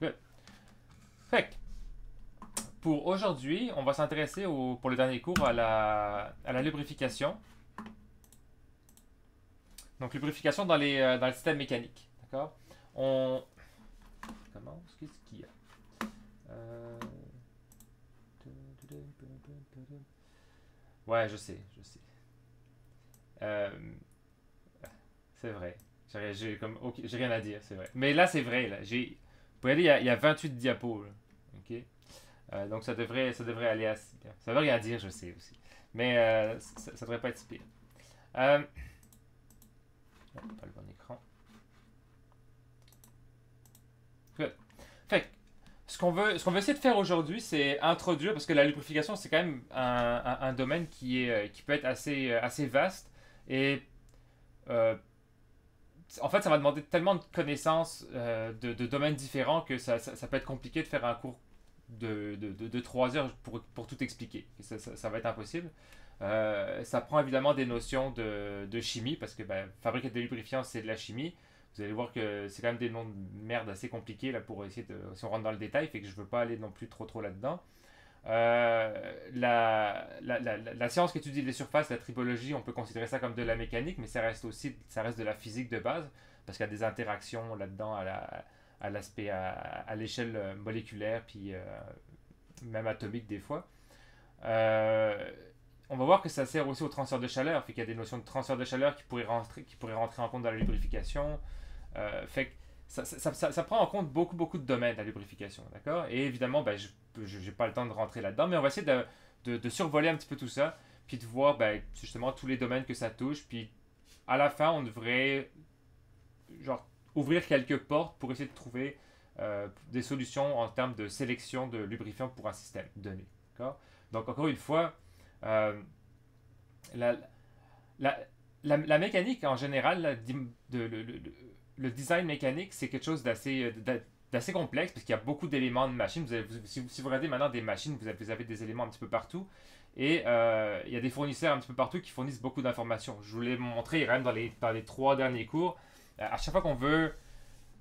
Good. Fait que, pour aujourd'hui, on va s'intéresser pour le dernier cours à la lubrification. Donc, lubrification dans le système mécanique. D'accord? On commence. Qu'est-ce qu'il y a? Euh, Ouais, je sais, je sais. Euh, c'est vrai. J'ai rien à dire, c'est vrai. Mais là, c'est vrai. Là. Vous pouvez aller, il y a 28 diapos. Là. OK? Donc, ça devrait aller assez bien. Ça veut rien dire, je sais aussi. Mais ça devrait pas être si pire. Euh, pas le bon écran. Good. Fait que, ce qu'on veut essayer de faire aujourd'hui, c'est introduire, parce que la lubrification, c'est quand même un domaine qui peut être assez vaste. Et euh, en fait, ça va demander tellement de connaissances de domaines différents que ça peut être compliqué de faire un cours de 3 heures pour tout expliquer. Ça va être impossible. Ça prend évidemment des notions de chimie, parce que ben, fabriquer des lubrifiants, c'est de la chimie. Vous allez voir que c'est quand même des noms de merde assez compliqués là, pour essayer de. Si on rentre dans le détail, fait que je veux pas aller non plus trop là-dedans. La science qui étudie les surfaces, la tribologie, on peut considérer ça comme de la mécanique, mais ça reste de la physique de base, parce qu'il y a des interactions là-dedans à l'aspect, à l'échelle moléculaire, puis même atomique des fois. Euh, on va voir que ça sert aussi au transfert de chaleur, fait qu'il y a des notions de transfert de chaleur qui pourraient rentrer en compte dans la lubrification. Fait que ça prend en compte beaucoup de domaines, la lubrification, d'accord? Et évidemment, ben, je n'ai pas le temps de rentrer là-dedans, mais on va essayer de survoler un petit peu tout ça, puis de voir ben, justement tous les domaines que ça touche, puis à la fin, on devrait genre, ouvrir quelques portes pour essayer de trouver des solutions en termes de sélection de lubrifiants pour un système donné, d'accord? Donc encore une fois, euh, la, la, la mécanique en général, le design mécanique, c'est quelque chose d'assez complexe parce qu'il y a beaucoup d'éléments de machine. Si vous regardez maintenant des machines, vous avez des éléments un petit peu partout. Et il y a des fournisseurs un petit peu partout qui fournissent beaucoup d'informations. Je vous l'ai montré même dans les 3 derniers cours. À chaque fois qu'on veut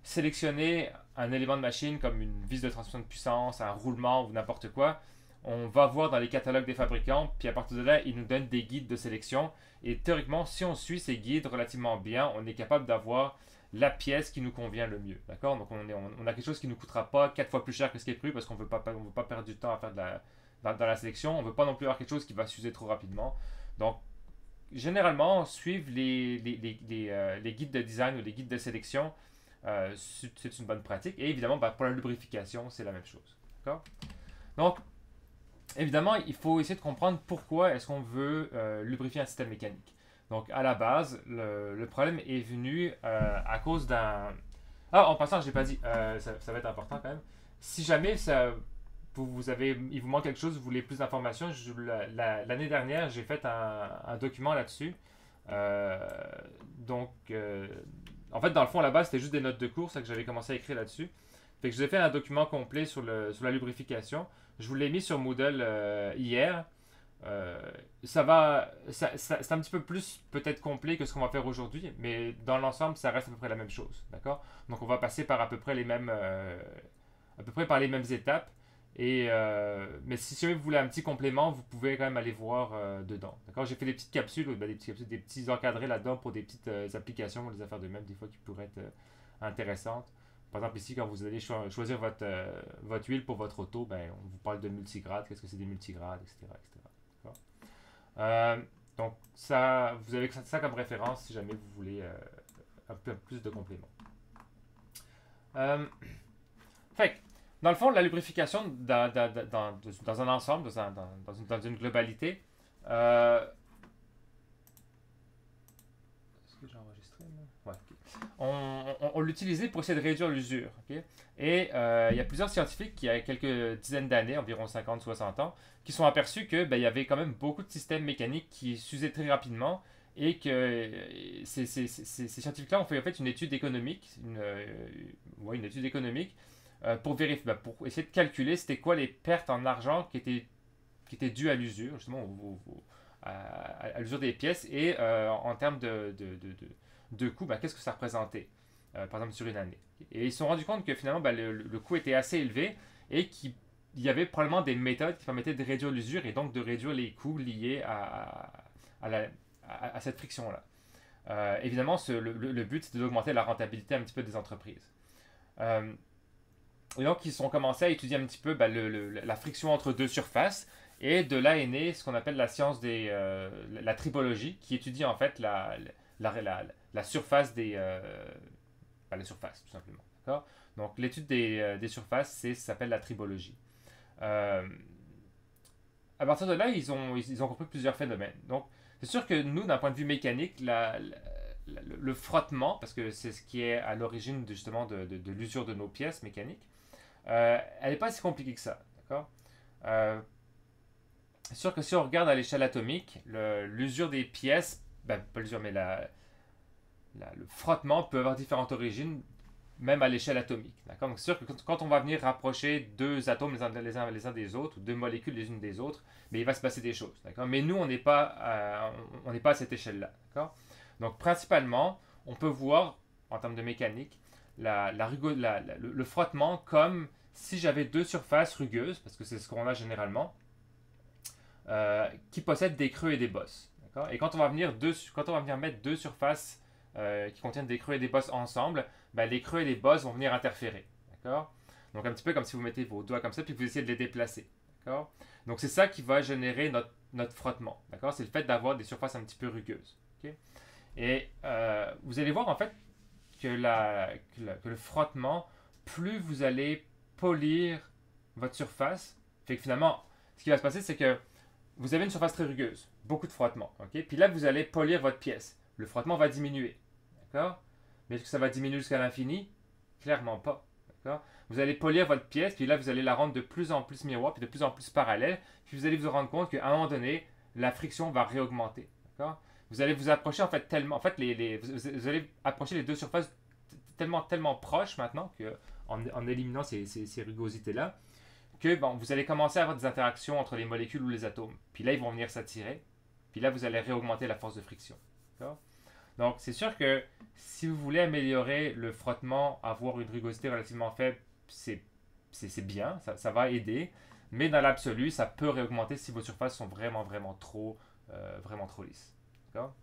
sélectionner un élément de machine comme une vis de transmission de puissance, un roulement ou n'importe quoi, on va voir dans les catalogues des fabricants, puis à partir de là, ils nous donnent des guides de sélection. Et théoriquement, si on suit ces guides relativement bien, on est capable d'avoir la pièce qui nous convient le mieux. D'accord? Donc on a quelque chose qui ne nous coûtera pas 4 fois plus cher que ce qui est prévu parce qu'on ne veut pas perdre du temps à faire dans la sélection. On ne veut pas non plus avoir quelque chose qui va s'user trop rapidement. Donc, généralement, suivre les guides de design ou les guides de sélection, c'est une bonne pratique. Et évidemment, ben, pour la lubrification, c'est la même chose. D'accord? Donc, évidemment, il faut essayer de comprendre pourquoi est-ce qu'on veut lubrifier un système mécanique. Donc, à la base, le problème est venu à cause d'un... Ah, en passant, je l'ai pas dit, ça va être important quand même. Si jamais il vous manque quelque chose, vous voulez plus d'informations, l'année dernière, j'ai fait un document là-dessus. Euh, donc, en fait, dans le fond, à la base, c'était juste des notes de cours, ça que j'avais commencé à écrire là-dessus. Fait que je vous ai fait un document complet sur la lubrification. Je vous l'ai mis sur Moodle hier. Euh, c'est un petit peu plus peut-être complet que ce qu'on va faire aujourd'hui, mais dans l'ensemble, ça reste à peu près la même chose, d'accord? Donc on va passer par à peu près par les mêmes étapes. Mais si jamais vous voulez un petit complément, vous pouvez quand même aller voir dedans, d'accord? J'ai fait des petites capsules, des petits encadrés là-dedans pour des petites applications, des affaires de même des fois qui pourraient être intéressantes. Par exemple, ici, quand vous allez choisir votre huile pour votre auto, ben, on vous parle de multigrades, qu'est-ce que c'est des multigrades, etc. etc. D'accord? Euh, donc, vous avez ça comme référence si jamais vous voulez un peu plus de compléments. Euh, fait que, dans le fond, la lubrification dans un ensemble, dans une globalité, euh, est-ce que j'ai enregistré là? Ouais, ok. On l'utilisait pour essayer de réduire l'usure. Ok. Et il y a plusieurs scientifiques qui, il y a quelques dizaines d'années, environ 50 60 ans, qui sont aperçus que ben, il y avait quand même beaucoup de systèmes mécaniques qui s'usaient très rapidement et que ces scientifiques-là ont fait en fait une étude économique, ouais, une étude économique pour vérifier, ben, pour essayer de calculer c'était quoi les pertes en argent qui étaient dues à l'usure, justement à l'usure des pièces et en termes de coût, ben, qu'est-ce que ça représentait. par exemple sur une année. Et ils se sont rendus compte que finalement ben, le coût était assez élevé et qu'il y avait probablement des méthodes qui permettaient de réduire l'usure et donc de réduire les coûts liés à cette friction-là. Évidemment, le but, c'est d'augmenter la rentabilité un petit peu des entreprises. Et donc, ils ont commencé à étudier un petit peu ben, la friction entre deux surfaces. Et de là est née ce qu'on appelle la science la tribologie, qui étudie en fait la surface la surface, tout simplement. D'accord. Donc, l'étude des surfaces, ça s'appelle la tribologie. À partir de là, ils ont compris plusieurs phénomènes. Donc, c'est sûr que nous, d'un point de vue mécanique, le frottement, parce que c'est ce qui est à l'origine justement de l'usure de nos pièces mécaniques, elle n'est pas si compliquée que ça. D'accord. C'est sûr que si on regarde à l'échelle atomique, l'usure des pièces, ben, pas l'usure, mais le frottement peut avoir différentes origines, même à l'échelle atomique. D'accord. Donc c'est sûr que quand on va venir rapprocher deux atomes les uns des autres, ou deux molécules les unes des autres, mais il va se passer des choses. D'accord. Mais nous, on n'est pas à cette échelle-là. D'accord. Donc principalement, on peut voir, en termes de mécanique, le frottement comme si j'avais deux surfaces rugueuses, parce que c'est ce qu'on a généralement, qui possèdent des creux et des bosses. Et quand on va venir mettre deux surfaces qui contiennent des creux et des bosses ensemble, ben, les creux et les bosses vont venir interférer. D'accord. Donc un petit peu comme si vous mettez vos doigts comme ça puis vous essayez de les déplacer. D'accord. Donc c'est ça qui va générer notre frottement. D'accord. C'est le fait d'avoir des surfaces un petit peu rugueuses. Okay. Et vous allez voir en fait que le frottement, plus vous allez polir votre surface, fait que finalement, ce qui va se passer, c'est que vous avez une surface très rugueuse, beaucoup de frottement. Okay? Puis là, vous allez polir votre pièce. Le frottement va diminuer. D'accord. Mais est-ce que ça va diminuer jusqu'à l'infini? Clairement pas. D'accord. Vous allez polir votre pièce, puis là, vous allez la rendre de plus en plus miroir, puis de plus en plus parallèle. Puis vous allez vous rendre compte qu'à un moment donné, la friction va réaugmenter. D'accord. Vous allez vous approcher en fait tellement. En fait, vous allez approcher les deux surfaces tellement proches maintenant en éliminant ces rugosités-là, que bon, vous allez commencer à avoir des interactions entre les molécules ou les atomes. Puis là, ils vont venir s'attirer. Puis là, vous allez réaugmenter la force de friction. D'accord. Donc, c'est sûr que si vous voulez améliorer le frottement, avoir une rugosité relativement faible, c'est bien, ça va aider. Mais dans l'absolu, ça peut réaugmenter si vos surfaces sont vraiment trop lisses. D'accord.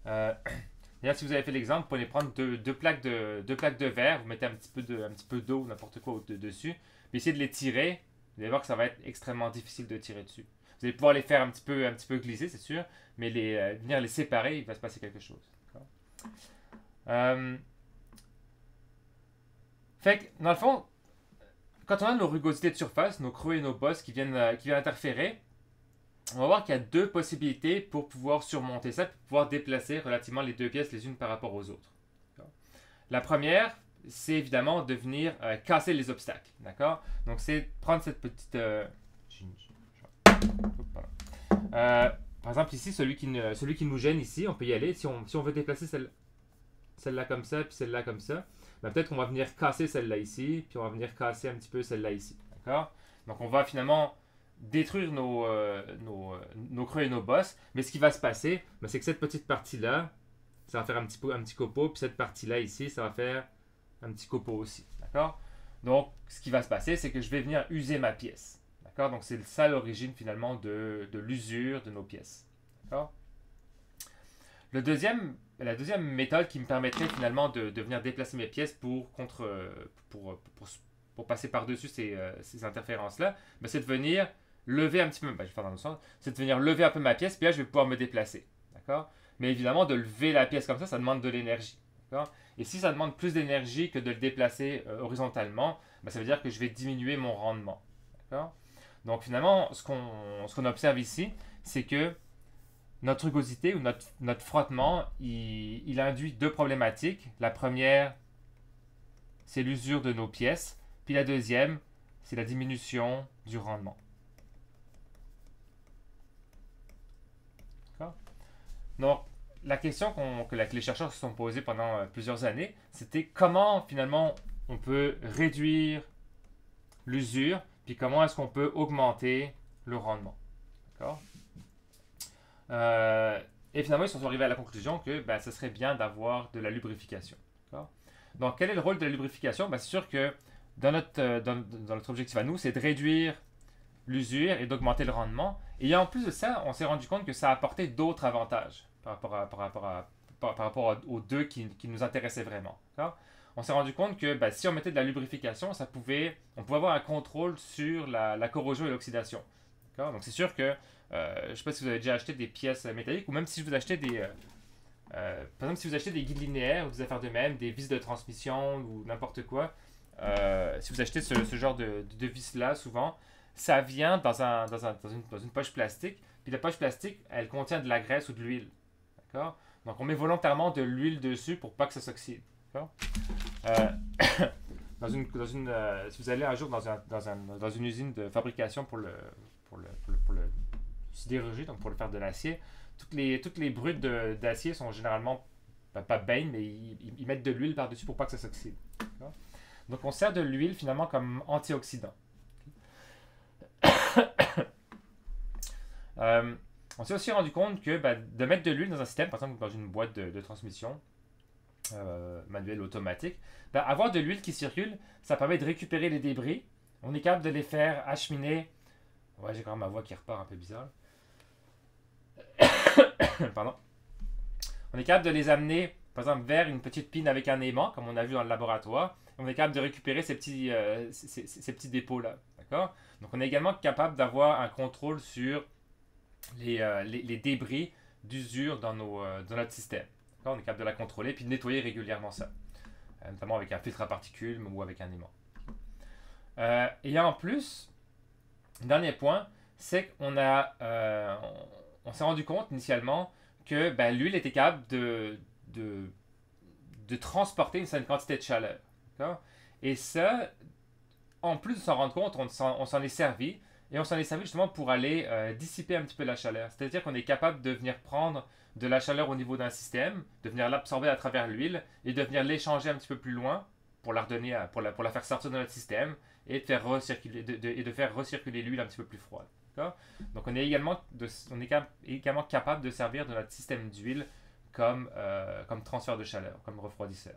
D'ailleurs, si vous avez fait l'exemple, vous pouvez prendre deux plaques de verre, vous mettez un petit peu d'eau, n'importe quoi dessus, puis essayez de les tirer. Vous allez voir que ça va être extrêmement difficile de tirer dessus. Vous allez pouvoir les faire un petit peu glisser, c'est sûr, mais venir les séparer, il va se passer quelque chose. Fait que, dans le fond, quand on a nos rugosités de surface, nos creux et nos bosses qui viennent interférer, on va voir qu'il y a deux possibilités pour pouvoir surmonter ça, pour pouvoir déplacer relativement les deux pièces les unes par rapport aux autres. La première, c'est évidemment de venir casser les obstacles. D'accord. Donc, c'est prendre cette petite... par exemple, ici, celui qui nous gêne ici, on peut y aller. Si on veut déplacer celle-là comme ça, puis celle-là comme ça, ben peut-être qu'on va venir casser celle-là ici, puis on va venir casser un petit peu celle-là ici. D'accord. Donc, on va finalement détruire nos creux et nos bosses. Mais ce qui va se passer, ben, c'est que cette petite partie-là, ça va faire un petit copeau, puis cette partie-là ici, ça va faire un petit copeau aussi. D'accord. Donc, ce qui va se passer, c'est que je vais venir user ma pièce. D'accord. Donc, c'est ça l'origine finalement de l'usure de nos pièces. D'accord. La deuxième méthode qui me permettrait finalement de venir déplacer mes pièces pour passer par-dessus ces interférences-là, ben, c'est de venir lever un petit peu, ben, je vais faire dans le sens, c'est de venir lever un peu ma pièce, puis là je vais pouvoir me déplacer. D'accord. Mais évidemment, de lever la pièce comme ça demande de l'énergie. D'accord. Et si ça demande plus d'énergie que de le déplacer horizontalement, ben, ça veut dire que je vais diminuer mon rendement. D'accord. Donc finalement, ce qu'on observe ici, c'est que notre rugosité ou notre frottement, il induit deux problématiques. La première, c'est l'usure de nos pièces. Puis la deuxième, c'est la diminution du rendement. D'accord. Donc, la question que les chercheurs se sont posés pendant plusieurs années, c'était comment finalement on peut réduire l'usure, puis comment est-ce qu'on peut augmenter le rendement. D'accord. Et finalement, ils sont arrivés à la conclusion que ben, ce serait bien d'avoir de la lubrification. Donc, quel est le rôle de la lubrification? Ben, c'est sûr que dans notre objectif à nous, c'est de réduire l'usure et d'augmenter le rendement. Et en plus de ça, on s'est rendu compte que ça apportait d'autres avantages par rapport aux deux qui nous intéressaient vraiment. On s'est rendu compte que ben, si on mettait de la lubrification, on pouvait avoir un contrôle sur la corrosion et l'oxydation. Donc c'est sûr que, je ne sais pas si vous avez déjà acheté des pièces métalliques, ou même si vous achetez par exemple, si vous achetez des guides linéaires ou des affaires de même, des vis de transmission ou n'importe quoi, si vous achetez ce genre de vis-là, souvent, ça vient dans une poche plastique. Puis la poche plastique, elle contient de la graisse ou de l'huile. D'accord? Donc on met volontairement de l'huile dessus pour pas que ça s'oxyde. D'accord? Euh, si vous allez un jour dans une usine de fabrication pour le sidérurgie, donc pour le faire de l'acier, toutes les brutes d'acier sont généralement pas baignent, mais ils mettent de l'huile par-dessus pour pas que ça s'oxyde. D'accord? Donc on sert de l'huile finalement comme antioxydant. On s'est aussi rendu compte que de mettre de l'huile dans un système, par exemple dans une boîte de transmission manuelle automatique, avoir de l'huile qui circule, ça permet de récupérer les débris. On est capable de les faire acheminer. Ouais, j'ai quand même ma voix qui repart un peu bizarre. Pardon. On est capable de les amener, par exemple, vers une petite pine avec un aimant, comme on a vu dans le laboratoire. On est capable de récupérer ces petits dépôts-là. D'accord? Donc, on est également capable d'avoir un contrôle sur les débris d'usure dans notre système. D'accord? On est capable de la contrôler puis de nettoyer régulièrement ça. Notamment avec un filtre à particules ou avec un aimant. Et en plus, dernier point, c'est qu'on on s'est rendu compte initialement que l'huile était capable de transporter une certaine quantité de chaleur. D'accord? Et ça, en plus de s'en rendre compte, on s'en est servi. Et on s'en est servi justement pour aller dissiper un petit peu la chaleur. C'est-à-dire qu'on est capable de venir prendre de la chaleur au niveau d'un système, de venir l'absorber à travers l'huile et de venir l'échanger un petit peu plus loin pour la redonner pour la faire sortir de notre système et de faire recirculer l'huile un petit peu plus froide. Donc on est également capable de servir de notre système d'huile comme transfert de chaleur, comme refroidisseur.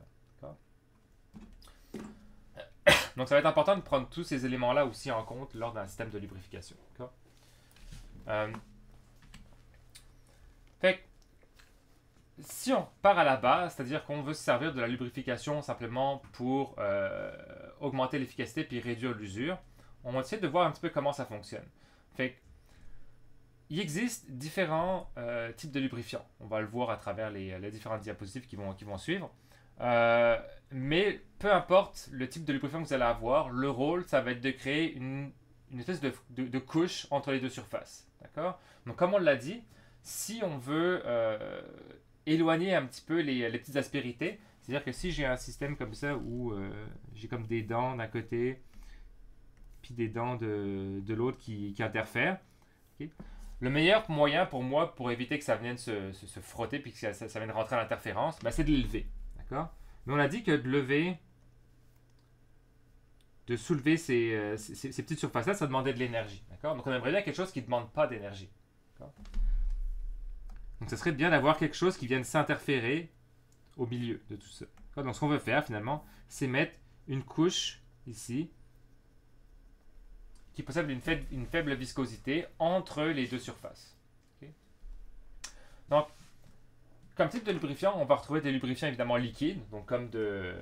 Donc ça va être important de prendre tous ces éléments-là aussi en compte lors d'un système de lubrification. Fait que, si on part à la base, c'est-à-dire qu'on veut se servir de la lubrification simplement pour augmenter l'efficacité puis réduire l'usure, on va essayer de voir un petit peu comment ça fonctionne. Fait que, il existe différents types de lubrifiants. On va le voir à travers les différentes diapositives qui vont suivre. Mais peu importe le type de lubrifiant que vous allez avoir, le rôle, ça va être de créer une espèce de couche entre les deux surfaces. D'accord? Donc, comme on l'a dit, si on veut éloigner un petit peu les petites aspérités, c'est-à-dire que si j'ai un système comme ça où j'ai comme des dents d'un côté, puis des dents de l'autre qui interfèrent, okay? Le meilleur moyen pour moi, pour éviter que ça vienne se frotter puis que ça vienne rentrer à l'interférence, c'est de l'élever. D'accord? Mais on a dit que de soulever ces petites surfaces-là, ça demandait de l'énergie. D'accord? Donc on aimerait bien quelque chose qui ne demande pas d'énergie. D'accord? Donc ce serait bien d'avoir quelque chose qui vienne s'interférer au milieu de tout ça. D'accord? Donc ce qu'on veut faire finalement, c'est mettre une couche ici qui possède une faible viscosité entre les deux surfaces. Okay? Donc, comme type de lubrifiant, on va retrouver des lubrifiants évidemment liquides, donc comme de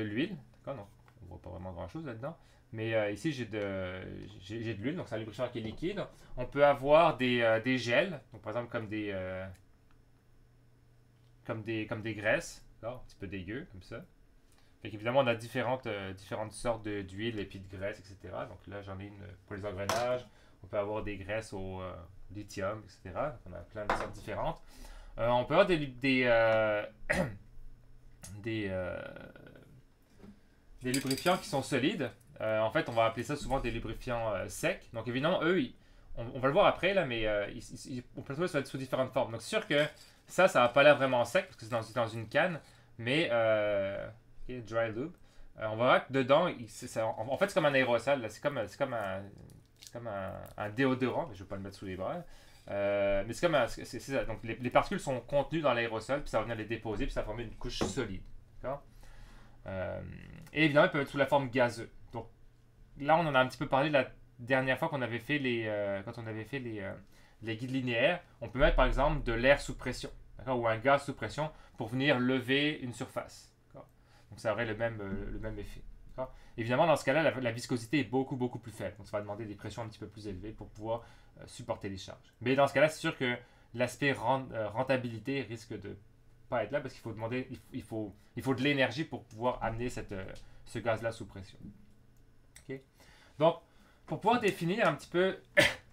l'huile. Donc, on ne voit pas vraiment grand-chose là-dedans. Mais ici, j'ai de l'huile, donc c'est un lubrifiant qui est liquide. On peut avoir des gels, donc par exemple comme des graisses, un petit peu dégueu, comme ça. Fait qu'évidemment, on a différentes sortes d'huile et puis de graisse, etc. Donc là, j'en ai une pour les engrenages. On peut avoir des graisses au lithium, etc. Donc on a plein de sortes différentes. On peut avoir des lubrifiants qui sont solides. En fait, on va appeler ça souvent des lubrifiants secs. Donc évidemment, eux, on va le voir après, là, mais on peut le trouver sous différentes formes. Donc c'est sûr que ça n'a pas l'air vraiment sec parce que c'est dans une canne. Mais dry lube. On verra que dedans, en fait, c'est comme un aérosol. C'est comme un déodorant. Je ne vais pas le mettre sous les bras. Mais c'est comme c'est ça. Donc les particules sont contenues dans l'aérosol, puis ça va venir les déposer, puis ça va former une couche solide. D'accord? Euh, et évidemment, ils peuvent être sous la forme gazeuse. Donc là, on en a un petit peu parlé la dernière fois qu'on avait fait quand on avait fait les guides linéaires. On peut mettre par exemple de l'air sous pression, ou un gaz sous pression pour venir lever une surface. Donc ça aurait le même effet. Évidemment, dans ce cas-là, la viscosité est beaucoup plus faible. Donc ça va demander des pressions un petit peu plus élevées pour pouvoir supporter les charges. Mais dans ce cas-là, c'est sûr que l'aspect rentabilité risque de pas être là parce qu'il faut demander, il faut de l'énergie pour pouvoir amener ce gaz-là sous pression. Okay? Donc, pour pouvoir définir un petit peu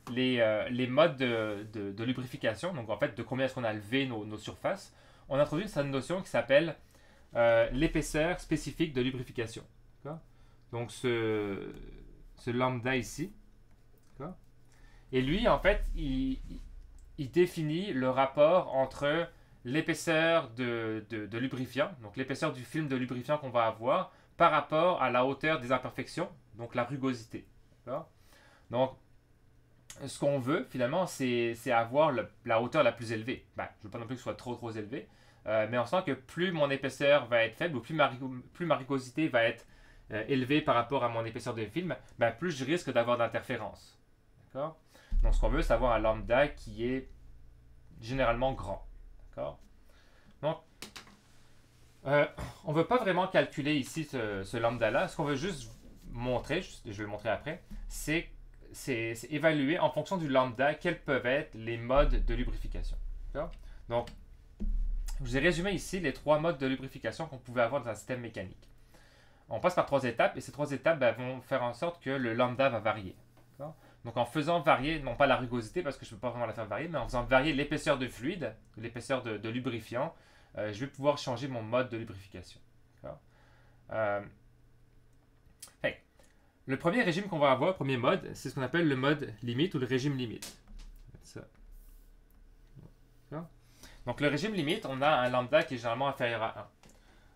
les modes de lubrification, donc en fait de combien est-ce qu'on a levé nos surfaces, on introduit cette notion qui s'appelle l'épaisseur spécifique de lubrification. Donc ce lambda ici. Et lui, en fait, il définit le rapport entre l'épaisseur de lubrifiant, donc l'épaisseur du film de lubrifiant qu'on va avoir, par rapport à la hauteur des imperfections, donc la rugosité. Donc, ce qu'on veut, finalement, c'est avoir la hauteur la plus élevée. Je ne veux pas non plus que ce soit trop élevé, mais on sent que plus mon épaisseur va être faible, ou plus ma rugosité va être élevée par rapport à mon épaisseur de film, plus je risque d'avoir d'interférences. D'accord? Donc, ce qu'on veut, c'est avoir un lambda qui est généralement grand. D'accord? Donc, on ne veut pas vraiment calculer ici ce lambda-là. Ce qu'on veut juste montrer, je vais le montrer après, c'est évaluer en fonction du lambda quels peuvent être les modes de lubrification. Donc, je vous ai résumé ici les 3 modes de lubrification qu'on pouvait avoir dans un système mécanique. On passe par 3 étapes et ces 3 étapes vont faire en sorte que le lambda va varier. Donc en faisant varier, non pas la rugosité parce que je ne peux pas vraiment la faire varier, mais en faisant varier l'épaisseur de fluide, l'épaisseur de lubrifiant, je vais pouvoir changer mon mode de lubrification. Le premier régime qu'on va avoir, le premier mode, c'est ce qu'on appelle le mode limite ou le régime limite. Donc le régime limite, on a un lambda qui est généralement inférieur à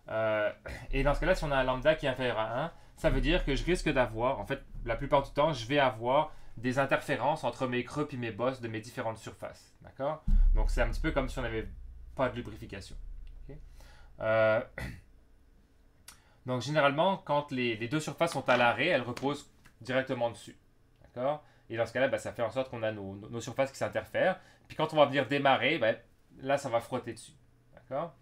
1. Et dans ce cas-là, si on a un lambda qui est inférieur à 1, ça veut dire que je risque d'avoir, en fait, la plupart du temps, je vais avoir des interférences entre mes creux et mes bosses de mes différentes surfaces. D'accord? Donc c'est un petit peu comme si on n'avait pas de lubrification. Okay? Donc généralement, quand les deux surfaces sont à l'arrêt, elles reposent directement dessus. D'accord? Et dans ce cas-là, ça fait en sorte qu'on a nos surfaces qui s'interfèrent. Puis quand on va venir démarrer, là, ça va frotter dessus. D'accord?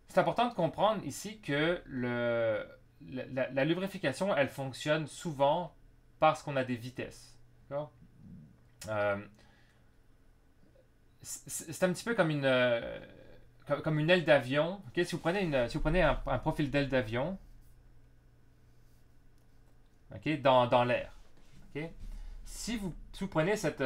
C'est important de comprendre ici que la lubrification, elle fonctionne souvent parce qu'on a des vitesses. D'accord? C'est un petit peu comme une aile d'avion. Okay? Si vous prenez un profil d'aile d'avion, okay, dans l'air, okay? Si vous prenez cette...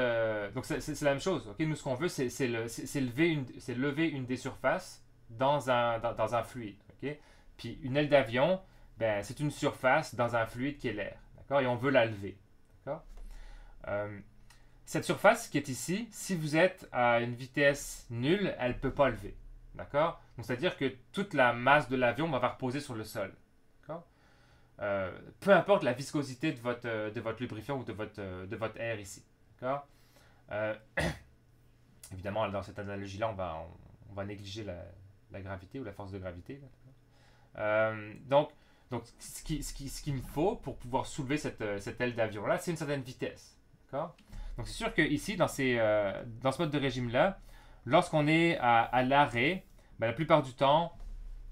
donc c'est la même chose. Okay? Nous, ce qu'on veut, c'est lever une des surfaces dans un fluide. Okay? Puis une aile d'avion, c'est une surface dans un fluide qui est l'air. Et on veut la lever. Cette surface qui est ici, si vous êtes à une vitesse nulle, elle ne peut pas lever. D'accord? Donc, c'est-à-dire que toute la masse de l'avion va reposer sur le sol. Peu importe la viscosité de votre lubrifiant ou de votre air ici. D'accord? Évidemment, dans cette analogie-là, on va négliger la gravité ou la force de gravité. Donc ce qu'il me faut pour pouvoir soulever cette aile d'avion-là, c'est une certaine vitesse. D'accord? Donc, c'est sûr que ici, dans ce mode de régime-là, lorsqu'on est à l'arrêt, la plupart du temps,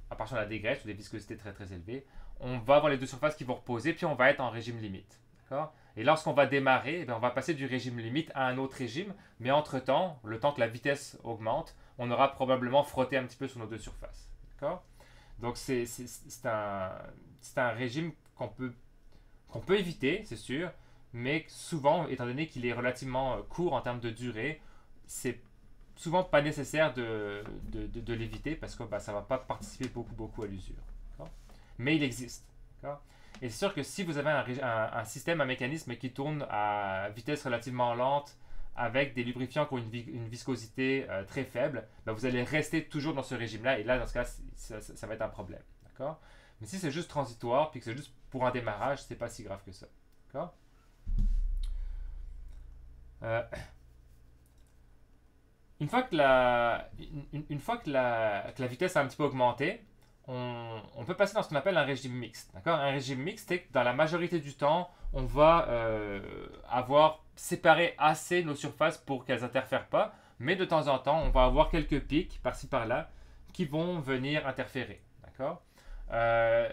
à part si on a des graisses ou des viscosités très élevées, on va avoir les deux surfaces qui vont reposer, puis on va être en régime limite. D'accord? Et lorsqu'on va démarrer, on va passer du régime limite à un autre régime, mais entre-temps, le temps que la vitesse augmente, on aura probablement frotté un petit peu sur nos deux surfaces. D'accord? Donc, c'est un régime qu'on peut éviter, c'est sûr, mais souvent, étant donné qu'il est relativement court en termes de durée, c'est souvent pas nécessaire de l'éviter parce que ça ne va pas participer beaucoup à l'usure. Mais il existe. Et c'est sûr que si vous avez un système, un mécanisme qui tourne à vitesse relativement lente avec des lubrifiants qui ont une viscosité très faible, vous allez rester toujours dans ce régime-là et là, dans ce cas, ça va être un problème. D'accord? Mais si c'est juste transitoire puis que c'est juste pour un démarrage, c'est pas si grave que ça. D'accord? Une fois que la vitesse a un petit peu augmenté, on peut passer dans ce qu'on appelle un régime mixte. D'accord? Un régime mixte, c'est que dans la majorité du temps, on va avoir séparé assez nos surfaces pour qu'elles n'interfèrent pas, mais de temps en temps, on va avoir quelques pics par-ci par-là qui vont venir interférer. D'accord? Euh,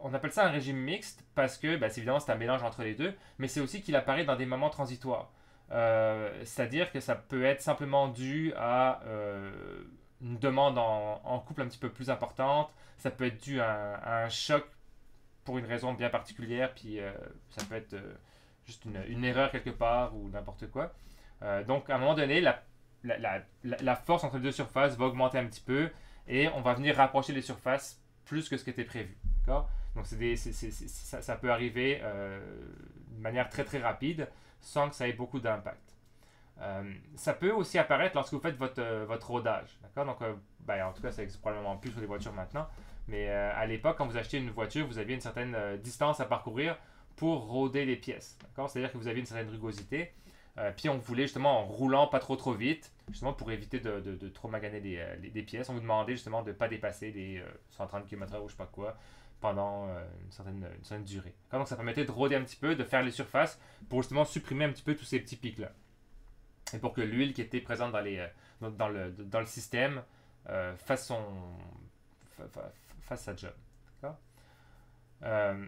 on appelle ça un régime mixte parce que, ben, évidemment, c'est un mélange entre les deux, mais c'est aussi qu'il apparaît dans des moments transitoires. C'est-à-dire que ça peut être simplement dû à une demande en couple un petit peu plus importante, ça peut être dû à un choc pour une raison bien particulière, puis ça peut être juste une erreur quelque part ou n'importe quoi. Donc, à un moment donné, la force entre les deux surfaces va augmenter un petit peu et on va venir rapprocher les surfaces plus que ce qui était prévu. D'accord? Donc, ça peut arriver de manière très très rapide sans que ça ait beaucoup d'impact. Ça peut aussi apparaître lorsque vous faites votre rodage. D'accord? Donc, ben, en tout cas, ça existe probablement plus sur les voitures maintenant. Mais à l'époque, quand vous achetiez une voiture, vous aviez une certaine distance à parcourir pour roder les pièces. D'accord? C'est-à-dire que vous aviez une certaine rugosité. Puis on voulait justement, en roulant pas trop vite, justement pour éviter de trop maganer les pièces, on vous demandait justement de ne pas dépasser les 130 km/h ou je sais pas quoi pendant une certaine durée. D'accord? Donc ça permettait de rôder un petit peu, de faire les surfaces pour justement supprimer un petit peu tous ces petits pics-là. Et pour que l'huile qui était présente dans le système fasse, fasse sa job. D'accord? Euh,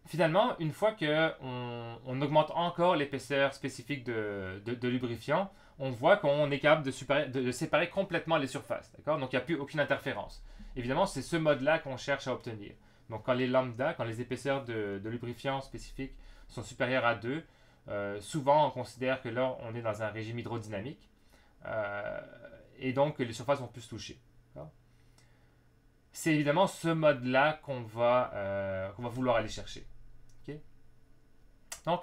Finalement, une fois qu'on augmente encore l'épaisseur spécifique de lubrifiant, on voit qu'on est capable de séparer complètement les surfaces. D'accord? Donc il n'y a plus aucune interférence. Évidemment, c'est ce mode-là qu'on cherche à obtenir. Donc quand les lambda, quand les épaisseurs de lubrifiant spécifiques sont supérieures à 2, souvent on considère que là on est dans un régime hydrodynamique euh, et donc les surfaces vont plus se toucher. D'accord? C'est évidemment ce mode-là qu'on va vouloir aller chercher. Ok? Donc,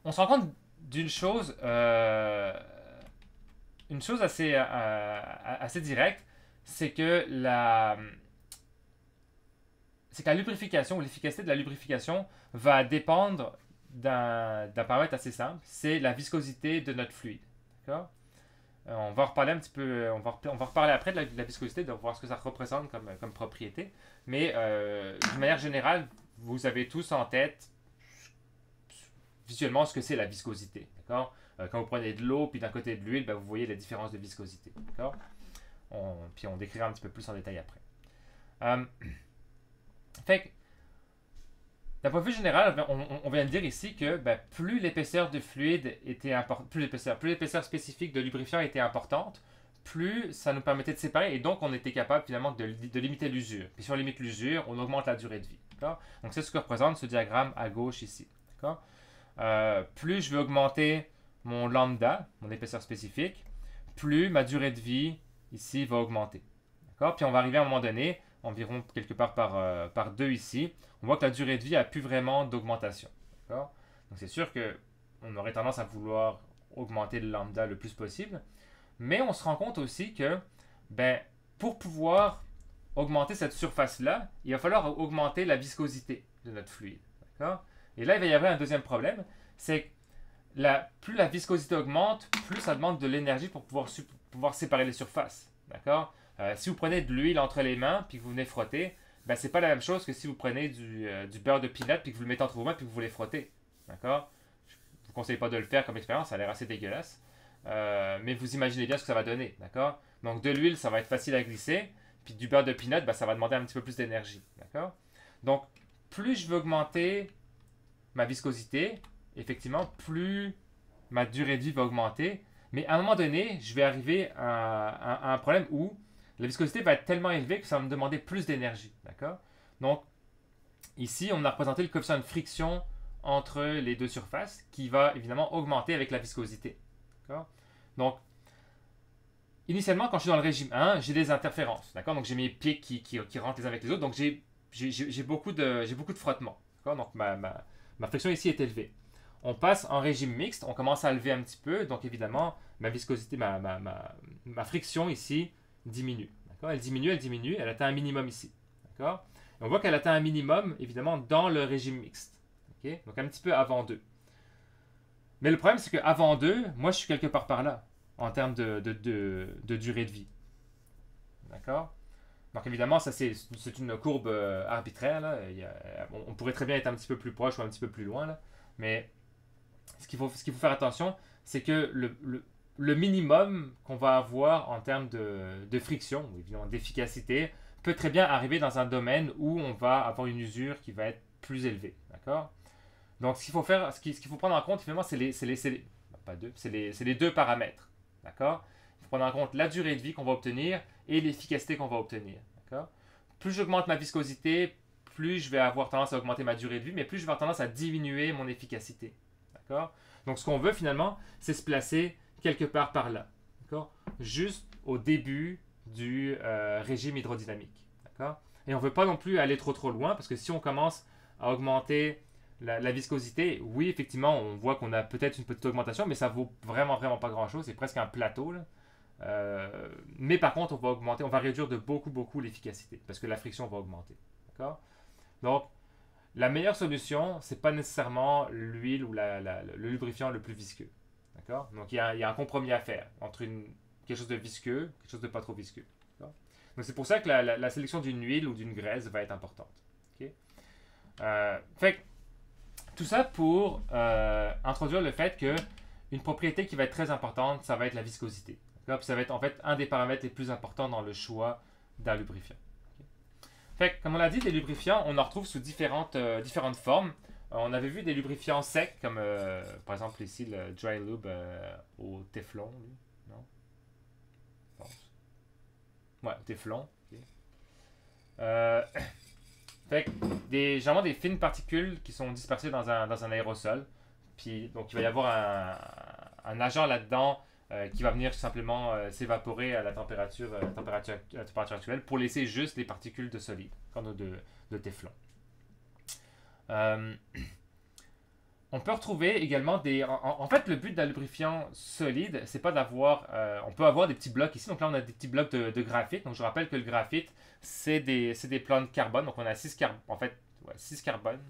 on se rend compte d'une une chose assez directe, c'est que c'est que la lubrification ou l'efficacité de la lubrification va dépendre d'un paramètre assez simple, c'est la viscosité de notre fluide. D'accord? On va en reparler un petit peu, on va reparler après de la viscosité, de voir ce que ça représente comme propriété. Mais d'une manière générale, vous avez tous en tête visuellement ce que c'est la viscosité. D'accord? Quand vous prenez de l'eau puis d'un côté de l'huile, ben, vous voyez la différence de viscosité. D'accord? Puis on décrira un petit peu plus en détail après. Euh, fait que, d'un point de vue général, on vient de dire ici que ben, plus l'épaisseur de fluide était importante, plus l'épaisseur spécifique de lubrifiant était importante, plus ça nous permettait de séparer et donc on était capable finalement de limiter l'usure. Puis si on limite l'usure, on augmente la durée de vie. D'accord? Donc c'est ce que représente ce diagramme à gauche ici. D'accord? Plus je veux augmenter mon lambda, mon épaisseur spécifique, plus ma durée de vie ici va augmenter. D'accord? Puis on va arriver à un moment donné, environ quelque part par 2 ici, on voit que la durée de vie n'a plus vraiment d'augmentation. D'accord? Donc c'est sûr qu'on aurait tendance à vouloir augmenter le lambda le plus possible, mais on se rend compte aussi que ben, pour pouvoir augmenter cette surface-là, il va falloir augmenter la viscosité de notre fluide. D'accord? Et là, il va y avoir un deuxième problème, c'est que plus la viscosité augmente, plus ça demande de l'énergie pour pouvoir séparer les surfaces. D'accord? Si vous prenez de l'huile entre les mains puis que vous venez frotter, ben, c'est pas la même chose que si vous prenez du beurre de peanut puis que vous le mettez entre vos mains puis que vous voulez frotter. D'accord? Je ne vous conseille pas de le faire comme expérience, ça a l'air assez dégueulasse. Mais vous imaginez bien ce que ça va donner. D'accord? Donc de l'huile, ça va être facile à glisser, puis du beurre de peanut, ben, ça va demander un petit peu plus d'énergie. D'accord? Donc plus je veux augmenter ma viscosité, effectivement, plus ma durée de vie va augmenter. Mais à un moment donné, je vais arriver à un problème où la viscosité va être tellement élevée que ça va me demander plus d'énergie. D'accord? Donc, ici, on a représenté le coefficient de friction entre les deux surfaces qui va évidemment augmenter avec la viscosité. D'accord? Donc, initialement, quand je suis dans le régime 1, j'ai des interférences. D'accord? Donc, j'ai mes pics qui rentrent les uns avec les autres. Donc, j'ai beaucoup de frottement. D'accord? Donc, ma friction ici est élevée. On passe en régime mixte, on commence à lever un petit peu, donc évidemment, ma viscosité, ma friction ici diminue. D'accord? Elle diminue, elle atteint un minimum ici. D'accord? Et on voit qu'elle atteint un minimum, évidemment, dans le régime mixte. Okay? Donc un petit peu avant 2. Mais le problème, c'est qu'avant 2, moi, je suis quelque part par là. en termes de durée de vie. D'accord? Donc évidemment, ça c'est une courbe arbitraire. Là. On pourrait très bien être un petit peu plus proche ou un petit peu plus loin. Là. Mais ce qu'il faut faire attention, c'est que le minimum qu'on va avoir en termes de friction, ou évidemment d'efficacité, peut très bien arriver dans un domaine où on va avoir une usure qui va être plus élevée. D'accord? Donc ce qu'il faut faire, ce qu'il faut prendre en compte, finalement, c'est les deux paramètres. D'accord? Il faut prendre en compte la durée de vie qu'on va obtenir et l'efficacité qu'on va obtenir. D'accord? Plus j'augmente ma viscosité, plus je vais avoir tendance à augmenter ma durée de vie, mais plus je vais avoir tendance à diminuer mon efficacité. D'accord? Donc ce qu'on veut finalement, c'est se placer quelque part par là. D'accord? Juste au début du régime hydrodynamique. D'accord? Et on ne veut pas non plus aller trop loin, parce que si on commence à augmenter la viscosité, oui, effectivement, on voit qu'on a peut-être une petite augmentation, mais ça vaut vraiment pas grand-chose. C'est presque un plateau. Là. Mais par contre, on va réduire de beaucoup l'efficacité, parce que la friction va augmenter. D'accord? Donc, la meilleure solution, c'est pas nécessairement l'huile ou le lubrifiant le plus visqueux. D'accord? Donc, il y a un compromis à faire entre quelque chose de visqueux, quelque chose de pas trop visqueux. D'accord? Donc, c'est pour ça que la sélection d'une huile ou d'une graisse va être importante. Okay? Fait que, tout ça pour introduire le fait que une propriété qui va être très importante, ça va être la viscosité. Puis ça va être en fait un des paramètres les plus importants dans le choix d'un lubrifiant. Fait que, comme on l'a dit, des lubrifiants, on en retrouve sous différentes formes. On avait vu des lubrifiants secs, comme par exemple ici le Dry Lube au téflon. Lui. Non? Je pense. Ouais, téflon. Okay. Fait que généralement des fines particules qui sont dispersées dans un aérosol. Puis, donc, il va y avoir un agent là-dedans qui va venir simplement s'évaporer à la température actuelle pour laisser juste les particules de solide, comme de téflon. On peut retrouver également en fait, le but d'un lubrifiant solide, c'est pas d'avoir... on peut avoir des petits blocs ici. Donc là, on a des petits blocs de graphite. Donc je rappelle que le graphite, c'est des plans de carbone. Donc on a 6 carbones. En fait, 6 carbones.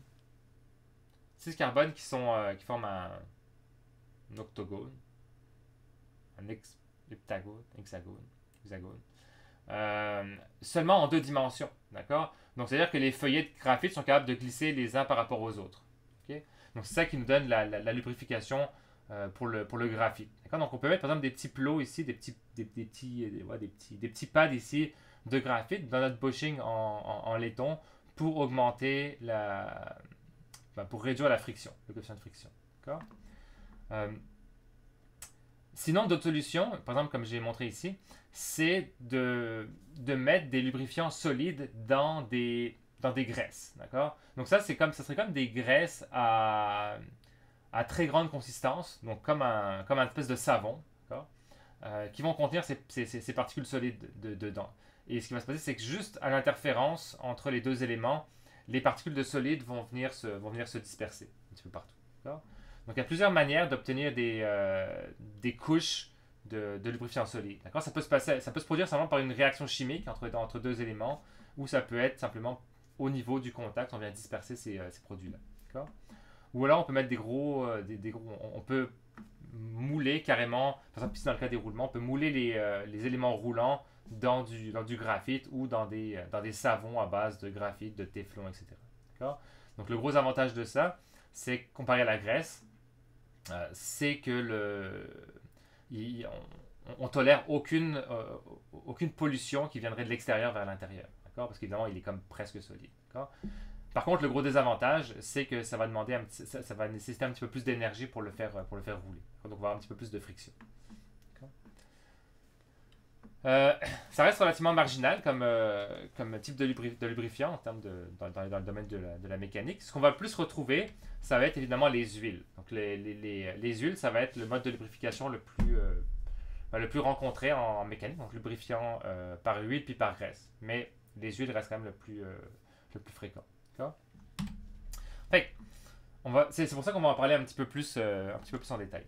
6 carbones qui forment un octogone. Un hexagone. Seulement en 2 dimensions. D'accord? Donc c'est-à-dire que les feuillets de graphite sont capables de glisser les uns par rapport aux autres. Okay? Donc c'est ça qui nous donne la lubrification pour le graphite. Donc on peut mettre par exemple des petits plots ici, des petits pads ici de graphite dans notre bushing en laiton pour augmenter pour réduire la friction, le coefficient de friction. D'accord? Sinon, d'autres solutions, par exemple comme j'ai montré ici, c'est de mettre des lubrifiants solides dans des graisses. D'accord? Donc ça serait comme des graisses à très grande consistance, donc comme un espèce de savon, qui vont contenir ces particules solides dedans. Et ce qui va se passer, c'est que juste à l'interférence entre les deux éléments, les particules de solide vont venir se disperser un petit peu partout. D'accord? Donc il y a plusieurs manières d'obtenir des couches de lubrifiant solide. D'accord? Ça peut se produire simplement par une réaction chimique entre deux éléments, ou ça peut être simplement au niveau du contact, on vient disperser ces produits-là. D'accord? Ou alors on peut mettre des gros, on peut mouler carrément, par exemple ici dans le cas des roulements, on peut mouler les éléments roulants dans du graphite ou dans des savons à base de graphite, de téflon, etc. D'accord? Donc le gros avantage de ça, c'est comparé à la graisse, c'est que on tolère aucune pollution qui viendrait de l'extérieur vers l'intérieur. D'accord? Parce qu'évidemment, il est comme presque solide. D'accord? Par contre, le gros désavantage, c'est que ça va nécessiter un petit peu plus d'énergie pour le faire rouler. Donc, on va avoir un petit peu plus de friction. Ça reste relativement marginal comme type de lubrifiant en termes dans le domaine de la mécanique. Ce qu'on va plus retrouver, ça va être évidemment les huiles. Donc les huiles, ça va être le mode de lubrification le plus rencontré en mécanique, donc lubrifiant par huile puis par graisse. Mais les huiles restent quand même le plus fréquent. C'est pour ça qu'on va en parler un petit peu plus en détail.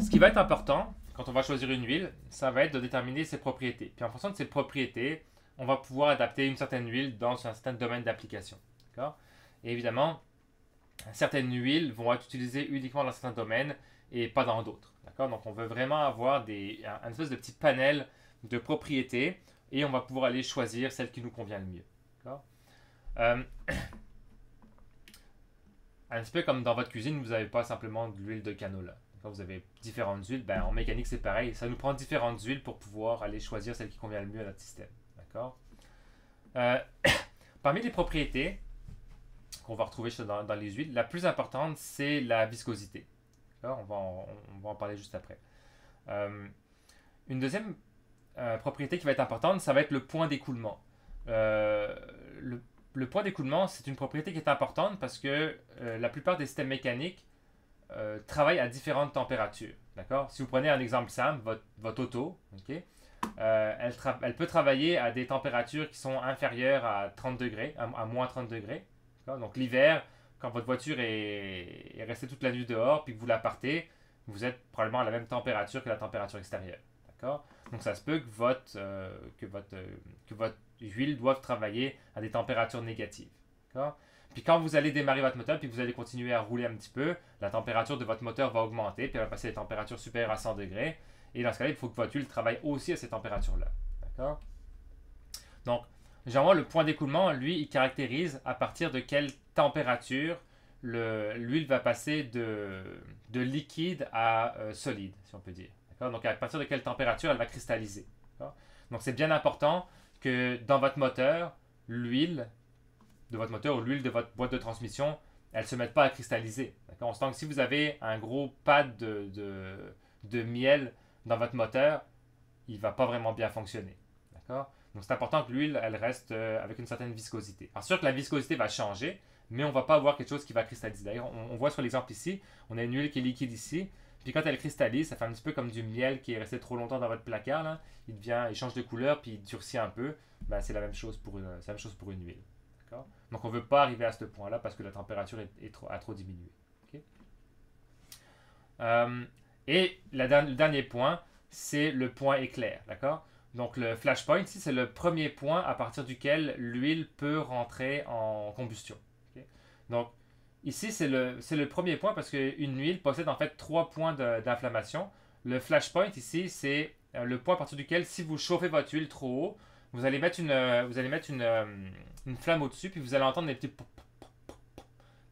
Ce qui va être important quand on va choisir une huile, ça va être de déterminer ses propriétés. Puis en fonction de ses propriétés, on va pouvoir adapter une certaine huile dans un certain domaine d'application. D'accord? Et évidemment, certaines huiles vont être utilisées uniquement dans certains domaines et pas dans d'autres. D'accord? Donc on veut vraiment avoir un espèce de petit panel de propriétés et on va pouvoir aller choisir celle qui nous convient le mieux. D'accord? Euh, un petit peu comme dans votre cuisine, vous n'avez pas simplement de l'huile de canola. D'accord? Vous avez différentes huiles. Ben, en mécanique, c'est pareil. Ça nous prend différentes huiles pour pouvoir aller choisir celle qui convient le mieux à notre système. D'accord? Euh, Parmi les propriétés qu'on va retrouver dans les huiles, la plus importante, c'est la viscosité. On va en parler juste après. Euh, une deuxième propriété qui va être importante, ça va être le point d'écoulement. Euh, le, le point d'écoulement, c'est une propriété qui est importante parce que la plupart des systèmes mécaniques travaillent à différentes températures. D'accord? Si vous prenez un exemple simple, votre auto, ok, elle peut travailler à des températures qui sont inférieures à 30 degrés, à moins 30 degrés. Donc l'hiver, quand votre voiture est restée toute la nuit dehors, puis que vous la partez, vous êtes probablement à la même température que la température extérieure. D'accord? Donc ça se peut que votre huile doive travailler à des températures négatives. D'accord? Puis quand vous allez démarrer votre moteur, puis que vous allez continuer à rouler un petit peu, la température de votre moteur va augmenter, puis elle va passer à des températures supérieures à 100 degrés. Et dans ce cas-là, il faut que votre huile travaille aussi à ces températures-là. D'accord? Donc, généralement, le point d'écoulement, lui, il caractérise à partir de quelle température l'huile va passer de liquide à solide, si on peut dire. D'accord? Donc, à partir de quelle température elle va cristalliser. D'accord? Donc, c'est bien important que dans votre moteur, l'huile de votre moteur ou l'huile de votre boîte de transmission, elle ne se mette pas à cristalliser. D'accord? On se que si vous avez un gros pad de miel dans votre moteur, il ne va pas vraiment bien fonctionner. D'accord? Donc c'est important que l'huile, elle reste avec une certaine viscosité. Alors sûr que la viscosité va changer, mais on ne va pas avoir quelque chose qui va cristalliser. D'ailleurs, on voit sur l'exemple ici, on a une huile qui est liquide ici, puis quand elle cristallise, ça fait un petit peu comme du miel qui est resté trop longtemps dans votre placard. Là. Il change de couleur, puis il durcit un peu. Ben, c'est la même chose pour une huile. D'accord? Donc on ne veut pas arriver à ce point-là parce que la température a trop diminué. Okay? Et le dernier point, c'est le point éclair. D'accord? Donc le flashpoint, ici, c'est le premier point à partir duquel l'huile peut rentrer en combustion. Okay? Donc ici, c'est le premier point parce qu'une huile possède en fait 3 points d'inflammation. Le flashpoint ici, c'est le point à partir duquel si vous chauffez votre huile trop haut, vous allez mettre une flamme au-dessus, puis vous allez entendre des petits...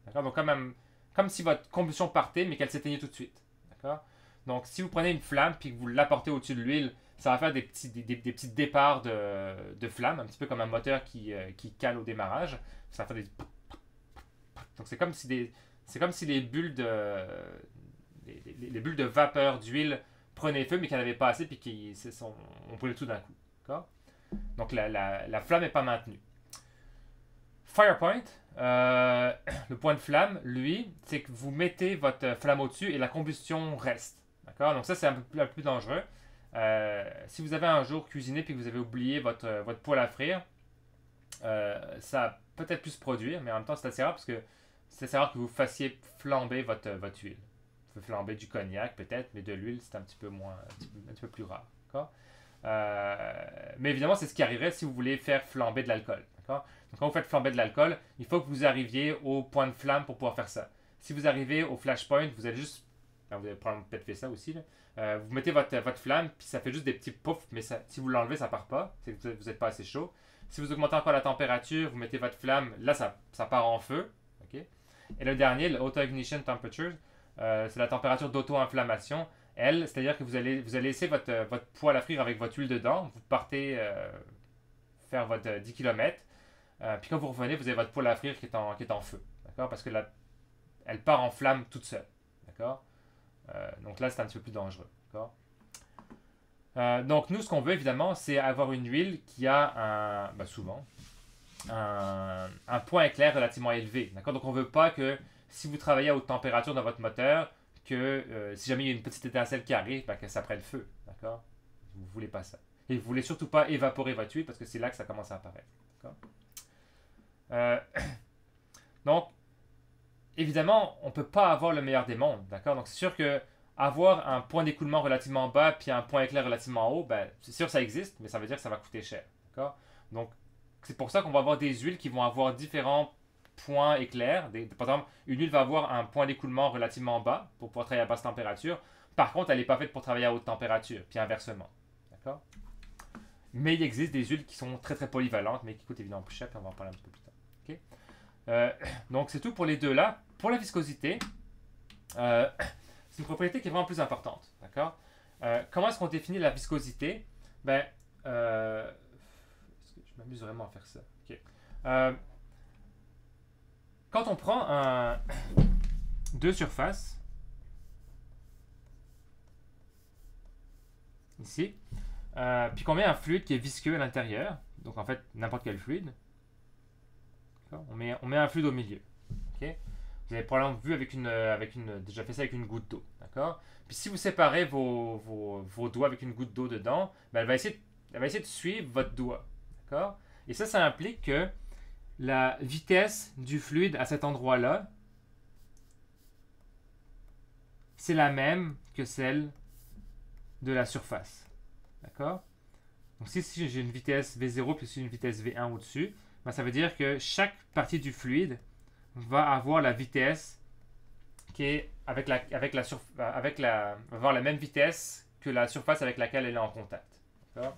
D'accord? Donc comme si votre combustion partait, mais qu'elle s'éteignait tout de suite. D'accord? Donc si vous prenez une flamme, puis que vous l'apportez au-dessus de l'huile, ça va faire des petits départs de flammes, un petit peu comme un moteur qui cale au démarrage. Ça va faire des... Donc c'est comme si les bulles les bulles de vapeur d'huile prenaient feu, mais qu'il n'y en avait pas assez, puis on brûle tout d'un coup. D'accord? Donc la flamme n'est pas maintenue. Firepoint, le point de flamme, lui, c'est que vous mettez votre flamme au-dessus et la combustion reste. D'accord? Donc ça, c'est un peu plus dangereux. Si vous avez un jour cuisiné puis que vous avez oublié votre poêle à frire, ça va peut-être plus se produire, mais en même temps, c'est assez rare parce que c'est assez rare que vous fassiez flamber votre huile. Vous pouvez flamber du cognac peut-être, mais de l'huile, c'est un petit peu plus rare. D'accord? Mais évidemment, c'est ce qui arriverait si vous voulez faire flamber de l'alcool. D'accord? Donc, quand vous faites flamber de l'alcool, il faut que vous arriviez au point de flamme pour pouvoir faire ça. Si vous arrivez au flashpoint, vous allez juste... vous allez peut-être fait ça aussi. Là. Vous mettez votre flamme, puis ça fait juste des petits poufs, mais si vous l'enlevez, ça part pas. C'est que vous n'êtes pas assez chaud. Si vous augmentez encore la température, vous mettez votre flamme, là, ça part en feu. Okay? Et le dernier, le auto-ignition temperature, c'est la température d'auto-inflammation. Elle, c'est-à-dire que vous allez laisser votre poêle à frire avec votre huile dedans. Vous partez faire votre 10 km. Puis quand vous revenez, vous avez votre poêle à frire qui est en feu. D'accord? Parce que elle part en flamme toute seule. D'accord? Donc là, c'est un petit peu plus dangereux. D'accord? Donc nous, ce qu'on veut évidemment, c'est avoir une huile qui a souvent un point éclair relativement élevé. D'accord? Donc on ne veut pas que si vous travaillez à haute température dans votre moteur, que si jamais il y a une petite étincelle qui arrive, que ça prenne feu. D'accord? Vous ne voulez pas ça. Et vous ne voulez surtout pas évaporer votre huile parce que c'est là que ça commence à apparaître. D'accord? Donc, évidemment, on ne peut pas avoir le meilleur des mondes. D'accord? Donc c'est sûr que avoir un point d'écoulement relativement bas puis un point éclair relativement haut, c'est sûr que ça existe, mais ça veut dire que ça va coûter cher. D'accord? Donc, c'est pour ça qu'on va avoir des huiles qui vont avoir différentes points éclairs. Par exemple, une huile va avoir un point d'écoulement relativement bas pour pouvoir travailler à basse température. Par contre, elle n'est pas faite pour travailler à haute température, puis inversement. D'accord? Mais il existe des huiles qui sont très très polyvalentes, mais qui coûtent évidemment plus cher, puis on va en parler un petit peu plus tard. Okay? Donc c'est tout pour les deux là. Pour la viscosité, c'est une propriété qui est vraiment plus importante. D'accord? Comment est-ce qu'on définit la viscosité? Ben, je m'amuse vraiment à faire ça. Okay. Quand on prend deux surfaces, ici, puis qu'on met un fluide qui est visqueux à l'intérieur, donc en fait n'importe quel fluide, on met un fluide au milieu. Okay? Vous avez probablement vu déjà fait ça avec une goutte d'eau. D'accord? Puis si vous séparez vos doigts avec une goutte d'eau dedans, ben elle va essayer de suivre votre doigt. D'accord? Et ça implique que la vitesse du fluide à cet endroit-là, c'est la même que celle de la surface. D'accord? Donc si j'ai une vitesse V0 puis une vitesse V1 au-dessus, ben ça veut dire que chaque partie du fluide va avoir la vitesse qui est va avoir la même vitesse que la surface avec laquelle elle est en contact. D'accord?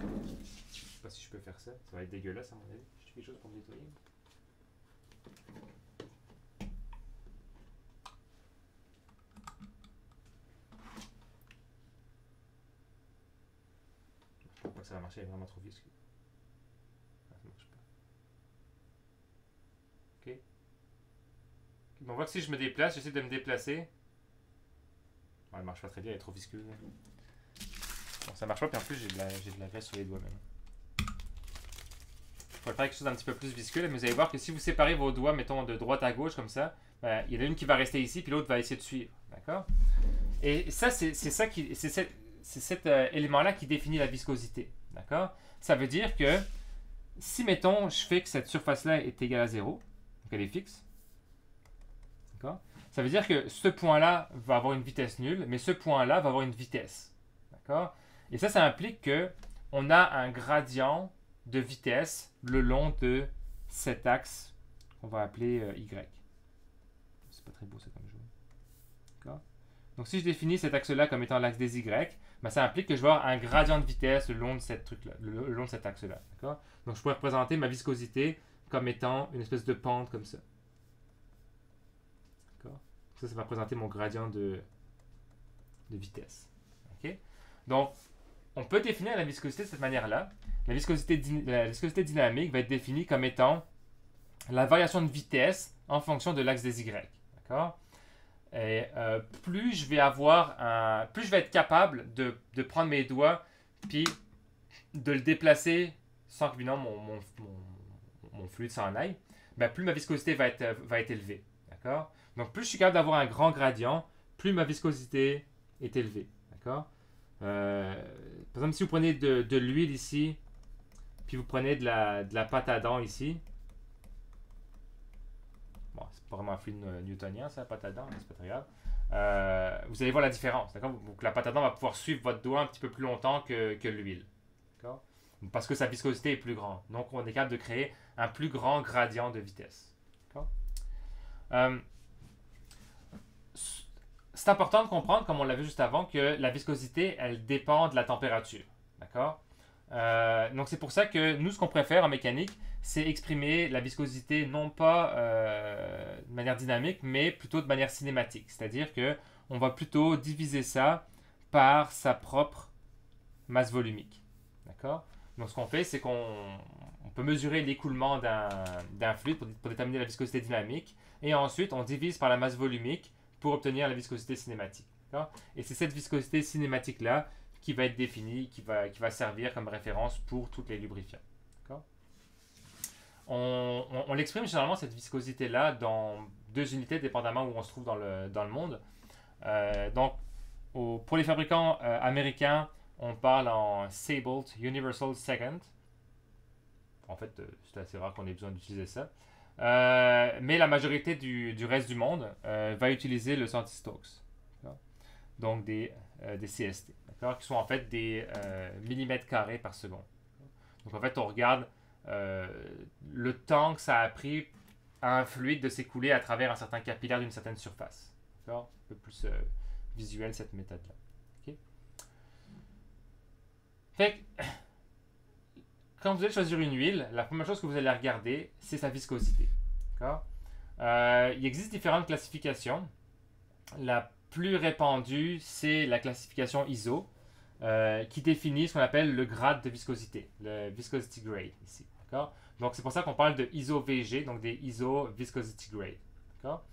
Je sais pas si je peux faire ça. Ça va être dégueulasse à mon avis. Je fais quelque chose pour me nettoyer. Je pense pas que ça va marcher, elle est vraiment trop visqueux. Ah, ça marche pas. Ok. Bon, on voit que si je me déplace, j'essaie de me déplacer. Bon, elle marche pas très bien, elle est trop visqueuse. Bon, ça marche pas, puis en plus j'ai de la graisse sur les doigts même. Il faudrait faire quelque chose d'un petit peu plus visqueux, là, mais vous allez voir que si vous séparez vos doigts, mettons de droite à gauche comme ça, ben, il y en a une qui va rester ici, puis l'autre va essayer de suivre. D'accord? Et ça, c'est cet élément-là qui définit la viscosité. D'accord? Ça veut dire que si, mettons, je fais que cette surface-là est égale à 0, donc elle est fixe, d'accord? Ça veut dire que ce point-là va avoir une vitesse nulle, mais ce point-là va avoir une vitesse. D'accord? Et ça implique qu'on a un gradient de vitesse le long de cet axe qu'on va appeler Y. C'est pas très beau ça comme jeu. D'accord? Donc si je définis cet axe-là comme étant l'axe des Y, ben, ça implique que je vais avoir un gradient de vitesse le long de cet axe-là. D'accord? Donc je pourrais représenter ma viscosité comme étant une espèce de pente comme ça. D'accord? Ça va représenter mon gradient de vitesse. Okay? Donc, on peut définir la viscosité de cette manière-là. La viscosité dynamique va être définie comme étant la variation de vitesse en fonction de l'axe des Y. D'accord? Et plus je vais être capable de prendre mes doigts puis de le déplacer sans que mon fluide s'en aille, ben plus ma viscosité va être élevée. D'accord? Donc plus je suis capable d'avoir un grand gradient, plus ma viscosité est élevée. D'accord? Par exemple, si vous prenez de l'huile ici, puis vous prenez de la pâte à dents ici. Bon, c'est pas vraiment un fluide newtonien, ça, la pâte à dents, mais c'est pas très grave. Vous allez voir la différence. D'accord? Donc la pâte à dents va pouvoir suivre votre doigt un petit peu plus longtemps que l'huile. D'accord? Parce que sa viscosité est plus grande. Donc on est capable de créer un plus grand gradient de vitesse. D'accord? C'est important de comprendre, comme on l'a vu juste avant, que la viscosité, elle dépend de la température. D'accord? Donc c'est pour ça que nous, ce qu'on préfère en mécanique, c'est exprimer la viscosité non pas de manière dynamique, mais plutôt de manière cinématique. C'est-à-dire qu'on va plutôt diviser ça par sa propre masse volumique. D'accord? Donc ce qu'on fait, c'est qu'on peut mesurer l'écoulement d'un fluide pour déterminer la viscosité dynamique, et ensuite on divise par la masse volumique pour obtenir la viscosité cinématique. D'accord? Et c'est cette viscosité cinématique-là qui va être définie, qui va servir comme référence pour tous les lubrifiants. D'accord? On l'exprime généralement, cette viscosité-là, dans deux unités, dépendamment où on se trouve dans le monde. Donc, pour les fabricants américains, on parle en Sabelt Universal Second. En fait, c'est assez rare qu'on ait besoin d'utiliser ça. Mais la majorité du reste du monde va utiliser le centi-Stokes. Donc des CST, qui sont en fait des millimètres carrés par seconde. Donc en fait, on regarde le temps que ça a pris à un fluide de s'écouler à travers un certain capillaire d'une certaine surface. D'accord? Un peu plus visuel cette méthode-là. Okay? Fait que, quand vous allez choisir une huile, la première chose que vous allez regarder, c'est sa viscosité. D'accord? Il existe différentes classifications. La plus répandue, c'est la classification ISO, qui définit ce qu'on appelle le grade de viscosité, le viscosity grade ici. D'accord? Donc c'est pour ça qu'on parle de ISO VG, donc des ISO viscosity grade. D'accord?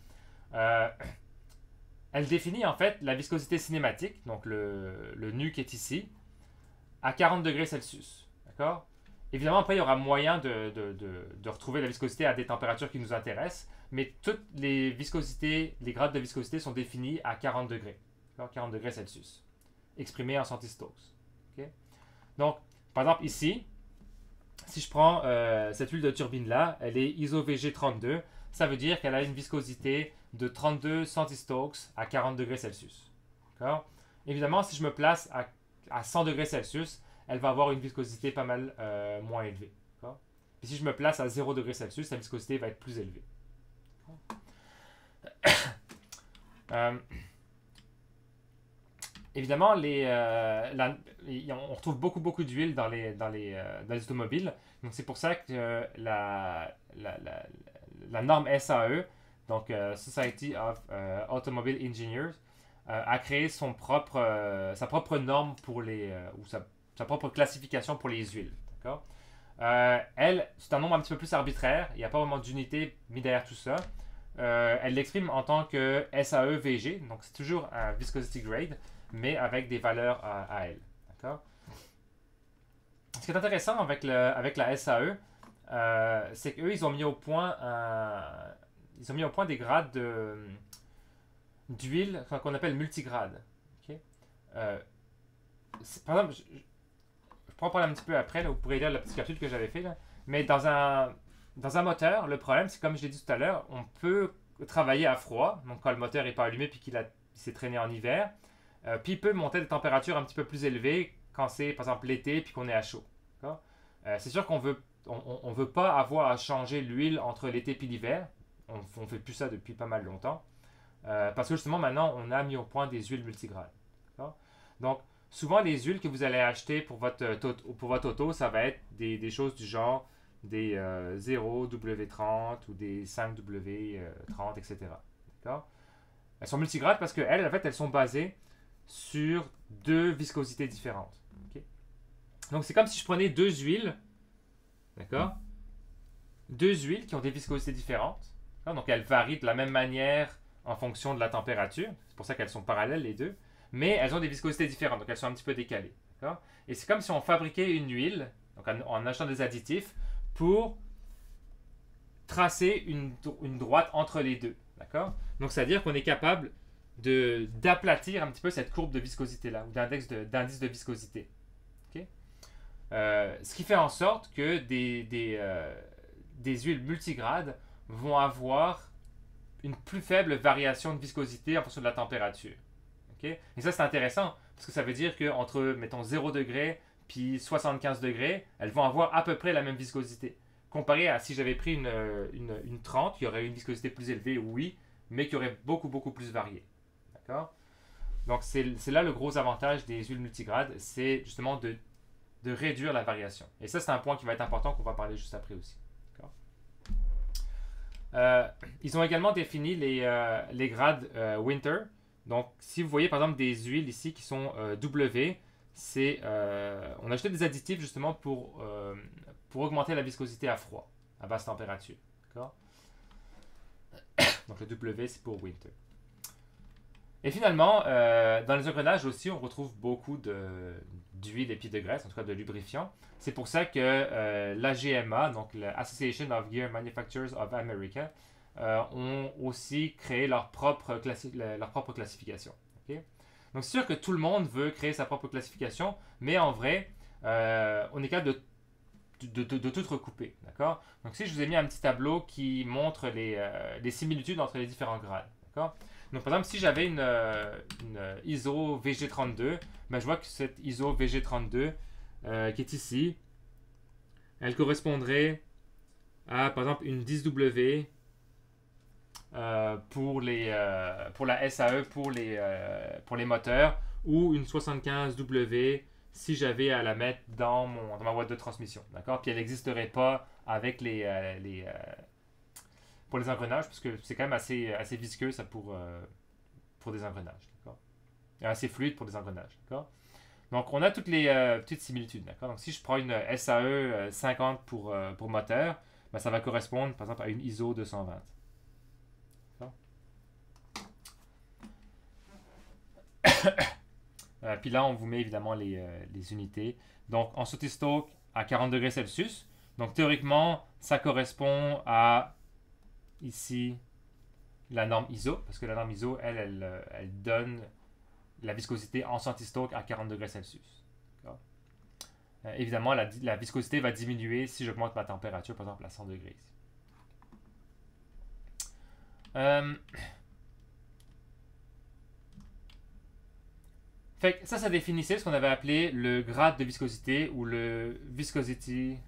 Elle définit en fait la viscosité cinématique, donc le nu qui est ici, à 40 degrés Celsius. D'accord? Évidemment, après, il y aura moyen de retrouver la viscosité à des températures qui nous intéressent, mais toutes les viscosités, les grades de viscosité sont définis à 40 degrés. 40 degrés Celsius, exprimés en centistokes. Okay? Donc, par exemple, ici, si je prends cette huile de turbine-là, elle est ISO VG32, ça veut dire qu'elle a une viscosité de 32 centistokes à 40 degrés Celsius. Évidemment, si je me place à 100 degrés Celsius, elle va avoir une viscosité pas mal moins élevée. Et si je me place à 0 degrés Celsius, la viscosité va être plus élevée. Évidemment, on retrouve beaucoup d'huile dans les automobiles. Donc c'est pour ça que la norme SAE, donc Society of Automobile Engineers, a créé sa propre norme pour sa propre classification pour les huiles. D'accord? Elle, c'est un nombre un petit peu plus arbitraire. Il n'y a pas vraiment d'unité mis derrière tout ça. Elle l'exprime en tant que SAE-VG, donc c'est toujours un viscosity grade, mais avec des valeurs à elle. D'accord? Ce qui est intéressant avec la SAE, c'est qu'eux, ils ont mis au point des grades d'huile qu'on appelle multigrade. Okay? Par exemple, je pourrais en parler un petit peu après, là, vous pourrez lire la petite capsule que j'avais fait, là. Mais dans un moteur, le problème, c'est comme je l'ai dit tout à l'heure, on peut travailler à froid, donc quand le moteur n'est pas allumé puis qu'il s'est traîné en hiver, puis il peut monter des températures un petit peu plus élevées quand c'est, par exemple, l'été puis qu'on est à chaud. C'est sûr qu'on veut pas avoir à changer l'huile entre l'été et l'hiver. On fait plus ça depuis pas mal longtemps. Parce que justement, maintenant, on a mis au point des huiles multigrades. Donc, souvent, les huiles que vous allez acheter pour votre auto, ça va être des choses du genre des 0W30 ou des 5W30, etc. D'accord? Elles sont multigrades parce qu'elles, en fait, elles sont basées sur deux viscosités différentes. Okay? Donc, c'est comme si je prenais deux huiles, d'accord? Deux huiles qui ont des viscosités différentes. Donc, elles varient de la même manière en fonction de la température. C'est pour ça qu'elles sont parallèles, les deux. Mais elles ont des viscosités différentes, donc elles sont un petit peu décalées. D'accord? Et c'est comme si on fabriquait une huile, donc en achetant des additifs, pour tracer une droite entre les deux. D'accord? Donc, c'est-à-dire qu'on est capable d'aplatir un petit peu cette courbe de viscosité-là, ou d'indice de viscosité. Okay? Ce qui fait en sorte que des huiles multigrades vont avoir une plus faible variation de viscosité en fonction de la température. Okay? Et ça, c'est intéressant, parce que ça veut dire qu'entre, mettons, 0 degré puis 75 degrés, elles vont avoir à peu près la même viscosité. Comparé à si j'avais pris une 30, qui aurait une viscosité plus élevée, oui, mais qui aurait beaucoup plus varié. D'accord? Donc, c'est là le gros avantage des huiles multigrades, c'est justement de réduire la variation. Et ça, c'est un point qui va être important, qu'on va parler juste après aussi. Ils ont également défini les grades Winter. Donc, si vous voyez par exemple des huiles ici qui sont W, on a ajouté des additifs justement pour augmenter la viscosité à froid, à basse température. D'accord? Donc, le W, c'est pour Winter. Et finalement, dans les engrenages aussi, on retrouve beaucoup d'huile et puis de graisse, en tout cas de lubrifiants. C'est pour ça que l'AGMA, donc l'Association of Gear Manufacturers of America, ont aussi créé leur propre classification. Okay? Donc c'est sûr que tout le monde veut créer sa propre classification, mais en vrai, on est capable de tout recouper. D'accord? Donc si je vous ai mis un petit tableau qui montre les similitudes entre les différents grades. D'accord? Donc, par exemple, si j'avais une ISO VG32, ben, je vois que cette ISO VG32 qui est ici, elle correspondrait à, par exemple, une 10W pour la SAE pour les moteurs, ou une 75W si j'avais à la mettre dans ma boîte de transmission. D'accord? Puis elle n'existerait pas avec pour les engrenages, parce que c'est quand même assez visqueux ça pour des engrenages. D'accord? Et assez fluide pour des engrenages. D'accord? Donc, on a toutes les petites similitudes. D'accord? Donc, si je prends une SAE 50 pour moteur, ben, ça va correspondre, par exemple, à une ISO 220. D'accord? Puis là, on vous met évidemment les unités. Donc, en Sothistok à 40 degrés Celsius. Donc, théoriquement, ça correspond à, ici, la norme ISO. Parce que la norme ISO, elle donne la viscosité en centistoke à 40 degrés Celsius. Évidemment, la viscosité va diminuer si j'augmente ma température, par exemple à 100 degrés ici. Fait que ça définissait ce qu'on avait appelé le grade de viscosité ou le viscosity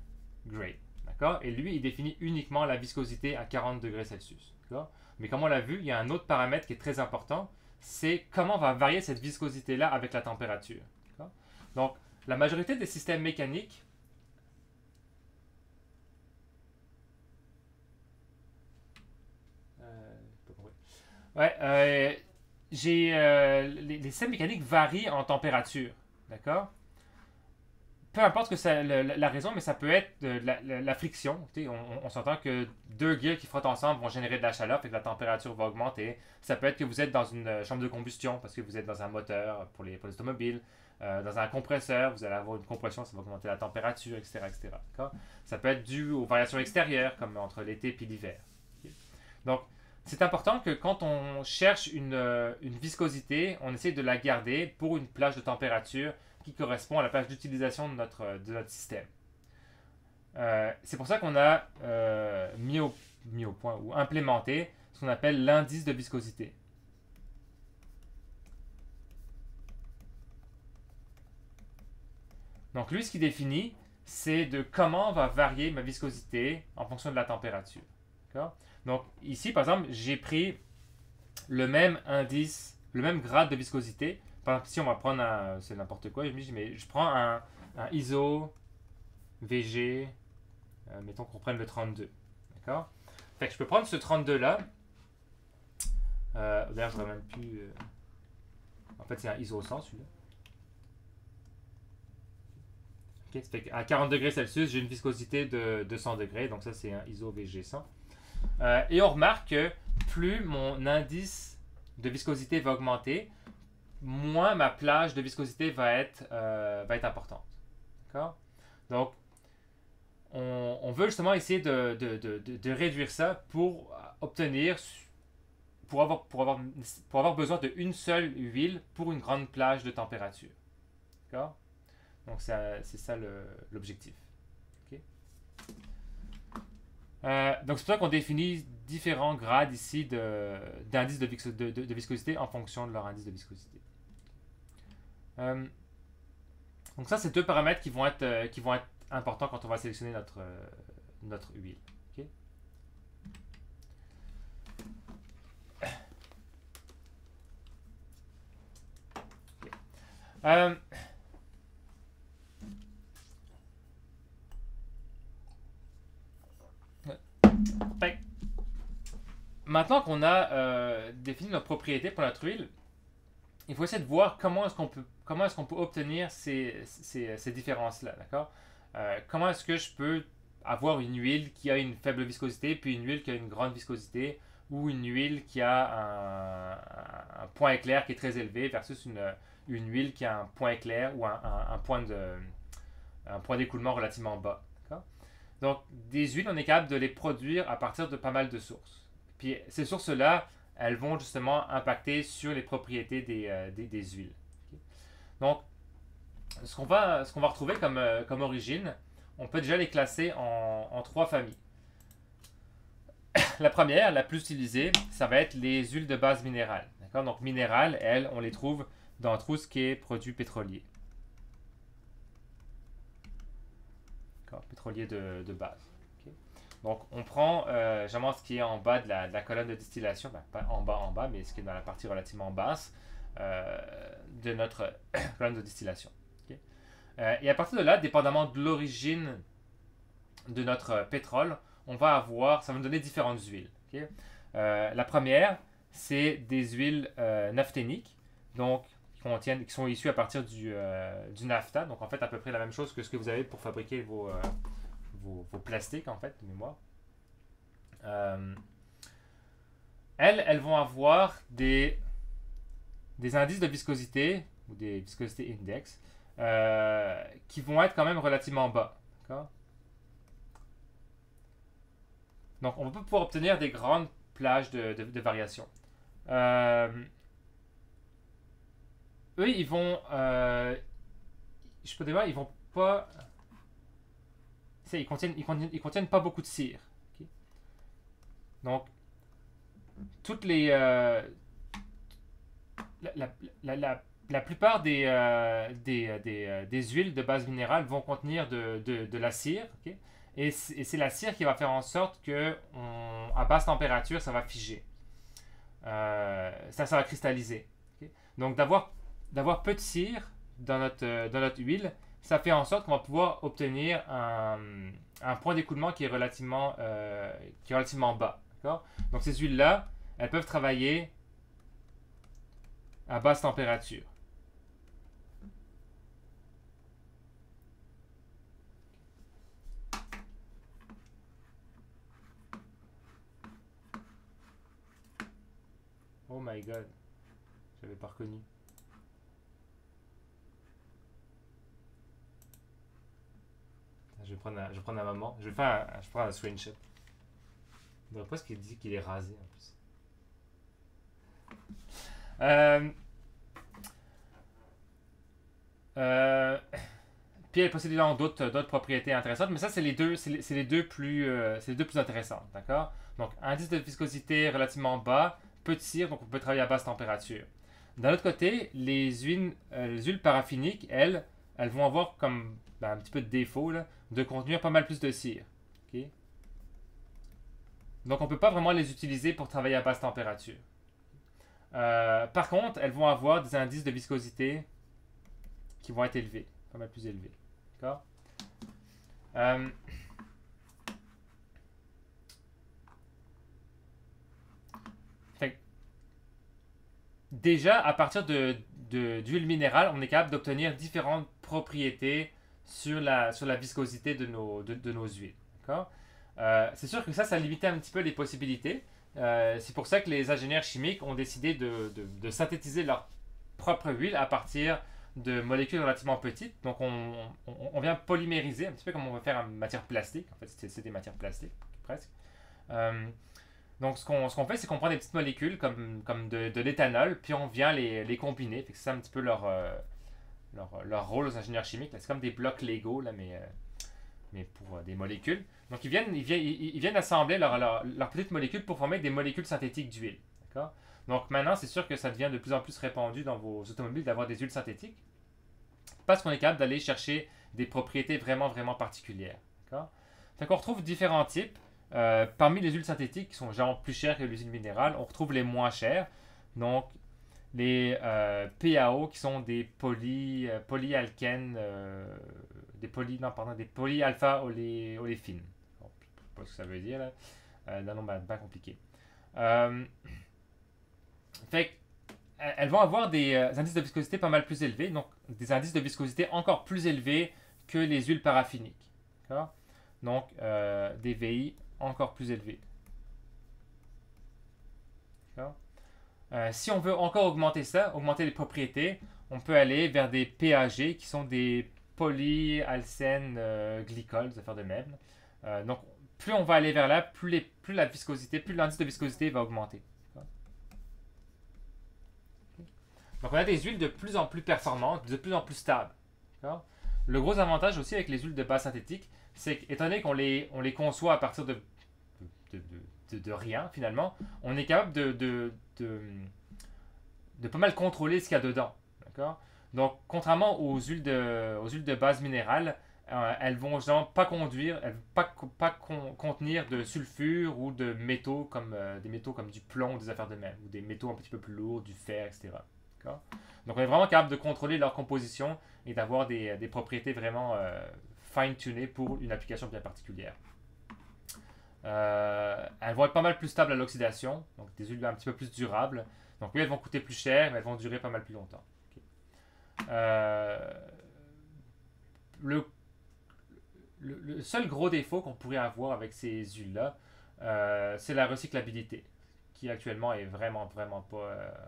grade. D'accord? Et lui, il définit uniquement la viscosité à 40 degrés Celsius. D'accord? Mais comme on l'a vu, il y a un autre paramètre qui est très important, c'est comment va varier cette viscosité-là avec la température. D'accord? Donc, la majorité des systèmes mécaniques les systèmes mécaniques varient en température. D'accord? Peu importe que la raison, mais ça peut être la friction. On s'entend que deux gears qui frottent ensemble vont générer de la chaleur, fait que la température va augmenter. Ça peut être que vous êtes dans une chambre de combustion parce que vous êtes dans un moteur pour les automobiles. Dans un compresseur, vous allez avoir une compression, ça va augmenter la température, etc. etc. Ça peut être dû aux variations extérieures, comme entre l'été et l'hiver. Okay? Donc, c'est important que quand on cherche une viscosité, on essaie de la garder pour une plage de température qui correspond à la plage d'utilisation de notre système. C'est pour ça qu'on a mis au point ou implémenté ce qu'on appelle l'indice de viscosité. Donc lui, ce qu'il définit, c'est de comment va varier ma viscosité en fonction de la température. D'accord? Donc ici, par exemple, j'ai pris le même indice, le même grade de viscosité. Par exemple, si on va prendre c'est n'importe quoi, je prends un ISO VG, mettons qu'on prenne le 32. D'accord? Fait que je peux prendre ce 32 là. D'ailleurs, je n'aurais même plus. En fait, c'est un ISO 100 celui-là. Okay, ça fait qu'à 40 degrés Celsius, j'ai une viscosité de 200 degrés. Donc, ça, c'est un ISO VG 100. Et on remarque que plus mon indice de viscosité va augmenter, moins ma plage de viscosité va être importante. D'accord? Donc, on veut justement essayer de réduire ça pour obtenir, pour avoir besoin d'une seule huile pour une grande plage de température. D'accord? Donc, c'est ça l'objectif. Okay? Donc, c'est pour ça qu'on définit différents grades ici d'indices de viscosité en fonction de leur indice de viscosité. Donc ça, c'est deux paramètres qui vont être importants quand on va sélectionner notre huile. Okay? Okay. Maintenant qu'on a défini nos propriétés pour notre huile, il faut essayer de voir comment est-ce qu'on peut obtenir ces différences-là, d'accord? Comment est-ce que je peux avoir une huile qui a une faible viscosité, puis une huile qui a une grande viscosité, ou une huile qui a un point éclair qui est très élevé versus une huile qui a un point éclair ou un point d'écoulement relativement bas. D'accord? Donc, des huiles, on est capable de les produire à partir de pas mal de sources. Puis ces sources-là, elles vont justement impacter sur les propriétés des huiles. Okay? Donc, ce qu'on va retrouver comme origine, on peut déjà les classer en trois familles. La première, la plus utilisée, ça va être les huiles de base minérale. D'accord? Donc, minérales, elles, on les trouve dans tout ce qui est produits pétroliers. D'accord? Pétroliers de base. Okay? Donc, on prend généralement ce qui est en bas de la colonne de distillation, ben, pas en bas, mais ce qui est dans la partie relativement basse euh, de notre colonne de distillation. Ok. Et à partir de là, dépendamment de l'origine de notre pétrole, on va avoir, ça va nous donner différentes huiles. Ok. La première, c'est des huiles naphthéniques, donc qui sont issues à partir du naphta, donc en fait à peu près la même chose que ce que vous avez pour fabriquer vos plastiques en fait, de mémoire. Euh, elles vont avoir des indices de viscosité ou des viscosité index qui vont être quand même relativement bas. D'accord. Donc, on va pas pouvoir obtenir des grandes plages de variation. Euh, eux, ils vont. Je peux dire, ils vont pas. Ils contiennent pas beaucoup de cire. Ok. Donc, toutes les. La, la, la plupart des huiles de base minérale vont contenir de la cire. Ok. Et c'est la cire qui va faire en sorte que, à basse température, ça va figer. Ça va cristalliser. Ok. Donc, d'avoir peu de cire dans notre huile, ça fait en sorte qu'on va pouvoir obtenir un point d'écoulement qui est relativement bas. D'accord. Donc, ces huiles-là, elles peuvent travailler à basse température. Oh my god, j'avais pas reconnu. Je vais prendre un moment. Je prends un screenshot. Donc, pas ce qu'il dit qu'il est rasé en plus. Euh, euh, Puis elle possède évidemment d'autres propriétés intéressantes, mais ça c'est les deux c'est les deux plus intéressants, d'accord? Donc indice de viscosité relativement bas, peu de cire, donc on peut travailler à basse température. D'un autre côté, les huiles paraffiniques, elles vont avoir comme ben, un petit peu de défaut là, de contenir pas mal plus de cire. Ok. Donc on ne peut pas vraiment les utiliser pour travailler à basse température. Par contre, elles vont avoir des indices de viscosité qui vont être élevés, pas mal plus élevés. D'accord. Euh, fait déjà, à partir d'huile minérale, on est capable d'obtenir différentes propriétés sur la viscosité de nos huiles. D'accord. C'est sûr que ça limitait un petit peu les possibilités. C'est pour ça que les ingénieurs chimiques ont décidé de synthétiser leur propre huile à partir de molécules relativement petites. Donc on vient polymériser, un petit peu comme on va faire en matière plastique. En fait, c'est des matières plastiques, presque. Euh, donc ce qu'on fait, c'est qu'on prend des petites molécules comme de l'éthanol, puis on vient les combiner. C'est ça un petit peu leur rôle aux ingénieurs chimiques. C'est comme des blocs Lego, là, mais pour des molécules. Donc ils viennent assembler leurs petites molécules pour former des molécules synthétiques d'huile. D'accord. Donc maintenant, c'est sûr que ça devient de plus en plus répandu dans vos automobiles d'avoir des huiles synthétiques parce qu'on est capable d'aller chercher des propriétés vraiment, vraiment particulières. D'accord. Donc on retrouve différents types. Parmi les huiles synthétiques qui sont généralement plus chères que les huiles minérales, on retrouve les moins chères. Donc les PAO qui sont des polyalkènes, non, pardon, des polyalpha oléfines. Bon, je ne sais pas ce que ça veut dire là. Non, pas compliqué. Fait elles vont avoir des indices de viscosité pas mal plus élevés, donc des indices de viscosité encore plus élevés que les huiles paraffiniques. D'accord. Donc des VI encore plus élevés. D'accord. Si on veut encore augmenter ça, augmenter les propriétés, on peut aller vers des PAG qui sont des polyalcènes glycols, des affaires de même. Donc, plus on va aller vers là, plus la viscosité, plus l'indice de viscosité va augmenter. Donc, on a des huiles de plus en plus performantes, de plus en plus stables. Le gros avantage aussi avec les huiles de base synthétique, c'est qu'étant donné qu'on les conçoit à partir de rien, finalement, on est capable de pas mal contrôler ce qu'il y a dedans. D'accord. Donc, contrairement aux huiles de base minérale, elles vont justement pas conduire, elles vont pas contenir de sulfure ou de métaux comme des métaux comme du plomb ou des affaires de même, ou des métaux un petit peu plus lourds, du fer, etc. D'accord? Donc on est vraiment capable de contrôler leur composition et d'avoir des propriétés vraiment fine-tunées pour une application bien particulière. Elles vont être pas mal plus stables à l'oxydation, donc des huiles un petit peu plus durables. Donc oui, elles vont coûter plus cher, mais elles vont durer pas mal plus longtemps. Okay. Le, le seul gros défaut qu'on pourrait avoir avec ces huiles-là, c'est la recyclabilité, qui actuellement est vraiment pas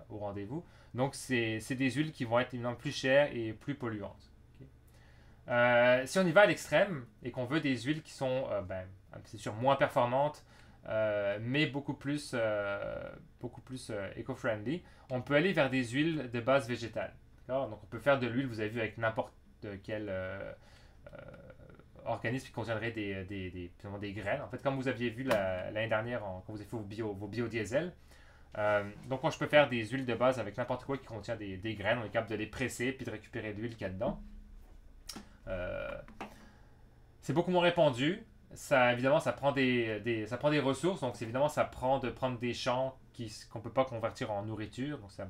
au rendez-vous. Donc c'est des huiles qui vont être évidemment plus chères et plus polluantes. Okay. Si on y va à l'extrême et qu'on veut des huiles qui sont, c'est sûr, moins performantes, mais beaucoup plus éco-friendly, on peut aller vers des huiles de base végétale. Donc on peut faire de l'huile, vous avez vu, avec n'importe quel organisme qui contiendrait des graines. En fait, comme vous aviez vu l'année dernière quand vous avez fait vos biodiesels. Donc moi je peux faire des huiles de base avec n'importe quoi qui contient des graines. On est capable de les presser puis de récupérer l'huile qu'il y a dedans. C'est beaucoup moins répandu. Ça, évidemment, ça prend des ressources. Donc, évidemment, ça prend de prendre des champs qu'on ne peut pas convertir en nourriture. Donc, c'est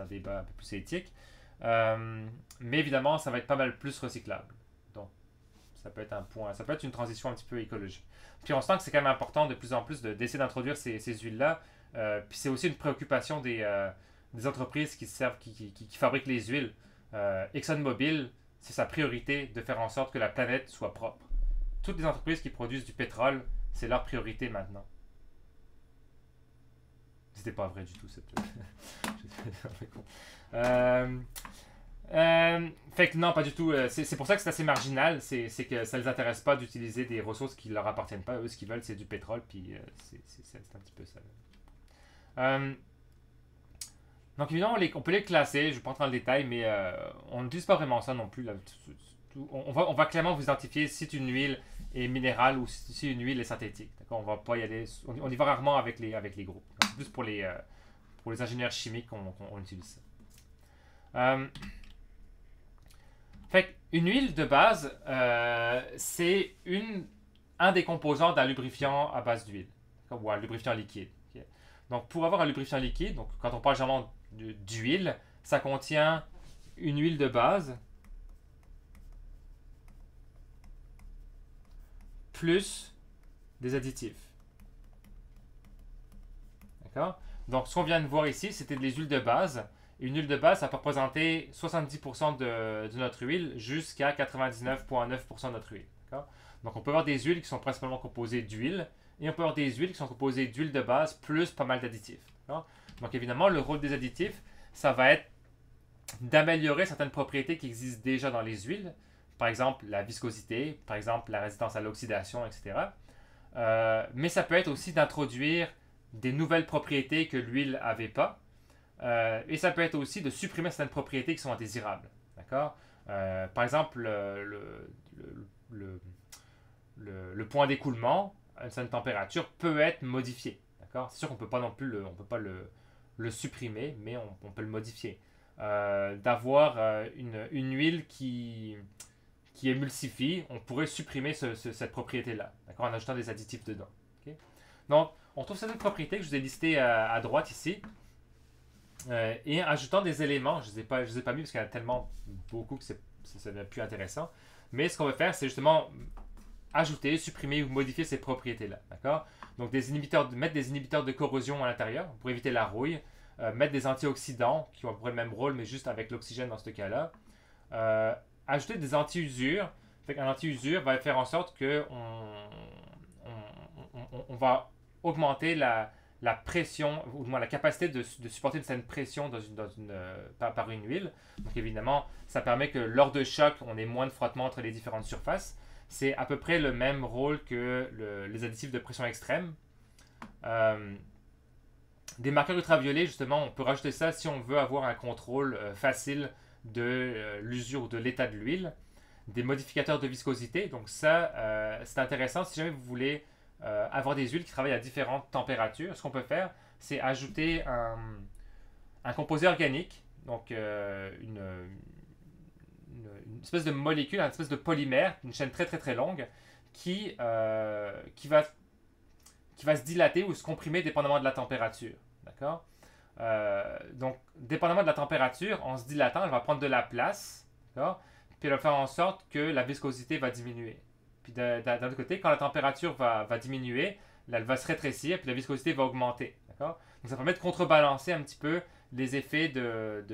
un débat un peu plus éthique. Mais évidemment, ça va être pas mal plus recyclable. Donc, ça peut être une transition un petit peu écologique. Puis, on sent que c'est quand même important de plus en plus d'essayer d'introduire ces huiles-là. Puis, c'est aussi une préoccupation des entreprises qui fabriquent les huiles. ExxonMobil, c'est sa priorité de faire en sorte que la planète soit propre. Toutes les entreprises qui produisent du pétrole, c'est leur priorité maintenant. C'était pas vrai du tout, cette... fait que non, pas du tout. C'est pour ça que c'est assez marginal. C'est que ça les intéresse pas d'utiliser des ressources qui leur appartiennent pas. Eux, ce qu'ils veulent, c'est du pétrole. Puis c'est un petit peu ça. Donc évidemment, on peut les classer. Je ne vais pas rentrer dans le détail, mais on n'utilise pas vraiment ça non plus. Là. On va clairement vous identifier si une huile est minérale ou si une huile est synthétique. D'accord? On va pas y aller. On y va rarement avec les groupes. C'est plus pour les ingénieurs chimiques qu'on utilise ça. Fait une huile de base, c'est un des composants d'un lubrifiant à base d'huile ou un lubrifiant liquide. Okay? Donc pour avoir un lubrifiant liquide, donc quand on parle généralement d'huile, ça contient une huile de base plus des additifs. D'accord? Donc, ce qu'on vient de voir ici, c'était des huiles de base. Une huile de base, ça peut représenter 70% de notre huile jusqu'à 99,9% de notre huile. D'accord? Donc, on peut avoir des huiles qui sont principalement composées d'huile et on peut avoir des huiles qui sont composées d'huile de base plus pas mal d'additifs. D'accord? Donc, évidemment, le rôle des additifs, ça va être d'améliorer certaines propriétés qui existent déjà dans les huiles. Par exemple, la viscosité, par exemple, la résistance à l'oxydation, etc. Mais ça peut être aussi d'introduire des nouvelles propriétés que l'huile n'avait pas. Et ça peut être aussi de supprimer certaines propriétés qui sont indésirables. D'accord? Par exemple, le point d'écoulement à une certaine température peut être modifié. D'accord? C'est sûr qu'on ne peut pas non plus le supprimer, mais on peut le modifier. D'avoir une huile qui émulsifie, on pourrait supprimer cette propriété-là, d'accord, en ajoutant des additifs dedans. Okay? Donc, on trouve certaines propriétés que je vous ai listées à droite ici, et en ajoutant des éléments, je ne les ai pas mis parce qu'il y en a tellement beaucoup que ça n'est plus intéressant, mais ce qu'on va faire, c'est justement ajouter, supprimer ou modifier ces propriétés-là, d'accord? Donc, mettre des inhibiteurs de corrosion à l'intérieur pour éviter la rouille, mettre des antioxydants qui ont à peu près le même rôle, mais juste avec l'oxygène dans ce cas-là. Ajouter des anti-usures. Un anti-usure va faire en sorte que on va augmenter la pression, ou du moins la capacité de supporter une certaine pression par une huile. Donc évidemment, ça permet que lors de choc, on ait moins de frottement entre les différentes surfaces. C'est à peu près le même rôle que les additifs de pression extrême. Des marqueurs ultraviolets, justement, on peut rajouter ça si on veut avoir un contrôle facile de l'usure ou de l'état de l'huile. Des modificateurs de viscosité, donc ça, c'est intéressant si jamais vous voulez avoir des huiles qui travaillent à différentes températures. Ce qu'on peut faire, c'est ajouter un composé organique, donc espèce de molécule, une espèce de polymère, une chaîne très très très longue, qui va se dilater ou se comprimer dépendamment de la température. D'accord? Donc, dépendamment de la température, en se dilatant, elle va prendre de la place. D'accord? Puis elle va faire en sorte que la viscosité va diminuer. Puis d'un autre côté, quand la température va diminuer, là, elle va se rétrécir, puis la viscosité va augmenter. D'accord? Donc ça permet de contrebalancer un petit peu les effets de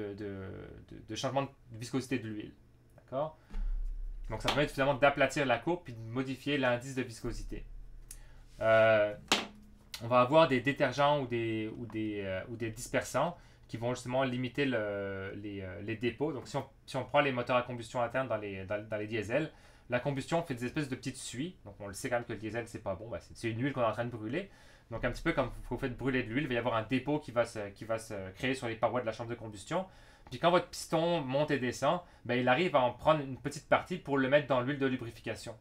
changement de viscosité de l'huile. D'accord? Donc ça permet finalement d'aplatir la courbe puis de modifier l'indice de viscosité. On va avoir des détergents ou des dispersants qui vont justement limiter les dépôts. Donc si on prend les moteurs à combustion interne dans les diesels, la combustion fait des espèces de petites suies. Donc on le sait quand même que le diesel c'est pas bon, c'est une huile qu'on est en train de brûler. Donc un petit peu comme vous faites brûler de l'huile, il va y avoir un dépôt qui va se créer sur les parois de la chambre de combustion. Puis quand votre piston monte et descend, il arrive à en prendre une petite partie pour le mettre dans l'huile de lubrification.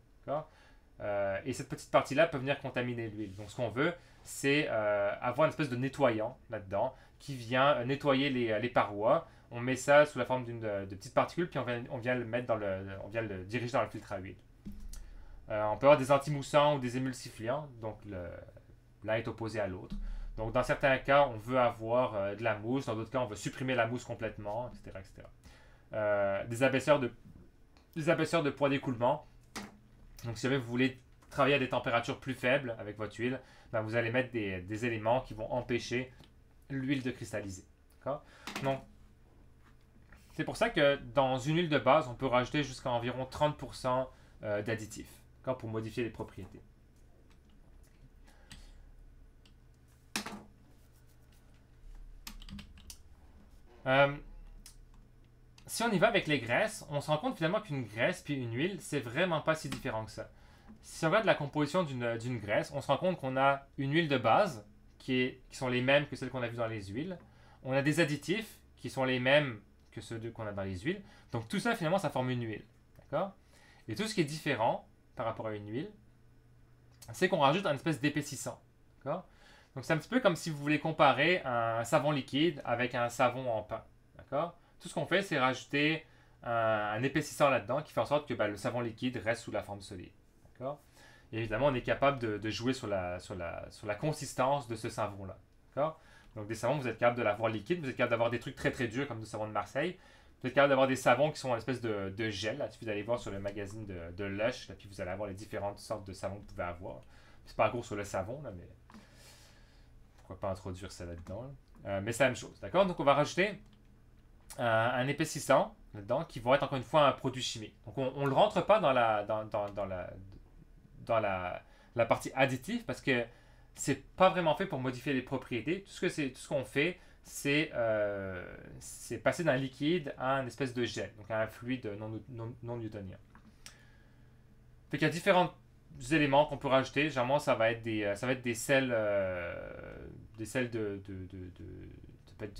Et cette petite partie-là peut venir contaminer l'huile. Donc ce qu'on veut, c'est avoir une espèce de nettoyant là-dedans qui vient nettoyer les parois. On met ça sous la forme de petites particules, puis on vient le mettre on vient le diriger dans le filtre à huile. On peut avoir des antimoussants ou des émulsifiants, donc l'un est opposé à l'autre. Donc dans certains cas, on veut avoir de la mousse, dans d'autres cas, on veut supprimer la mousse complètement, etc. etc. Des abaisseurs de poids d'écoulement. Donc si jamais vous voulez travailler à des températures plus faibles avec votre huile, vous allez mettre des éléments qui vont empêcher l'huile de cristalliser. Donc, c'est pour ça que dans une huile de base, on peut rajouter jusqu'à environ 30% d'additifs pour modifier les propriétés. Si on y va avec les graisses, on se rend compte finalement qu'une graisse puis une huile, c'est vraiment pas si différent que ça. Si on regarde la composition d'une graisse, on se rend compte qu'on a une huile de base qui sont les mêmes que celles qu'on a vues dans les huiles. On a des additifs qui sont les mêmes que ceux qu'on a dans les huiles. Donc tout ça, finalement, ça forme une huile. D'accord? Et tout ce qui est différent par rapport à une huile, c'est qu'on rajoute un espèce d'épaississant. D'accord? Donc c'est un petit peu comme si vous voulez comparer un savon liquide avec un savon en pain. D'accord? Tout ce qu'on fait, c'est rajouter un épaississant là-dedans qui fait en sorte que le savon liquide reste sous la forme solide. D'accord? Et évidemment, on est capable de jouer sur la consistance de ce savon-là. D'accord? Donc des savons, vous êtes capable de l'avoir liquide, vous êtes capable d'avoir des trucs très très durs comme le savon de Marseille. Vous êtes capable d'avoir des savons qui sont en espèce de gel. Là, il suffit d'aller voir sur le magazine de Lush, là, puis vous allez avoir les différentes sortes de savons que vous pouvez avoir. C'est pas gros sur le savon, là, mais pourquoi pas introduire ça là-dedans. Là. Mais c'est la même chose, d'accord? Donc on va rajouter un épaississant là-dedans qui va être encore une fois un produit chimique. Donc on ne le rentre pas dans la partie additive parce que c'est pas vraiment fait pour modifier les propriétés. Tout ce qu'on fait, c'est passer d'un liquide à une espèce de gel, donc à un fluide non newtonien. Fait qu'il y a différents éléments qu'on peut rajouter. Généralement, ça va être des sels, ça peut être des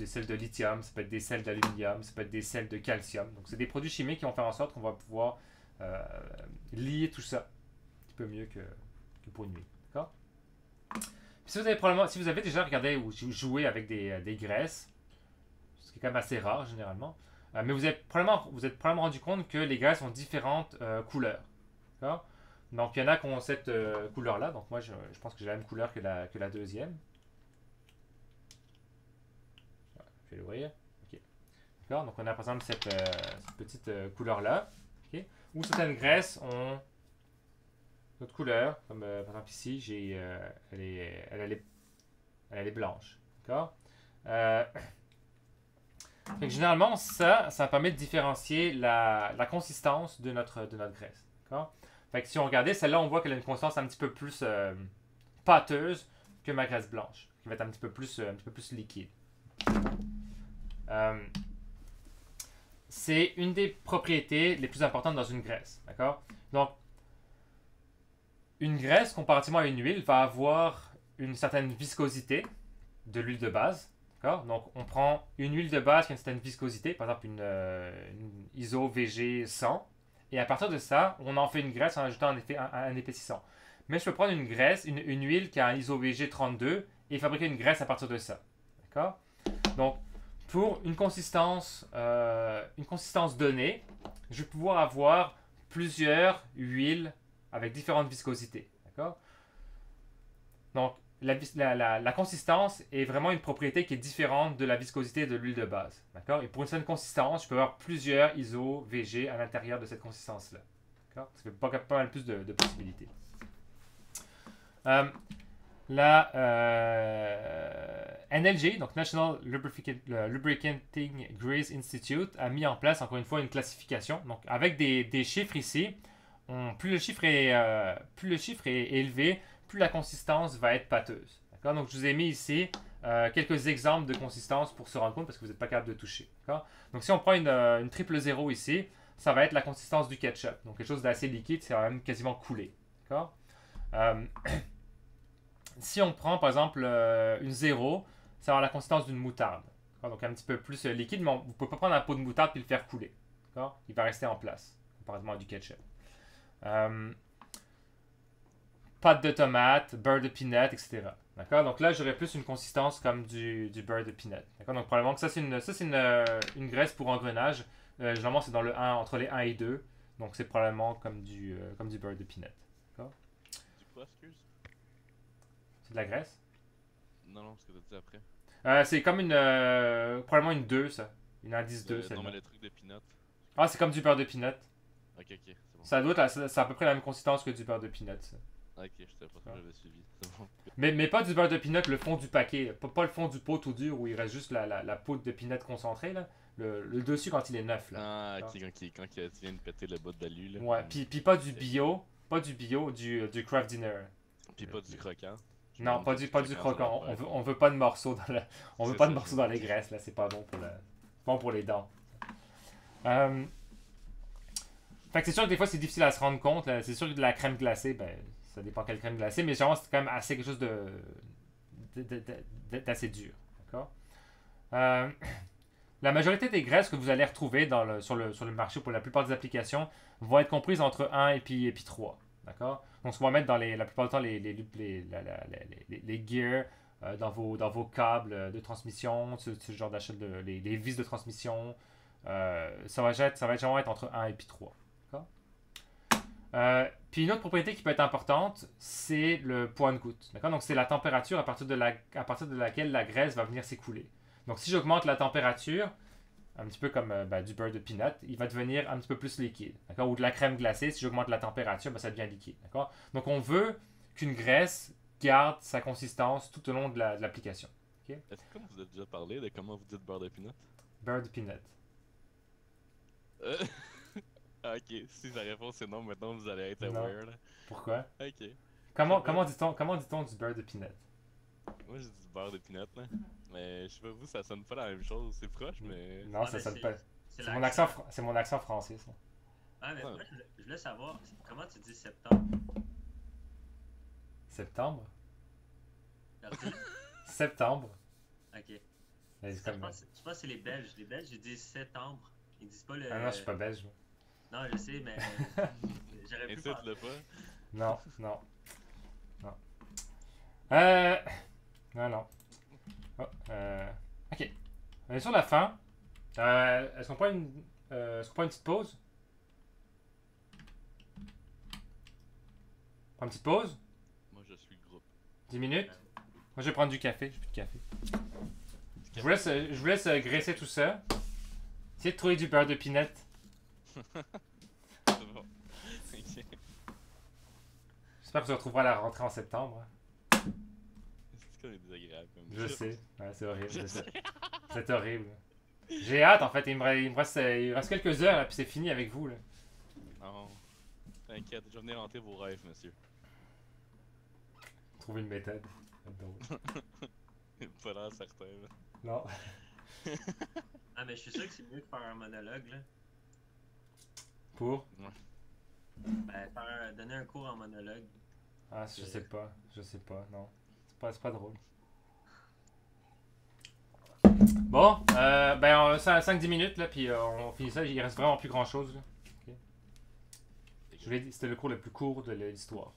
sels de lithium, ça peut être des sels d'aluminium, ça peut être des sels de calcium. Donc, c'est des produits chimiques qui vont faire en sorte qu'on va pouvoir lier tout ça un petit peu mieux que pour une huile. D'accord? Si vous avez déjà regardé ou joué avec des graisses, ce qui est quand même assez rare généralement, mais vous êtes probablement rendu compte que les graisses ont différentes couleurs. D'accord? Donc il y en a qui ont cette couleur-là, donc moi je pense que j'ai la même couleur que la deuxième. Je vais l'ouvrir. Okay. D'accord? Donc on a par exemple cette petite couleur-là. Okay? Ou certaines graisses ont d'autres couleurs, comme par exemple ici, elle est blanche. D'accord? Généralement, ça permet de différencier la consistance de notre graisse. D'accord? Fait que si on regardait, celle-là, on voit qu'elle a une consistance un petit peu plus pâteuse que ma graisse blanche, qui va être un petit peu plus liquide. C'est une des propriétés les plus importantes dans une graisse. D'accord? Donc, une graisse, comparativement à une huile, va avoir une certaine viscosité de l'huile de base. D'accord? Donc, on prend une huile de base qui a une certaine viscosité, par exemple une ISO VG 100, et à partir de ça, on en fait une graisse en ajoutant un épaississant. Mais je peux prendre une graisse, une huile qui a un ISO VG 32 et fabriquer une graisse à partir de ça. D'accord? Donc, pour une consistance donnée, je vais pouvoir avoir plusieurs huiles avec différentes viscosités. D'accord? Donc, la consistance est vraiment une propriété qui est différente de la viscosité de l'huile de base. D'accord? Et pour une certaine consistance, je peux avoir plusieurs iso-VG à l'intérieur de cette consistance-là. D'accord? Ça fait pas mal plus de possibilités. La NLG, donc National Lubricating Grease Institute, a mis en place encore une fois une classification. Donc avec des chiffres ici, plus le chiffre est élevé, plus la consistance va être pâteuse. D'accord? Donc je vous ai mis ici quelques exemples de consistance pour se rendre compte parce que vous n'êtes pas capable de toucher. D'accord? Donc si on prend une triple zéro ici, ça va être la consistance du ketchup. Donc quelque chose d'assez liquide, c'est même quasiment coulé. D'accord? Si on prend par exemple une 0, ça va avoir la consistance d'une moutarde. Donc un petit peu plus liquide, mais vous ne pouvez pas prendre un pot de moutarde et le faire couler. Il va rester en place, comparativement à du ketchup. Pâte de tomate, beurre de peanut, etc. D'accord? Donc là, j'aurais plus une consistance comme du beurre de peanut. D'accord? Donc probablement que ça, c'est une graisse pour engrenage. Généralement, c'est dans le 1, entre les 1 et 2. Donc c'est probablement comme du beurre de peanut. D'accord? Du quoi, excuse? C'est de la graisse? Non, ce que t'as dit après. C'est comme probablement une 2, ça. Une indice 2, Non, celle-là. mais le truc de peanut. Ah, c'est comme du beurre de peanut. Ok, c'est bon. Ça doit être, c'est à peu près la même consistance que du beurre de peanut, ça. Ok, je savais pas si j'avais suivi. C'est bon. Mais pas du beurre de peanut, le fond du paquet. Pas le fond du pot tout dur où il reste juste la poudre de peanut concentrée, là. Le dessus quand il est neuf, là. Ah, ok, quand tu viens de péter le bout d'alu, là. Ouais, puis pas du bio. Pas du bio, du craft dinner. Puis pas du croquant. Non, pas du croquant. Ça On veut pas de morceaux on veut C'est pas ça, de morceaux dans les graisses, là. C'est pas bon pour les dents. Fait que c'est sûr que des fois c'est difficile à se rendre compte. Là. C'est sûr que de la crème glacée, ben, ça dépend quelle crème glacée, mais généralement c'est quand même assez quelque chose d'assez dur. D'accord? La majorité des graisses que vous allez retrouver sur le marché pour la plupart des applications vont être comprises entre 1 et puis 3. D'accord? Donc, ce qu'on va mettre la plupart du temps les gears dans vos câbles de transmission, ce genre d'achat, les vis de transmission. Ça va généralement être entre 1 et puis 3. D'accord? Puis une autre propriété qui peut être importante, c'est le point de goutte. D'accord? Donc, c'est la température à partir de laquelle la graisse va venir s'écouler. Donc, si j'augmente la température, un petit peu comme du beurre de peanut, il va devenir un petit peu plus liquide. D'accord? Ou de la crème glacée, si j'augmente la température, ça devient liquide. D'accord? Donc, on veut qu'une graisse garde sa consistance tout au long de l'application. Okay? Est-ce que vous avez déjà parlé de comment vous dites beurre de peanut? Beurre de peanut. Ah, ok, si la réponse est non, maintenant vous allez être Non. aware, là. Pourquoi? Ok. Comment dit-on du beurre de peanut? Moi, je dis beurre de peanut, là. Mais je sais pas, vous, ça sonne pas la même chose. C'est proche, mais. Non, ça sonne pas. C'est C'est mon accent français, ça. Ah, mais Ouais. moi, je voulais savoir, comment tu dis septembre? Septembre? Merci. Septembre? Ok. Ben, Je pense que c'est les Belges. Les Belges, ils disent septembre. Ils disent pas le. Ah non, je suis pas belge. Moi. Non, je sais, mais. J'aurais pu Insulte penser. le pas. Non. Non. Oh, ok. On est sur la fin. Est-ce qu'on prend une petite pause? Prends une petite pause? Moi, je suis le groupe. 10 minutes? Moi, je vais prendre du café. J'ai plus de café. Je vous laisse graisser tout ça. Essayez de trouver du beurre de peanut. C'est bon. Ok. J'espère que vous retrouverez à la rentrée en septembre. C'est qu'on est désagréable comme Je ça. sais. Ouais, c'est horrible. Je sais. C'est horrible. J'ai hâte, en fait. Il me reste quelques heures, là, puis c'est fini avec vous. Là. Non. T'inquiète, je vais venir hanter vos rêves, monsieur. Trouver une méthode. Drôle. Pas l'air certain, là. Non. Ah, mais je suis sûr que c'est mieux de faire un monologue, là. Pour? Ben, donner un cours en monologue. Ah, je sais pas. Non. C'est pas drôle. Bon, ben, 5-10 minutes, là, puis on finit ça. Il reste vraiment plus grand chose. Là. Okay. Je vous l'ai dit, c'était le cours le plus court de l'histoire.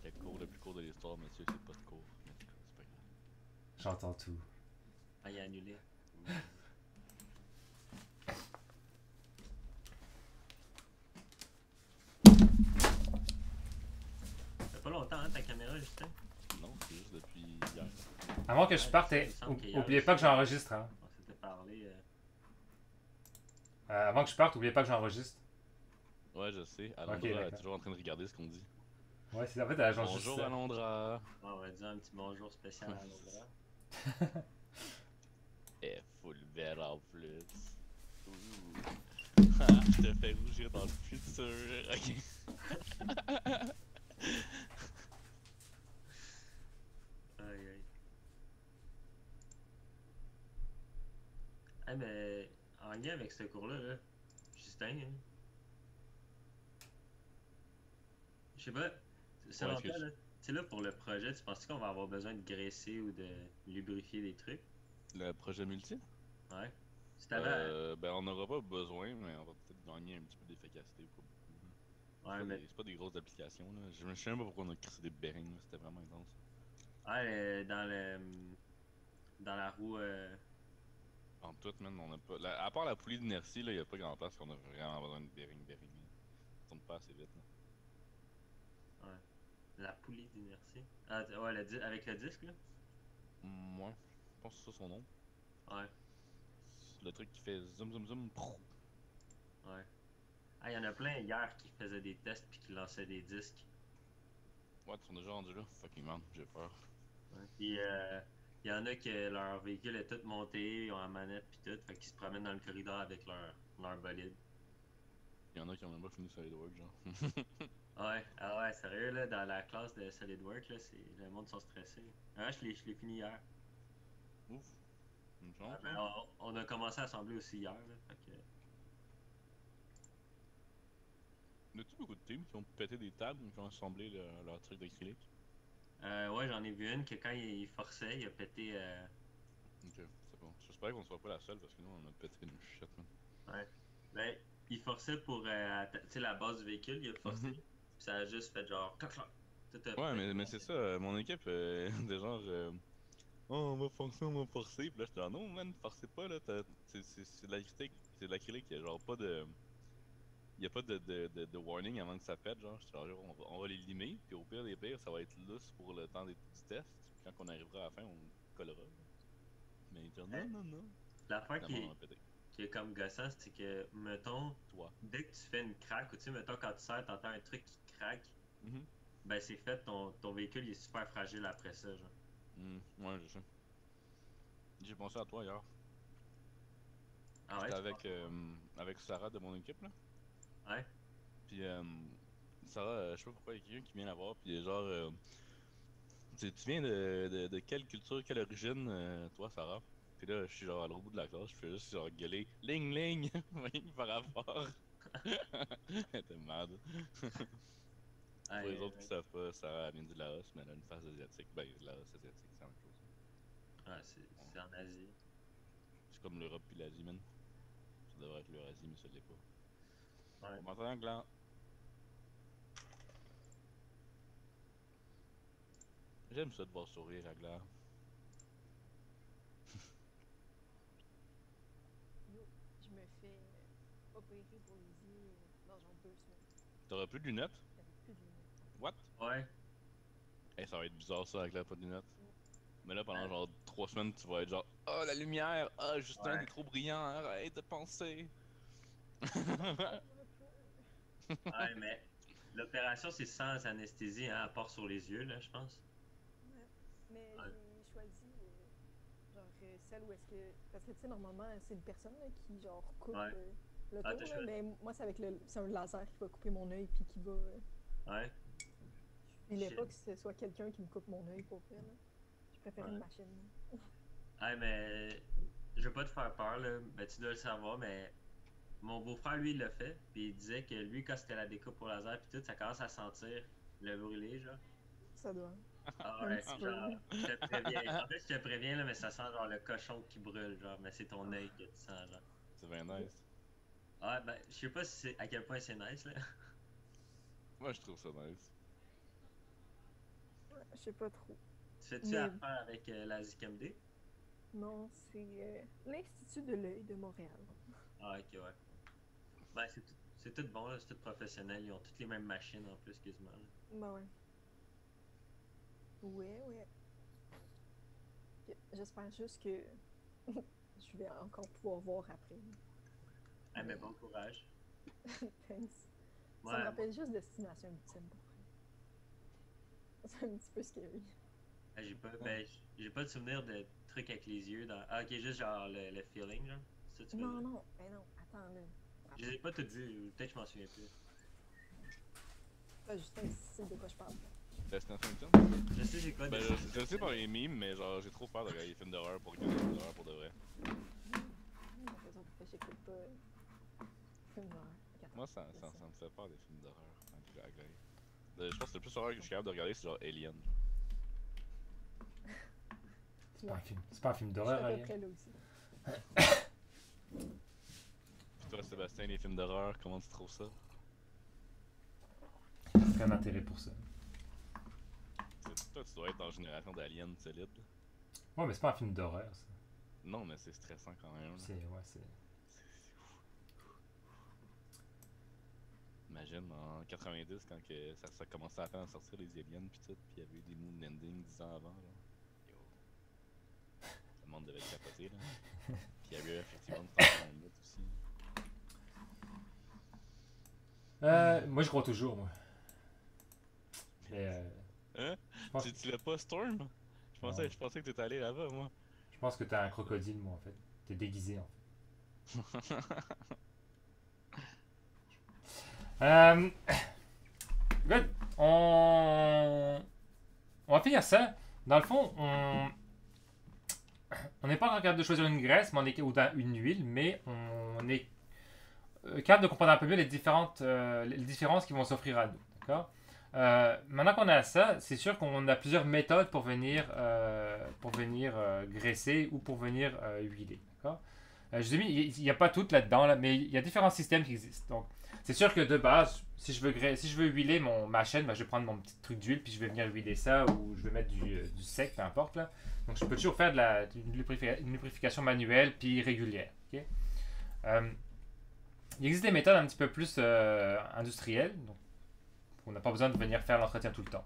Le cours le plus court de l'histoire, monsieur, c'est pas de cours. Mais c'est pas grave. J'entends tout. Ah, il a annulé. Ça fait pas longtemps, hein, ta caméra, Justin? Non, c'est juste depuis hier. Avant que je parte, il me semble qu'il y a oubliez aussi, pas que j'enregistre. Hein. On s'était parlé. Avant que je parte, oubliez pas que j'enregistre. Ouais, je sais. Ok, Alondra est d'accord. toujours en train de regarder ce qu'on dit. Ouais, c'est en fait, j'enregistre Bonjour ça. Alondra. On va dire un petit bonjour spécial à Londra. Eh, full belle en plus. Ouh. Ah, je te fais rougir dans le futur. Ok. Aïe aïe. Ah, mais en lien avec ce cours-là, là, Justin, hein, je sais pas, selon Ouais, toi, là, tu sais, là, pour le projet, tu penses qu'on va avoir besoin de graisser ou de lubrifier des trucs? Le projet multi? Ouais. Si t'avais. Ben on n'aura pas besoin, mais on va peut-être gagner un petit peu d'efficacité. Pas beaucoup. Ouais, mais. C'est pas des grosses applications. Là. Je me souviens pas pourquoi on a créé des bearings. Là. C'était vraiment intense. Ouais, dans la roue. En tout, man, on a pas. À part la poulie d'inertie, il n'y a pas grand place qu'on a vraiment besoin de bearing. Là. Ça tourne pas assez vite. Là. Ouais. La poulie d'inertie. Ah, ouais, avec le disque, là? Ouais, je pense que c'est ça son nom. Ouais, Le truc qui fait zoom zoom zoom. Prou. ouais. Ah, il y en a plein hier qui faisaient des tests puis qui lançaient des disques. Ouais, tu es déjà rendu là. Fucking man, j'ai peur. Ouais. Puis, il y en a que leur véhicule est tout monté, ils ont la manette puis tout, fait qu'ils se promènent dans le corridor avec leur bolide. Il y en a qui ont même pas fini SolidWorks, genre. Ouais, ah ouais, sérieux, là, dans la classe de SolidWorks, là, le monde sont stressés. Ah, je l'ai fini hier. Ouf. Une Ouais, chance, ben, hein. on a commencé à assembler aussi hier, là, fait que... As-tu beaucoup de teams qui ont pété des tables ou qui ont assemblé leur truc d'acrylique? Ouais, j'en ai vu une que quand il forçait, il a pété... Ok, c'est bon. J'espère qu'on soit pas la seule parce que nous on a pété une shit, man. Ouais. Ben, il forçait pour, tu sais, la base du véhicule, il a forcé. Mhm. Puis ça a juste fait genre, clac, clac. Tout a Ouais, pété. mais c'est ça, mon équipe, des genre, oh, on va forcer, on va forcer. Puis là, j'étais genre, non, man, forcez pas, là, c'est de l'acrylique, c'est de l'acrylique, il y a genre pas de. Il y a pas de warning avant que ça pète, genre, j'étais genre, on va les limer, puis au pire des pires, ça va être lousse pour le temps du test. Puis quand on arrivera à la fin, on collera. Mais il dit, Hein? non, non, non. L'affaire Finalement, on a pété. qui est comme gossant, c'est que, mettons, Toi. dès que tu fais une craque, ou tu sais, mettons, quand tu sers, t'entends un truc qui craque, Mhm. ben c'est fait, ton véhicule il est super fragile après ça, genre. Ouais, je sais. J'ai pensé à toi hier. Ah ouais, J'étais tu penses? avec Sarah de mon équipe, là. Ouais? Puis Sarah, je sais pas pourquoi il y a quelqu'un qui vient la voir, puis il est genre, tu viens de quelle culture, quelle origine, toi, Sarah? Puis là, je suis genre à l'autre bout de la classe, je fais juste genre gueuler Ling Ling! Par rapport. Elle était mad. Pour les Ouais, autres qui savent pas, Sarah vient du Laos, mais elle a une face asiatique. Ben, Laos asiatique, c'est la même chose. ouais, Ouais. c'est en Asie. C'est comme l'Europe puis l'Asie, man. Ça devrait être l'Eurasie, mais ça l'est pas. Ouais. On m'entend, Gland? J'aime ça de voir sourire à Gland. Yo, je me fais opérer pour les yeux dans genre 2 semaines. T'auras plus de lunettes? Avec plus de lunettes. What? Ouais. Eh, ça va être bizarre ça avec la pas de lunettes. Mais là, pendant Ouais. genre 3 semaines, tu vas être genre oh la lumière! Ah, Justin, Ouais. t'es trop brillant, arrête de penser! Ouais, mais l'opération, c'est sans anesthésie, hein, à part sur les yeux, là, je pense. Ouais. Mais Ouais. j'ai choisi genre celle où est-ce que. Parce que tu sais, normalement, c'est une personne là, qui genre coupe Ouais. le Ah, tour, t'as là, choisi. mais moi, c'est avec c'est un laser qui va couper mon œil puis qui va. Ouais. Je voulais Shit. pas que ce soit quelqu'un qui me coupe mon œil pour vrai, là. Je préférais Ouais. une machine. Ouais, mais je veux pas te faire peur, là, mais tu dois le savoir, mais mon beau-frère, lui, il l'a fait, puis il disait que lui, quand c'était la découpe au laser, puis tout, ça commence à sentir le brûler, genre. Ça doit. Ah Un ouais, petit peu, genre, là. je te préviens. En fait, je te préviens, là, mais ça sent genre le cochon qui brûle, genre, mais c'est ton œil que tu sens, genre. C'est bien nice. Ah, ben, je sais pas si c'est à quel point c'est nice, là. Moi, je trouve ça nice. Ouais, je sais pas trop. Tu fais-tu Mais- affaire avec la ZKMD? Non, c'est l'Institut de l'œil de Montréal. Ah, ok, ouais. Ben, c'est tout bon, là, c'est tout professionnel. Ils ont toutes les mêmes machines en plus, quasiment. Là. Ben ouais. Ouais. J'espère juste que je vais encore pouvoir voir après. Ah, mais bon courage. Thanks. Ça Ouais, me rappelle juste Destination Ultime, pour vrai. C'est un petit peu scary. j'ai pas de souvenir de trucs avec les yeux dans. Ah, ok, juste genre le feeling, genre. C'est ça que tu veux Non, dire? non, ben non, attends là. Je les ai pas toutes vues, ou peut-être que je m'en souviens plus. Justin, c'est de quoi je parle. Destination Ultime? Je sais c'est quoi Ben, des. je le sais par les memes, mais genre, j'ai trop peur de regarder les films d'horreur pour regarder les films d'horreur pour de vrai. La raison pour laquelle j'écoute pas. Film d'horreur. Regarde, Moi, ça là, me fait peur des films d'horreur. Je pense que le plus horreur que je suis capable de regarder, c'est genre Alien. C'est pas un film Je suis à d'horreur, peu Alien. près là aussi. Puis toi, Sébastien, les films d'horreur, comment tu trouves ça? Aucun intérêt pour ça. Toi, tu dois être dans la génération d'aliens solide. Ouais, mais c'est pas un film d'horreur, ça. Non, mais c'est stressant quand même. C'est, ouais, c'est... Imagine en 90 quand que ça commençait à peine à sortir les aliens pis tout, pis il y avait eu des moon landing 10 ans avant là. Yo. Le monde devait être capoté là. Pis il y avait eu effectivement une transformation de aussi. Moi, je crois toujours, moi. Mais, Hein? je pense, Tu l'as pas Storm? Je pensais que t'étais allé là-bas moi. je pense que t'es un crocodile, moi, en fait. T'es déguisé, en fait. Good. On va finir ça. Dans le fond, on n'est pas encore capable de choisir une graisse ou une huile, mais on est capable de comprendre un peu mieux les différentes les différences qui vont s'offrir à nous. D'accord? Maintenant qu'on a ça, c'est sûr qu'on a plusieurs méthodes pour venir graisser ou pour venir huiler. D'accord? Je vous ai mis, il n'y a pas toutes là-dedans, là, mais il y a différents systèmes qui existent. Donc, c'est sûr que de base, si je veux huiler ma chaîne, ben, je vais prendre mon petit truc d'huile, puis je vais venir huiler ça, ou je vais mettre du sec, peu importe. Là. Donc, je peux toujours faire une lubrification manuelle, puis régulière. Okay? Il existe des méthodes un petit peu plus industrielles, donc on n'a pas besoin de venir faire l'entretien tout le temps.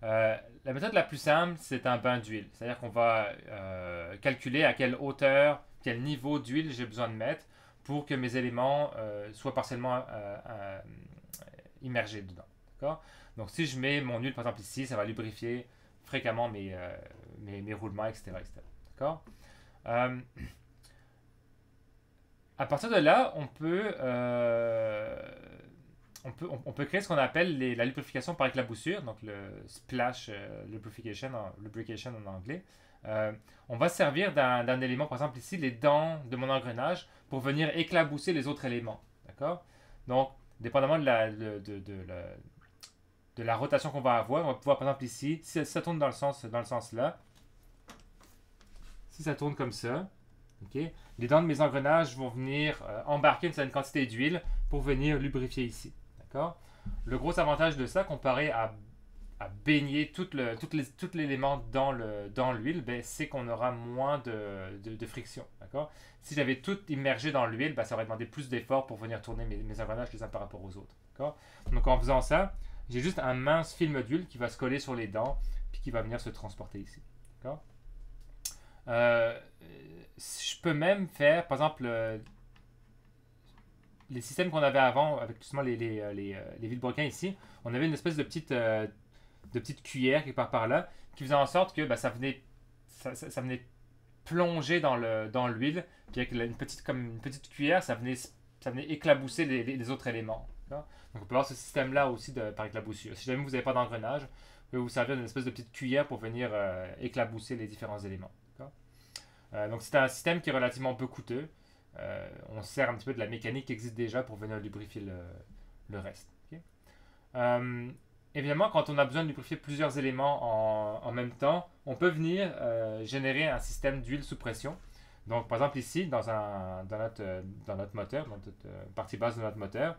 La méthode la plus simple, c'est un bain d'huile. C'est-à-dire qu'on va calculer à quelle hauteur, quel niveau d'huile j'ai besoin de mettre pour que mes éléments soient partiellement immergés dedans. D'accord? Donc si je mets mon huile, par exemple ici, ça va lubrifier fréquemment mes roulements, etc. D'accord? À partir de là, on peut créer ce qu'on appelle la lubrification par éclaboussure, donc le splash lubrication en anglais. On va se servir d'un élément, par exemple ici, les dents de mon engrenage, pour venir éclabousser les autres éléments. D'accord? Donc, dépendamment de la rotation qu'on va avoir, on va pouvoir, par exemple ici, si ça tourne dans le sens là, si ça tourne comme ça, okay, les dents de mes engrenages vont venir embarquer une certaine quantité d'huile pour venir lubrifier ici. D'accord? Le gros avantage de ça, comparé à baigner tout l'élément dans l'huile, ben, c'est qu'on aura moins de friction. D'accord? Si j'avais tout immergé dans l'huile, ben, ça aurait demandé plus d'efforts pour venir tourner mes engrenages les uns par rapport aux autres. D'accord? Donc en faisant ça, j'ai juste un mince film d'huile qui va se coller sur les dents puis qui va venir se transporter ici. D'accord? Je peux même faire, par exemple, les systèmes qu'on avait avant avec justement les vilebrequins ici, on avait une espèce de petite cuillère quelque part par là qui faisait en sorte que ben, ça venait plonger dans l'huile, puis avec une petite cuillère, ça venait éclabousser les autres éléments. D'accord? Donc on peut avoir ce système-là aussi par éclaboussure. Si jamais vous n'avez pas d'engrenage, vous pouvez vous servir d'une espèce de petite cuillère pour venir éclabousser les différents éléments. Donc c'est un système qui est relativement peu coûteux. On se sert un petit peu de la mécanique qui existe déjà pour venir lubrifier le reste. Okay? Évidemment, quand on a besoin de lubrifier plusieurs éléments en même temps, on peut venir générer un système d'huile sous pression. Donc par exemple ici, dans notre moteur, dans notre partie basse de notre moteur,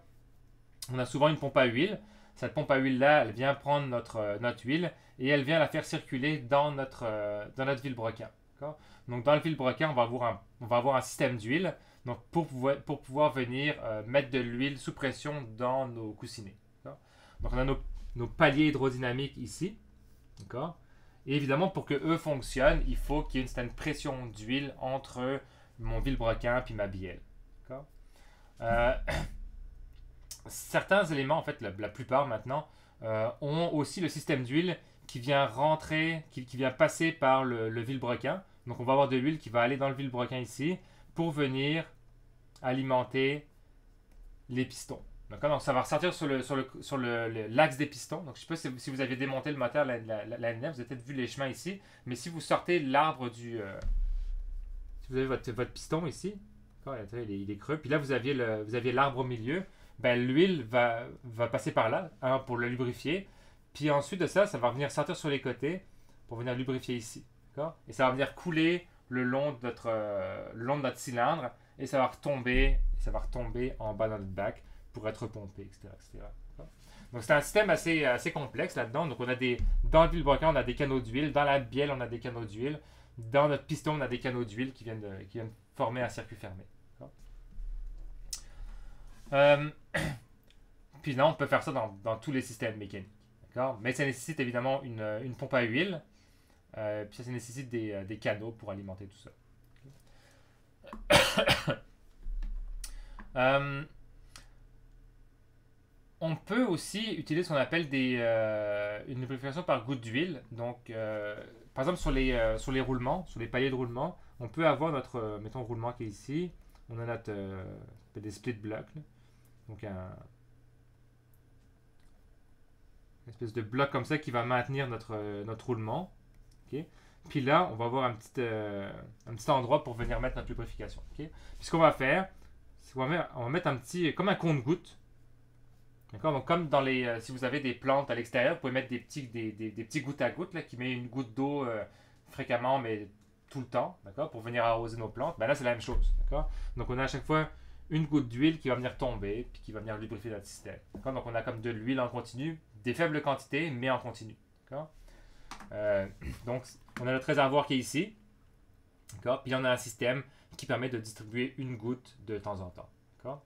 on a souvent une pompe à huile. cette pompe à huile-là, elle vient prendre notre huile et elle vient la faire circuler dans notre vilebrequin. D'accord? Donc, dans le vilebrequin, on va avoir un système d'huile donc pour pouvoir venir mettre de l'huile sous pression dans nos coussinets. D'accord? Donc, on a nos paliers hydrodynamiques ici. D'accord? Et évidemment, pour que eux fonctionnent, il faut qu'il y ait une certaine pression d'huile entre mon vilebrequin et ma bielle. D'accord? Certains éléments, en fait, la plupart maintenant, ont aussi le système d'huile qui vient rentrer, qui vient passer par le vilebrequin. Donc, on va avoir de l'huile qui va aller dans le vilebrequin ici pour venir alimenter les pistons. D'accord? Donc, ça va ressortir sur l'axe des pistons. Donc, je ne sais pas si vous aviez démonté le moteur l'année dernière, vous avez peut-être vu les chemins ici. Mais si vous sortez l'arbre si vous avez votre piston ici, il est creux, puis là, vous aviez l'arbre au milieu, ben, l'huile va passer par là pour le lubrifier. Puis ensuite de ça, ça va venir sortir sur les côtés pour venir lubrifier ici. D'accord? Et ça va venir couler le long de notre cylindre et ça va retomber en bas dans notre bac pour être pompé, etc. Donc c'est un système assez complexe là-dedans. Donc dans le vilebrequin, on a des canaux d'huile, dans la bielle, on a des canaux d'huile, dans notre piston, on a des canaux d'huile qui viennent former un circuit fermé. Puis là, on peut faire ça dans tous les systèmes mécaniques. D'accord? Mais ça nécessite évidemment une pompe à huile. Puis ça nécessite des canaux pour alimenter tout ça. On peut aussi utiliser ce qu'on appelle une lubrification par goutte d'huile. Donc, par exemple, sur les roulements, sur les paliers de roulement, on peut avoir notre, mettons, roulement qui est ici. On a des split blocks. Là. Donc, une espèce de bloc comme ça qui va maintenir notre roulement. Okay? Puis là, on va avoir un petit endroit pour venir mettre notre lubrification. Okay? Puis ce qu'on va faire, c'est qu'on va mettre comme un compte-gouttes. D'accord? Donc, comme si vous avez des plantes à l'extérieur, vous pouvez mettre des petits gouttes à gouttes là, qui met une goutte d'eau fréquemment, mais tout le temps, d'accord, pour venir arroser nos plantes. Ben là, c'est la même chose. D'accord? Donc, on a à chaque fois une goutte d'huile qui va venir tomber, puis qui va venir lubrifier notre système. D'accord? Donc, on a comme de l'huile en continu, des faibles quantités, mais en continu. D'accord? Donc, on a notre réservoir qui est ici. D'accord? Puis, on a un système qui permet de distribuer une goutte de temps en temps. D'accord?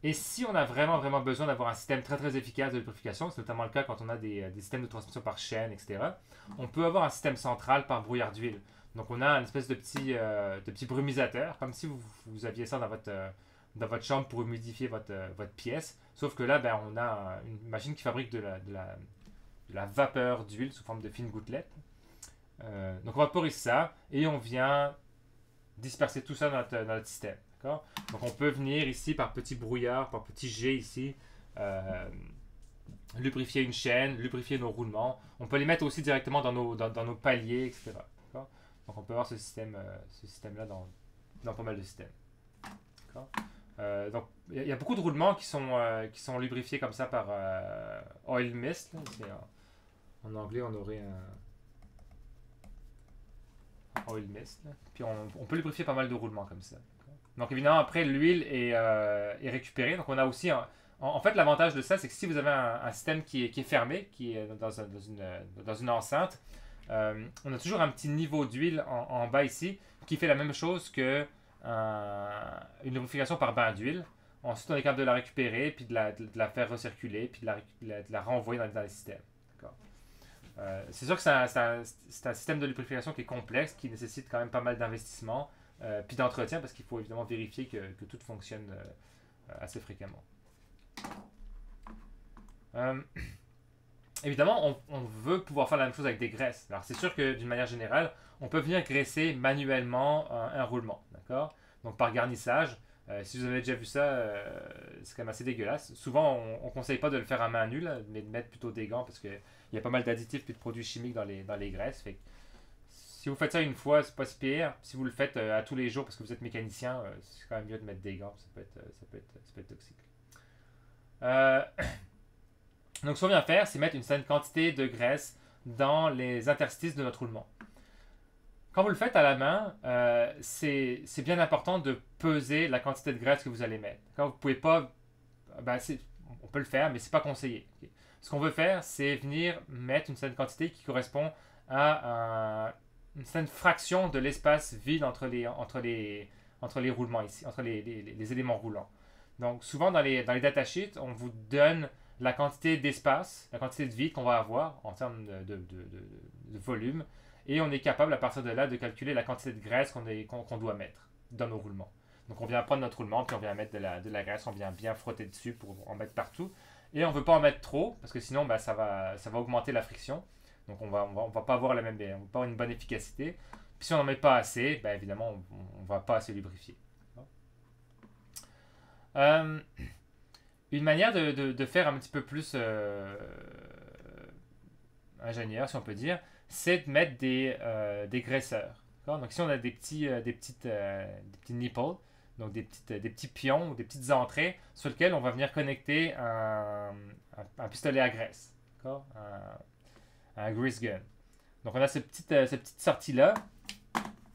Et si on a vraiment, vraiment besoin d'avoir un système très, très efficace de lubrification, c'est notamment le cas quand on a des systèmes de transmission par chaîne, etc., on peut avoir un système central par brouillard d'huile. Donc, on a une espèce de petit brumisateur, comme si vous aviez ça dans votre chambre pour humidifier votre pièce. Sauf que là, ben, on a une machine qui fabrique de la vapeur d'huile sous forme de fines gouttelettes. Donc, on vaporise ça et on vient disperser tout ça dans notre système. D'accord? Donc, on peut venir ici par petit brouillard, par petit jet ici, lubrifier une chaîne, lubrifier nos roulements. On peut les mettre aussi directement dans nos paliers, etc. D'accord? Donc, on peut avoir ce système-là dans pas mal de systèmes. D'accord? Donc, il y a beaucoup de roulements qui sont lubrifiés comme ça par oil mist. Là. En anglais, on aurait un oil mist. Là. Puis, on peut lubrifier pas mal de roulements comme ça. Donc, évidemment, après, l'huile est récupérée. Donc, on a aussi... En fait, l'avantage de ça, c'est que si vous avez un système qui est fermé, qui est dans une enceinte, on a toujours un petit niveau d'huile en bas ici qui fait la même chose que une lubrification par bain d'huile. Ensuite, on est capable de la récupérer, puis de la faire recirculer, puis de la renvoyer dans les systèmes. C'est sûr que c'est un système de lubrification qui est complexe, qui nécessite quand même pas mal d'investissement, puis d'entretien, parce qu'il faut évidemment vérifier que tout fonctionne assez fréquemment. Évidemment, on veut pouvoir faire la même chose avec des graisses. Alors, c'est sûr que d'une manière générale, on peut venir graisser manuellement un roulement. D'accord? Donc, par garnissage. Si vous avez déjà vu ça, c'est quand même assez dégueulasse. Souvent, on ne conseille pas de le faire à main nue, là, mais de mettre plutôt des gants parce qu'il y a pas mal d'additifs et de produits chimiques dans les graisses. Fait que, si vous faites ça une fois, c'est pas si pire. Si vous le faites à tous les jours parce que vous êtes mécanicien, c'est quand même mieux de mettre des gants. Ça peut être toxique. Donc, ce qu'on vient faire, c'est mettre une certaine quantité de graisse dans les interstices de notre roulement. quand vous le faites à la main, c'est bien important de peser la quantité de graisse que vous allez mettre. Quand vous pouvez pas, ben, on peut le faire, mais c'est pas conseillé. Ok. Ce qu'on veut faire, c'est venir mettre une certaine quantité qui correspond à une certaine fraction de l'espace vide entre les roulements ici, entre les éléments roulants. Donc, souvent dans les datasheets, on vous donne la quantité d'espace, la quantité de vide qu'on va avoir en termes de volume, et on est capable à partir de là de calculer la quantité de graisse qu'on doit mettre dans nos roulements. Donc, on vient prendre notre roulement, puis on vient mettre de la graisse, on vient bien frotter dessus pour en mettre partout. Et on ne veut pas en mettre trop, parce que sinon, ben, ça va augmenter la friction. Donc, on va pas avoir on va pas avoir une bonne efficacité. Puis si on n'en met pas assez, ben, évidemment, on ne va pas assez lubrifier. Une manière de faire un petit peu plus ingénieur, si on peut dire, c'est de mettre des graisseurs. Donc ici, on a des petits nipples, donc des petits pions ou des petites entrées sur lesquelles on va venir connecter un pistolet à graisse, un grease gun. Donc on a cette petite sortie-là,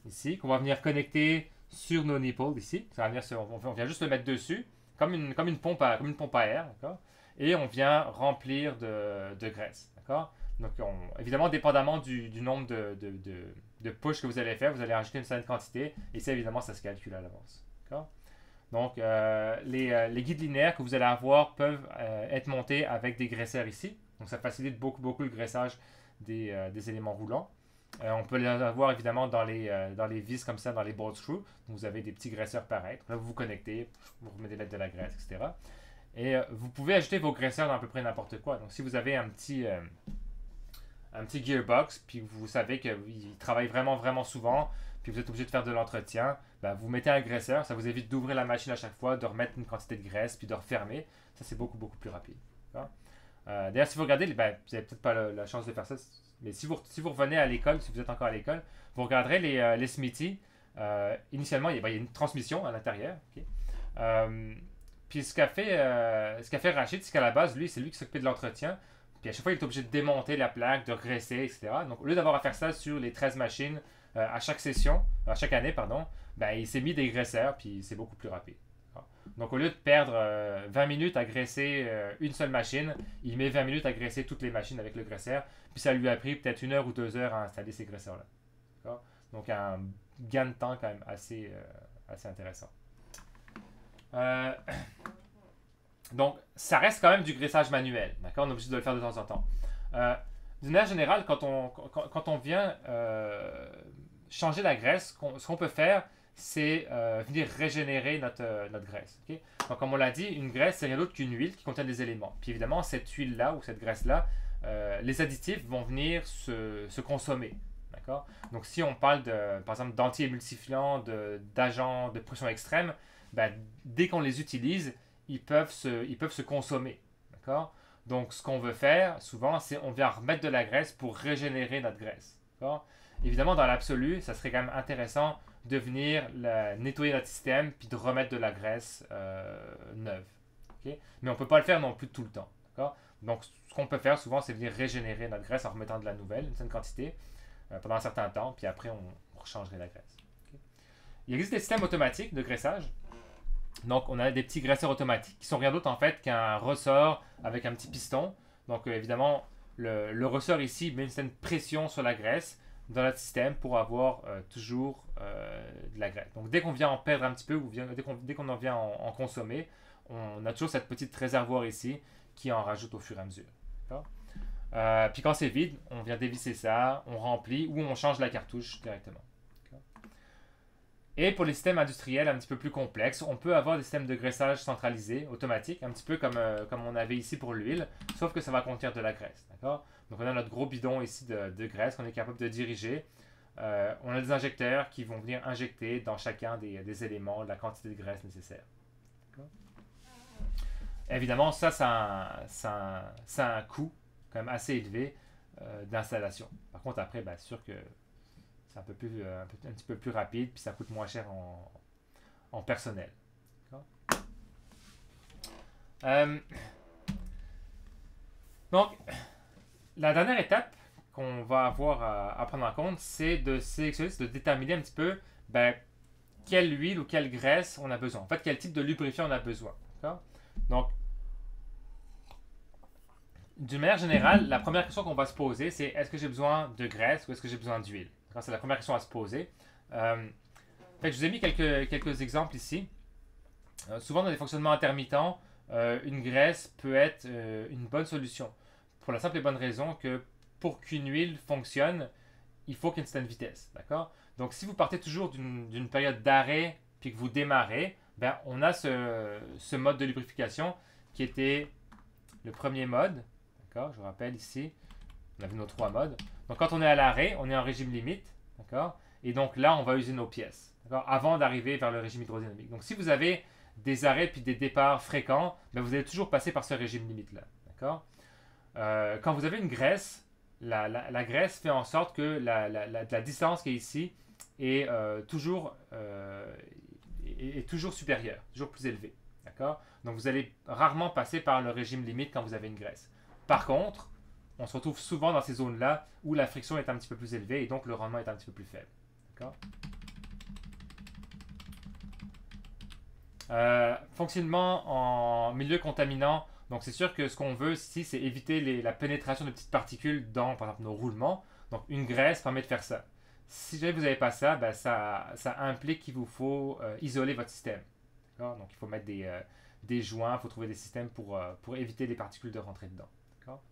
ici, qu'on va venir connecter sur nos nipples, ici. Ça va venir on vient juste le mettre dessus, comme une pompe à air, d'accord? Et on vient remplir de graisse, d'accord? Donc évidemment, dépendamment du nombre de push que vous allez faire, vous allez rajouter une certaine quantité, et ça, évidemment, ça se calcule à l'avance. Donc, les guides linéaires que vous allez avoir peuvent être montés avec des graisseurs ici. Donc, ça facilite beaucoup, beaucoup le graissage des éléments roulants. On peut les avoir évidemment dans les vis comme ça, dans les bolt screws. Donc, vous avez des petits graisseurs pareils. Là, vous vous connectez, vous remettez de la graisse, etc. Et vous pouvez ajouter vos graisseurs dans à peu près n'importe quoi. Donc, si vous avez un petit gearbox, puis vous savez qu'il travaille vraiment, vraiment souvent, puis vous êtes obligé de faire de l'entretien, ben, vous mettez un graisseur, ça vous évite d'ouvrir la machine à chaque fois, de remettre une quantité de graisse, puis de refermer. Ça, c'est beaucoup, beaucoup plus rapide. D'ailleurs, si vous regardez, ben, vous n'avez peut-être pas la chance de faire ça, mais si vous revenez à l'école, si vous êtes encore à l'école, vous regarderez les Smithy. Initialement, il y a une transmission à l'intérieur. Okay? Puis ce qu'a fait Rachid, c'est qu'à la base, c'est lui qui s'occupait de l'entretien. Puis à chaque fois, il est obligé de démonter la plaque, de graisser, etc. Donc, au lieu d'avoir à faire ça sur les 13 machines à chaque année, ben, il s'est mis des graisseurs, puis c'est beaucoup plus rapide. Donc, au lieu de perdre 20 minutes à graisser une seule machine, il met 20 minutes à graisser toutes les machines avec le graisseur. Puis ça lui a pris peut-être 1 heure ou 2 heures à installer ces graisseurs-là. Donc, un gain de temps quand même assez intéressant. Donc, ça reste quand même du graissage manuel. D'accord? On est obligé de le faire de temps en temps. D'une manière générale, quand on vient changer la graisse, ce qu'on peut faire, c'est venir régénérer notre graisse. Okay? Donc, comme on l'a dit, une graisse, c'est rien d'autre qu'une huile qui contient des éléments. Puis évidemment, cette huile-là ou cette graisse-là, les additifs vont venir se consommer. D'accord? Donc, si on parle, par exemple, d'anti-émulsifiants, d'agents de pression extrême, ben, dès qu'on les utilise, ils peuvent se consommer. D'accord? Donc, ce qu'on veut faire, souvent, c'est on vient remettre de la graisse pour régénérer notre graisse. D'accord? Évidemment, dans l'absolu, ça serait quand même intéressant de venir nettoyer notre système puis de remettre de la graisse neuve. Okay? Mais on ne peut pas le faire non plus tout le temps. D'accord? Donc, ce qu'on peut faire souvent, c'est venir régénérer notre graisse en remettant de la nouvelle, une certaine quantité, pendant un certain temps, puis après, on rechangerait la graisse. Okay? Il existe des systèmes automatiques de graissage. Donc, on a des petits graisseurs automatiques qui sont rien d'autre en fait qu'un ressort avec un petit piston. Donc, évidemment, le ressort ici met une certaine pression sur la graisse dans notre système pour avoir toujours de la graisse. Donc, dès qu'on vient en perdre un petit peu ou dès qu'on en vient en consommer, on a toujours cette petite réservoir ici qui en rajoute au fur et à mesure. Puis quand c'est vide, on vient dévisser ça, on remplit ou on change la cartouche directement. Et pour les systèmes industriels un petit peu plus complexes, on peut avoir des systèmes de graissage centralisés, automatiques, un petit peu comme on avait ici pour l'huile, sauf que ça va contenir de la graisse. D'accord? Donc on a notre gros bidon ici de graisse qu'on est capable de diriger. On a des injecteurs qui vont venir injecter dans chacun des éléments la quantité de graisse nécessaire. Évidemment, ça a un coût quand même assez élevé d'installation. Par contre, après, bien sûr que c'est un petit peu plus rapide, puis ça coûte moins cher en personnel. Donc, la dernière étape qu'on va avoir à prendre en compte, c'est de sélectionner, c'est de déterminer un petit peu ben, quelle huile ou quelle graisse on a besoin. En fait, quel type de lubrifiant on a besoin. D'accord? Donc, d'une manière générale, la première question qu'on va se poser, c'est est-ce que j'ai besoin de graisse ou est-ce que j'ai besoin d'huile? C'est la première question à se poser. Fait que je vous ai mis quelques exemples ici. Souvent, dans des fonctionnements intermittents, une graisse peut être une bonne solution. Pour la simple et bonne raison que pour qu'une huile fonctionne, il faut qu'il y ait une certaine vitesse. D'accord? Donc, si vous partez toujours d'une période d'arrêt puis que vous démarrez, ben, on a ce mode de lubrification qui était le premier mode. D'accord? Je vous rappelle ici, on a vu nos 3 modes. Donc, quand on est à l'arrêt, on est en régime limite. D'accord? Et donc là, on va user nos pièces. D'accord? Avant d'arriver vers le régime hydrodynamique. Donc, si vous avez des arrêts puis des départs fréquents, ben, vous allez toujours passer par ce régime limite-là. D'accord? Quand vous avez une graisse, la graisse fait en sorte que la distance qui est ici est, toujours supérieure, toujours plus élevée. D'accord? Donc, vous allez rarement passer par le régime limite quand vous avez une graisse. Par contre, on se retrouve souvent dans ces zones-là où la friction est un petit peu plus élevée et donc le rendement est un petit peu plus faible. D'accord? Fonctionnement en milieu contaminant. Donc, c'est sûr que ce qu'on veut ici, c'est éviter la pénétration de petites particules dans, par exemple, nos roulements. Donc, une graisse permet de faire ça. Si jamais vous n'avez pas ça, ben, ça implique qu'il vous faut isoler votre système. D'accord? Donc, il faut mettre des joints, il faut trouver des systèmes pour éviter les particules de rentrer dedans. D'accord?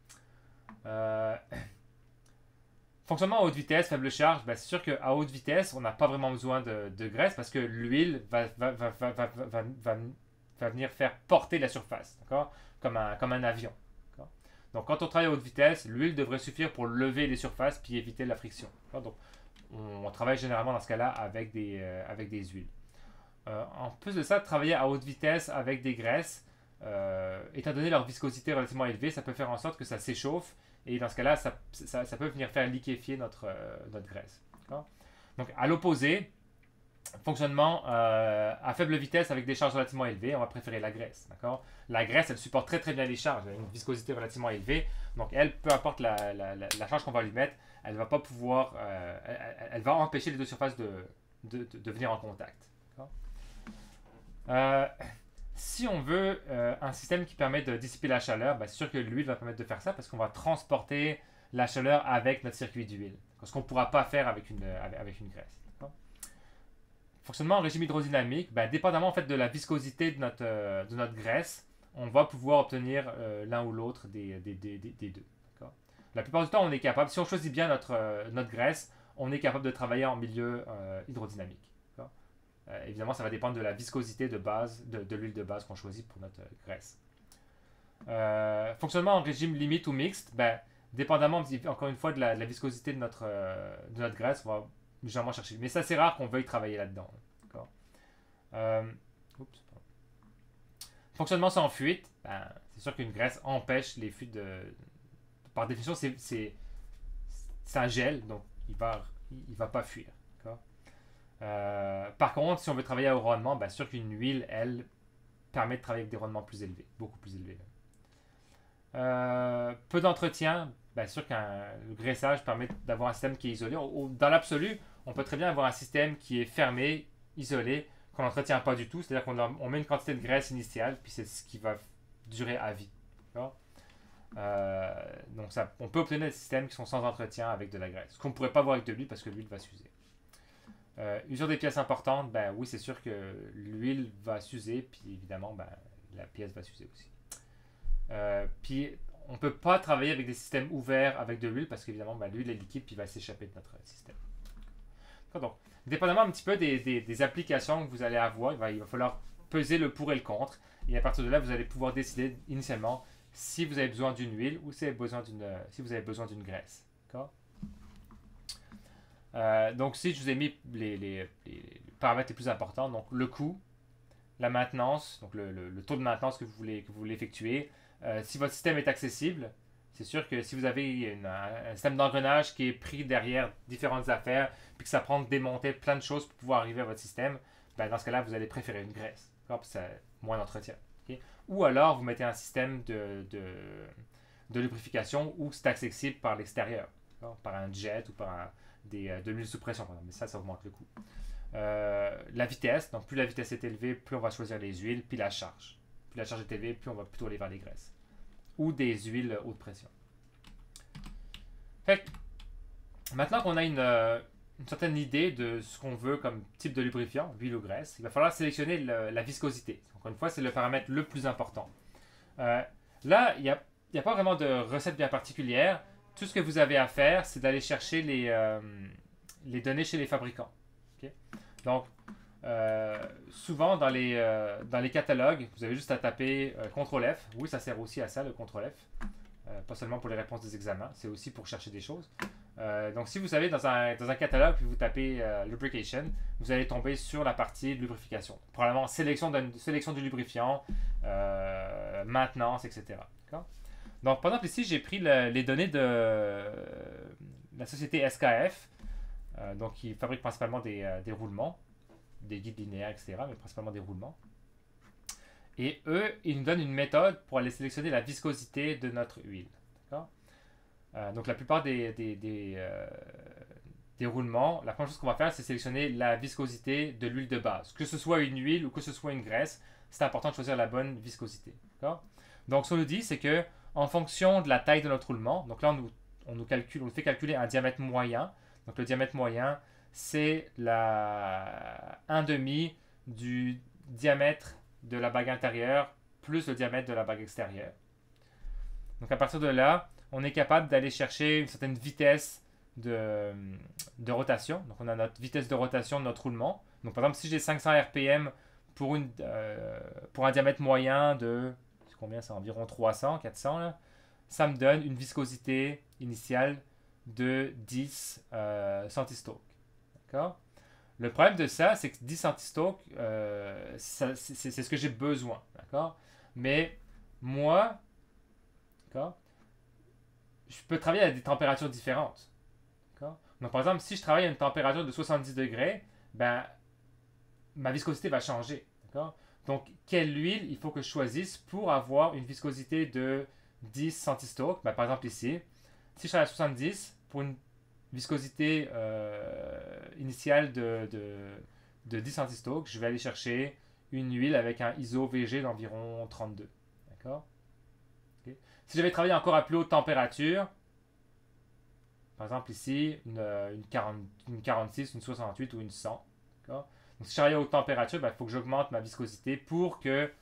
Fonctionnement à haute vitesse, faible charge, ben, c'est sûr qu'à haute vitesse, on n'a pas vraiment besoin de graisse parce que l'huile va venir faire porter la surface, d'accord? Comme un avion. D'accord? Donc quand on travaille à haute vitesse, l'huile devrait suffire pour lever les surfaces puis éviter la friction. D'accord? Donc on travaille généralement dans ce cas-là avec des huiles. En plus de ça, travailler à haute vitesse avec des graisses, étant donné leur viscosité relativement élevée, ça peut faire en sorte que ça s'échauffe et dans ce cas-là, ça peut venir faire liquéfier notre graisse. D'accord? Donc, à l'opposé, fonctionnement à faible vitesse avec des charges relativement élevées, on va préférer la graisse. D'accord? La graisse, elle supporte très très bien les charges, elle a une viscosité relativement élevée. Donc, elle, peu importe la charge qu'on va lui mettre, elle va pas pouvoir, elle va empêcher les deux surfaces de venir en contact. Si on veut un système qui permet de dissiper la chaleur, ben, c'est sûr que l'huile va permettre de faire ça parce qu'on va transporter la chaleur avec notre circuit d'huile. Ce qu'on ne pourra pas faire avec une graisse. D'accord? Fonctionnement en régime hydrodynamique, ben, dépendamment en fait, de la viscosité de notre graisse, on va pouvoir obtenir l'un ou l'autre des deux. D'accord? La plupart du temps, on est capable, si on choisit bien notre graisse, on est capable de travailler en milieu hydrodynamique. Évidemment, ça va dépendre de la viscosité de base, de l'huile de base qu'on choisit pour notre graisse. Fonctionnement en régime limite ou mixte, ben, dépendamment encore une fois de la viscosité de notre graisse, on va légèrement chercher. Mais c'est assez rare qu'on veuille travailler là-dedans. D'accord? Fonctionnement sans fuite, ben, c'est sûr qu'une graisse empêche les fuites par définition, c'est un gel, donc il va pas fuir. Par contre, si on veut travailler au rendement, bien sûr qu'une huile, elle, permet de travailler avec des rendements plus élevés, beaucoup plus élevés. Peu d'entretien, bien sûr le graissage permet d'avoir un système qui est isolé. Dans l'absolu, on peut très bien avoir un système qui est fermé, isolé, qu'on n'entretient pas du tout. C'est-à-dire qu'on met une quantité de graisse initiale, puis c'est ce qui va durer à vie. Donc on peut obtenir des systèmes qui sont sans entretien avec de la graisse. Ce qu'on ne pourrait pas avoir avec de l'huile parce que l'huile va s'user. Usure des pièces importantes, ben oui, c'est sûr que l'huile va s'user, puis évidemment, ben, la pièce va s'user aussi. Puis, on ne peut pas travailler avec des systèmes ouverts avec de l'huile, parce qu'évidemment, ben, l'huile est liquide, puis va s'échapper de notre système. Donc, dépendamment un petit peu des applications que vous allez avoir, il va falloir peser le pour et le contre, et à partir de là, vous allez pouvoir décider initialement si vous avez besoin d'une huile ou si vous avez besoin d'une graisse. D'accord? Donc ici, je vous ai mis les paramètres les plus importants. Donc le coût, la maintenance, donc le taux de maintenance que vous voulez effectuer. Si votre système est accessible, c'est sûr que si vous avez un système d'engrenage qui est pris derrière différentes affaires, puis que ça prend de démonter plein de choses pour pouvoir arriver à votre système, ben dans ce cas-là, vous allez préférer une graisse. Parce que ça a moins d'entretien. Okay? Ou alors, vous mettez un système de lubrification où c'est accessible par l'extérieur. par un jet ou par de l'huile sous pression, par exemple. Mais ça augmente le coût. La vitesse, donc plus la vitesse est élevée, plus on va choisir les huiles, puis la charge. Plus la charge est élevée, plus on va plutôt aller vers les graisses. Ou des huiles haute pression. Fait que, maintenant qu'on a une certaine idée de ce qu'on veut comme type de lubrifiant, huile ou graisse, il va falloir sélectionner la viscosité. Encore une fois, c'est le paramètre le plus important. Là, il n'y a pas vraiment de recette bien particulière. Tout ce que vous avez à faire, c'est d'aller chercher les données chez les fabricants. Okay? Donc, souvent dans les catalogues, vous avez juste à taper CTRL-F. Oui, ça sert aussi à ça, le CTRL-F. Pas seulement pour les réponses des examens, c'est aussi pour chercher des choses. Donc, si vous savez dans un catalogue, puis vous tapez lubrication, vous allez tomber sur la partie lubrification. Probablement sélection du lubrifiant, maintenance, etc. Donc, par exemple, ici, j'ai pris les données de la société SKF, donc qui fabrique principalement des roulements, des guides linéaires, etc., mais principalement des roulements. Et eux, ils nous donnent une méthode pour aller sélectionner la viscosité de notre huile. Donc la plupart des roulements, la première chose qu'on va faire, c'est sélectionner la viscosité de l'huile de base. Que ce soit une huile ou que ce soit une graisse, c'est important de choisir la bonne viscosité. Donc ce qu'on nous dit, c'est que en fonction de la taille de notre roulement, donc là on nous fait calculer un diamètre moyen. Donc le diamètre moyen, c'est 1/2 du diamètre de la bague intérieure plus le diamètre de la bague extérieure. Donc à partir de là, on est capable d'aller chercher une certaine vitesse de rotation. Donc on a notre vitesse de rotation de notre roulement. Donc par exemple, si j'ai 500 RPM pour un diamètre moyen de, c'est combien, c'est environ 300, 400 là, ça me donne une viscosité initiale de 10 centistokes. D'accord? Le problème de ça, c'est que 10 centistokes, c'est ce que j'ai besoin. D'accord? Mais moi, d'accord, je peux travailler à des températures différentes. D'accord? Donc, par exemple, si je travaille à une température de 70 degrés, ben, ma viscosité va changer. D'accord? Donc, quelle huile il faut que je choisisse pour avoir une viscosité de 10 centistokes? Ben, par exemple, ici, si je travaille à 70, pour une viscosité initiale de 10 centistokes, je vais aller chercher une huile avec un ISO VG d'environ 32. D'accord? Okay. Si j'avais travaillé encore à plus haute température, par exemple ici, une 46, une 68 ou une 100. D'accord? Donc si je travaille à haute température, il faut que j'augmente ma viscosité pour qu'elle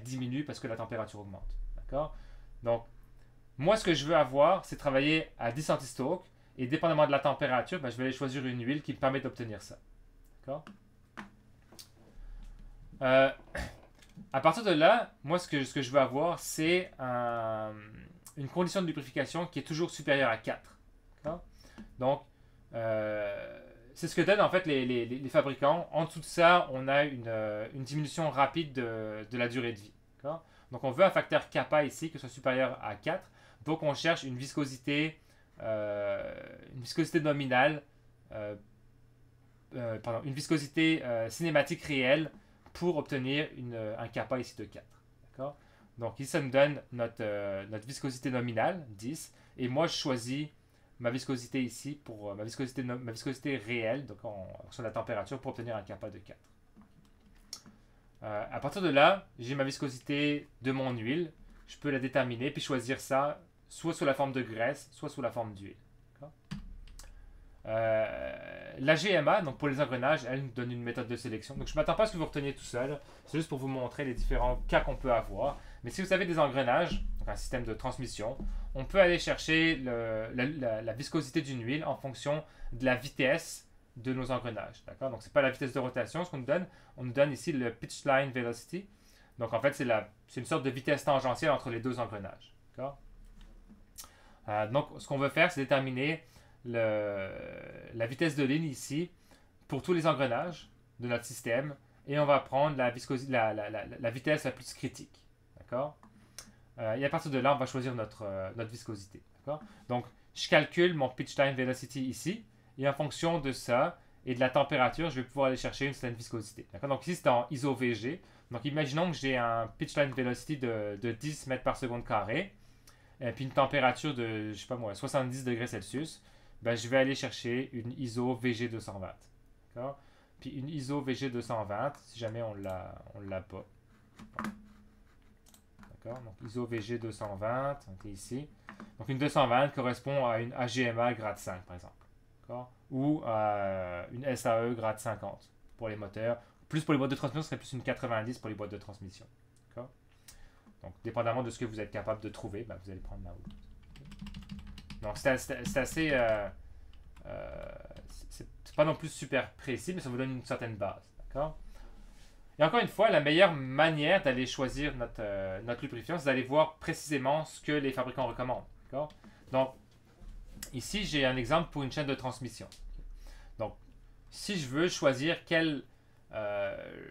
diminue parce que la température augmente. D'accord? Donc, moi, ce que je veux avoir, c'est travailler à 10 centistokes. Et dépendamment de la température, je vais aller choisir une huile qui me permet d'obtenir ça. D'accord? À partir de là, moi, ce que je veux avoir, c'est une condition de lubrification qui est toujours supérieure à 4. D'accord? Donc, c'est ce que donnent en fait les fabricants. En dessous de ça, on a une diminution rapide de la durée de vie. D'accord? Donc, on veut un facteur kappa ici qui soit supérieur à 4. Donc, on cherche une viscosité nominale, une viscosité cinématique réelle pour obtenir un kappa ici de 4. D'accord? Donc ici, ça nous donne notre viscosité nominale, 10, et moi, je choisis ma viscosité ici pour ma viscosité réelle, donc sur la température, pour obtenir un kappa de 4. À partir de là, j'ai ma viscosité de mon huile, je peux la déterminer, puis choisir ça soit sous la forme de graisse, soit sous la forme d'huile. La GMA, donc pour les engrenages, elle nous donne une méthode de sélection. Donc je ne m'attends pas à ce que vous reteniez tout seul. C'est juste pour vous montrer les différents cas qu'on peut avoir. Mais si vous avez des engrenages, donc un système de transmission, on peut aller chercher la viscosité d'une huile en fonction de la vitesse de nos engrenages. D'accord? Donc ce n'est pas la vitesse de rotation ce qu'on nous donne. On nous donne ici le pitch line velocity. Donc en fait, c'est une sorte de vitesse tangentielle entre les deux engrenages. D'accord? Donc, ce qu'on veut faire, c'est déterminer la vitesse de ligne ici pour tous les engrenages de notre système et on va prendre la vitesse la plus critique. D'accord? Et à partir de là, on va choisir notre viscosité. D'accord? Donc, je calcule mon pitch time velocity ici et en fonction de ça et de la température, je vais pouvoir aller chercher une certaine viscosité. D'accord? Donc, ici, c'est en ISO VG. Donc, imaginons que j'ai un pitch time velocity de 10 mètres par seconde carré. et puis une température de, je sais pas moi, 70 degrés Celsius, ben, je vais aller chercher une ISO VG220. D'accord? Puis une ISO VG220, si jamais on l'a pas. D'accord? Donc ISO VG220, on est ici. Donc une 220 correspond à une AGMA grade 5 par exemple. D'accord? Ou une SAE grade 50 pour les moteurs. Plus pour les boîtes de transmission, ce serait plus une 90 pour les boîtes de transmission. D'accord? Donc dépendamment de ce que vous êtes capable de trouver, ben, vous allez prendre la haute. Donc c'est assez... c'est pas non plus super précis, mais ça vous donne une certaine base. D'accord? Et encore une fois, la meilleure manière d'aller choisir notre lubrifiant, c'est d'aller voir précisément ce que les fabricants recommandent. D'accord? Donc, ici, j'ai un exemple pour une chaîne de transmission. Donc, si je veux choisir quel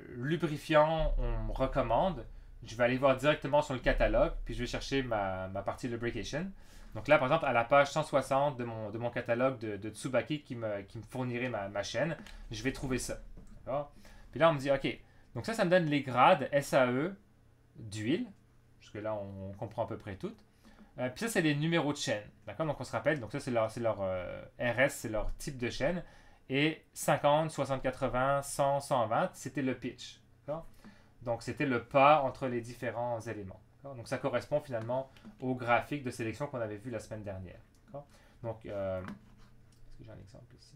lubrifiant on me recommande, je vais aller voir directement sur le catalogue, puis je vais chercher ma partie lubrication. Donc là, par exemple, à la page 160 de mon catalogue de Tsubaki qui me fournirait ma chaîne, je vais trouver ça. D'accord? Puis là, on me dit, OK, donc ça me donne les grades SAE d'huile. Jusque-là, on comprend à peu près tout. Puis ça, c'est les numéros de chaîne. D'accord? Donc on se rappelle, donc ça, c'est leur RS, c'est leur type de chaîne. Et 50, 60, 80, 100, 120, c'était le pitch. D'accord? Donc c'était le pas entre les différents éléments. Donc ça correspond finalement au graphique de sélection qu'on avait vu la semaine dernière. Donc, est-ce que j'ai un exemple ici?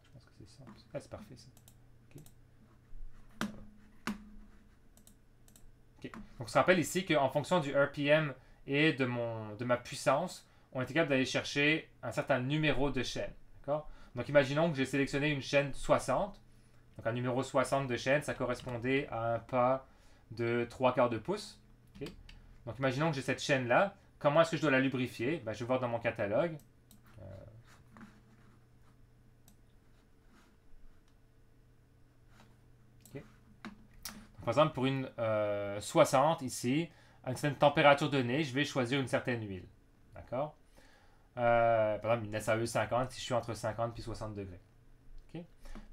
Je pense que c'est ça. Ah, c'est parfait ça. Okay. Donc on se rappelle ici qu'en fonction du RPM et de ma puissance, on était capable d'aller chercher un certain numéro de chaîne. Donc imaginons que j'ai sélectionné une chaîne 60. Donc un numéro 60 de chaîne, ça correspondait à un pas de 3/4 de pouce. Okay. Donc imaginons que j'ai cette chaîne-là. Comment est-ce que je dois la lubrifier? Ben, je vais voir dans mon catalogue. Okay. Donc, par exemple, pour une 60 ici, à une certaine température donnée, je vais choisir une certaine huile. D'accord? Par exemple, une SAE 50 si je suis entre 50 et 60 degrés. Okay.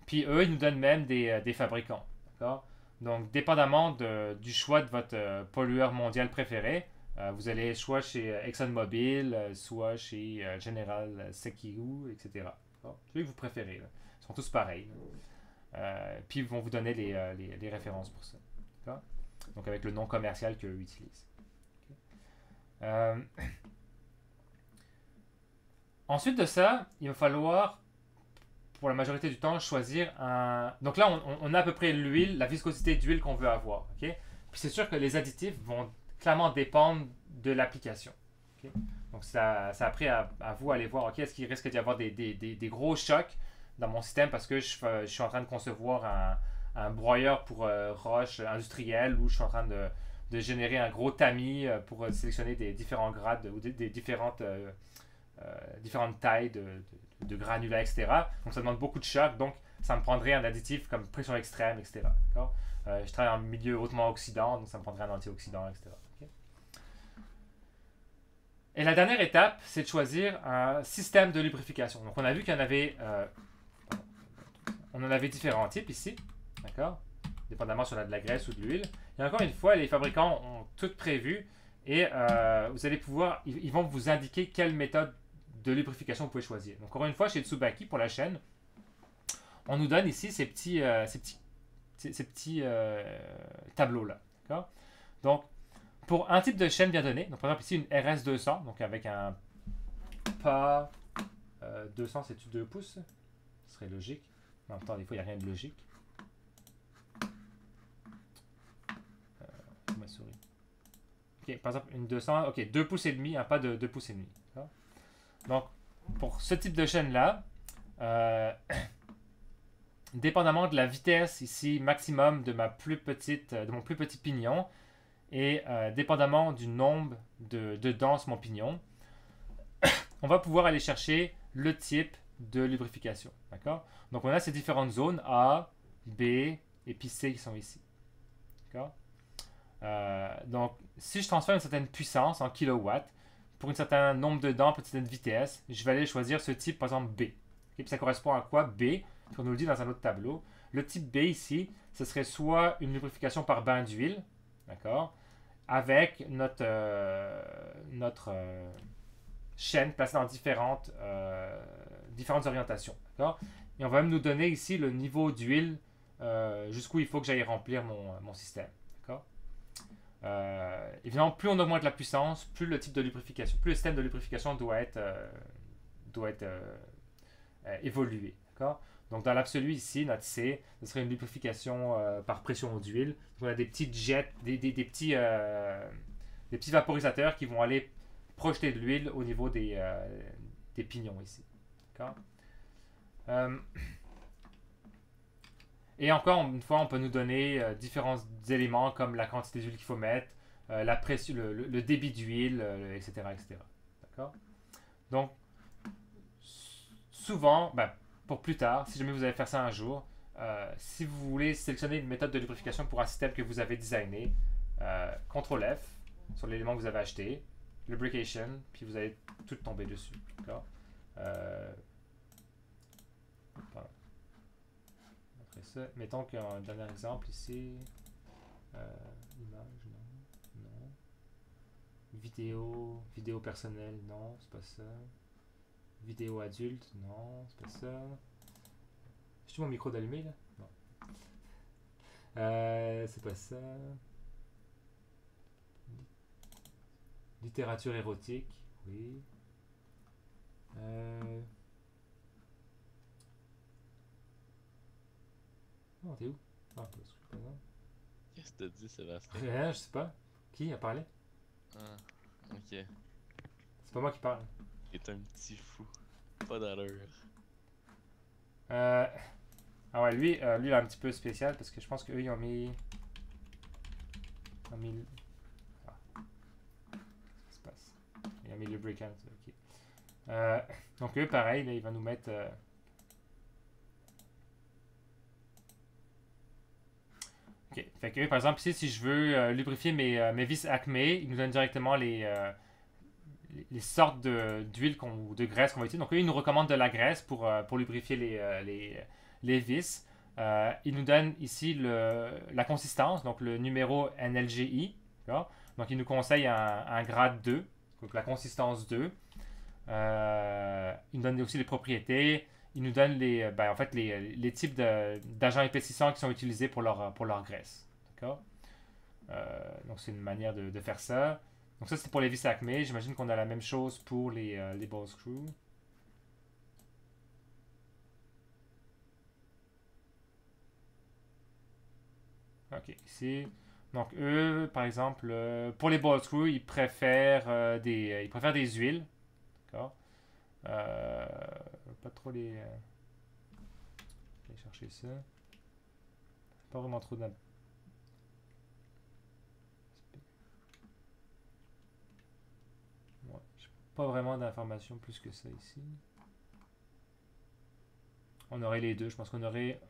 Puis eux, ils nous donnent même des fabricants. D'accord? Donc, dépendamment du choix de votre pollueur mondial préféré, vous allez soit chez ExxonMobil, soit chez General Sekiu, etc. Celui que vous préférez. Là. Ils sont tous pareils. Puis, ils vont vous donner les références pour ça. Donc, avec le nom commercial qu'eux utilisent. Okay. Ensuite de ça, il va falloir pour la majorité du temps, choisir un... Donc là, on a à peu près l'huile, la viscosité d'huile qu'on veut avoir. Okay? Puis c'est sûr que les additifs vont clairement dépendre de l'application. Okay? Donc c'est après à vous aller voir, ok, est-ce qu'il risque d'y avoir des gros chocs dans mon système parce que je suis en train de concevoir un broyeur pour roche industrielle ou je suis en train de générer un gros tamis pour sélectionner des différents grades ou des différentes tailles de granulats, etc. Donc ça demande beaucoup de choc, donc ça me prendrait un additif comme pression extrême, etc. Je travaille en milieu hautement oxydant, donc ça me prendrait un antioxydant, etc. Okay? Et la dernière étape, c'est de choisir un système de lubrification. Donc on a vu qu'il y en avait, on en avait différents types ici, d'accord, dépendamment si on a de la graisse ou de l'huile. Et encore une fois, les fabricants ont tout prévu et vous allez pouvoir, ils vont vous indiquer quelle méthode de lubrification vous pouvez choisir. Donc encore une fois, chez Tsubaki, pour la chaîne, on nous donne ici ces petits tableaux-là. Donc, pour un type de chaîne bien donné, donc par exemple ici une RS200, donc avec un pas 200, c'est-tu 2 pouces? Ce serait logique. En même temps, des fois, il n'y a rien de logique. Ma souris. Ok, par exemple, une 200, ok, 2 pouces et demi, un pas de 2 pouces et demi. Donc, pour ce type de chaîne-là, dépendamment de la vitesse ici maximum de mon plus petit pignon et dépendamment du nombre de dents sur mon pignon, on va pouvoir aller chercher le type de lubrification. D'accord? Donc, on a ces différentes zones A, B et puis C qui sont ici. D'accord? Donc, si je transfère une certaine puissance en kilowatts, pour un certain nombre de dents, pour une certaine vitesse, je vais aller choisir ce type, par exemple B. Okay? Puis ça correspond à quoi? B, on nous le dit dans un autre tableau. Le type B ici, ce serait soit une lubrification par bain d'huile, d'accord? avec notre chaîne placée dans différentes orientations. D'accord? Et on va même nous donner ici le niveau d'huile jusqu'où il faut que j'aille remplir mon système. D'accord? Évidemment, plus on augmente la puissance, plus le type de lubrification, plus le système de lubrification doit être évolué. D'accord? Donc, dans l'absolu ici, notre C, ce serait une lubrification par pression d'huile. Donc, on a des petits jets, des petits vaporisateurs qui vont aller projeter de l'huile au niveau des pignons ici. D'accord? Et encore une fois, on peut nous donner différents éléments comme la quantité d'huile qu'il faut mettre, la pression, le débit d'huile, etc., etc. D'accord? Donc, souvent, pour plus tard, si jamais vous allez faire ça un jour, si vous voulez sélectionner une méthode de lubrification pour un système que vous avez designé, CTRL F sur l'élément que vous avez acheté, Lubrication, puis vous allez tout tomber dessus. D'accord? Après ça, mettons qu'un dernier exemple ici, image, non. Vidéo personnelle, non, c'est pas ça. Vidéo adulte, non, c'est pas ça. J'ai mon micro d'allumé là? Non. C'est pas ça. Littérature érotique, oui. Non, t'es où? Ah, pas ça. Qu'est-ce que t'as dit, Sébastien? Rien, je sais pas. Qui a parlé? Ah, ok. C'est pas moi qui parle. T'es un petit fou. Pas d'allure. Ah ouais, lui, il est un petit peu spécial parce que je pense qu'eux, ils ont mis... Ah. Qu'est-ce qui se passe? Ils ont mis lubricant, ok. Donc eux, pareil, là, il va nous mettre... Ok, fait que eux, par exemple, ici, si je veux lubrifier mes vis Acme, ils nous donnent directement les sortes d'huile ou de graisse qu'on va utiliser. Donc eux, ils nous recommandent de la graisse pour lubrifier les vis. Ils nous donnent ici la consistance, donc le numéro NLGI. D'accord? Donc ils nous conseillent un grade 2, donc la consistance 2. Ils nous donnent aussi les propriétés. Ils nous donnent les types d'agents épaississants qui sont utilisés pour leur graisse. D'accord? Donc c'est une manière de faire ça. Donc ça c'est pour les vis Acme. J'imagine qu'on a la même chose pour les ball screws. Ok, ici. Donc eux, par exemple, pour les ball screws, ils préfèrent des huiles. D'accord? Pas trop les... Je vais chercher ça. Pas vraiment trop de... Ouais, pas vraiment d'informations plus que ça ici. On aurait les deux. Je pense qu'on aurait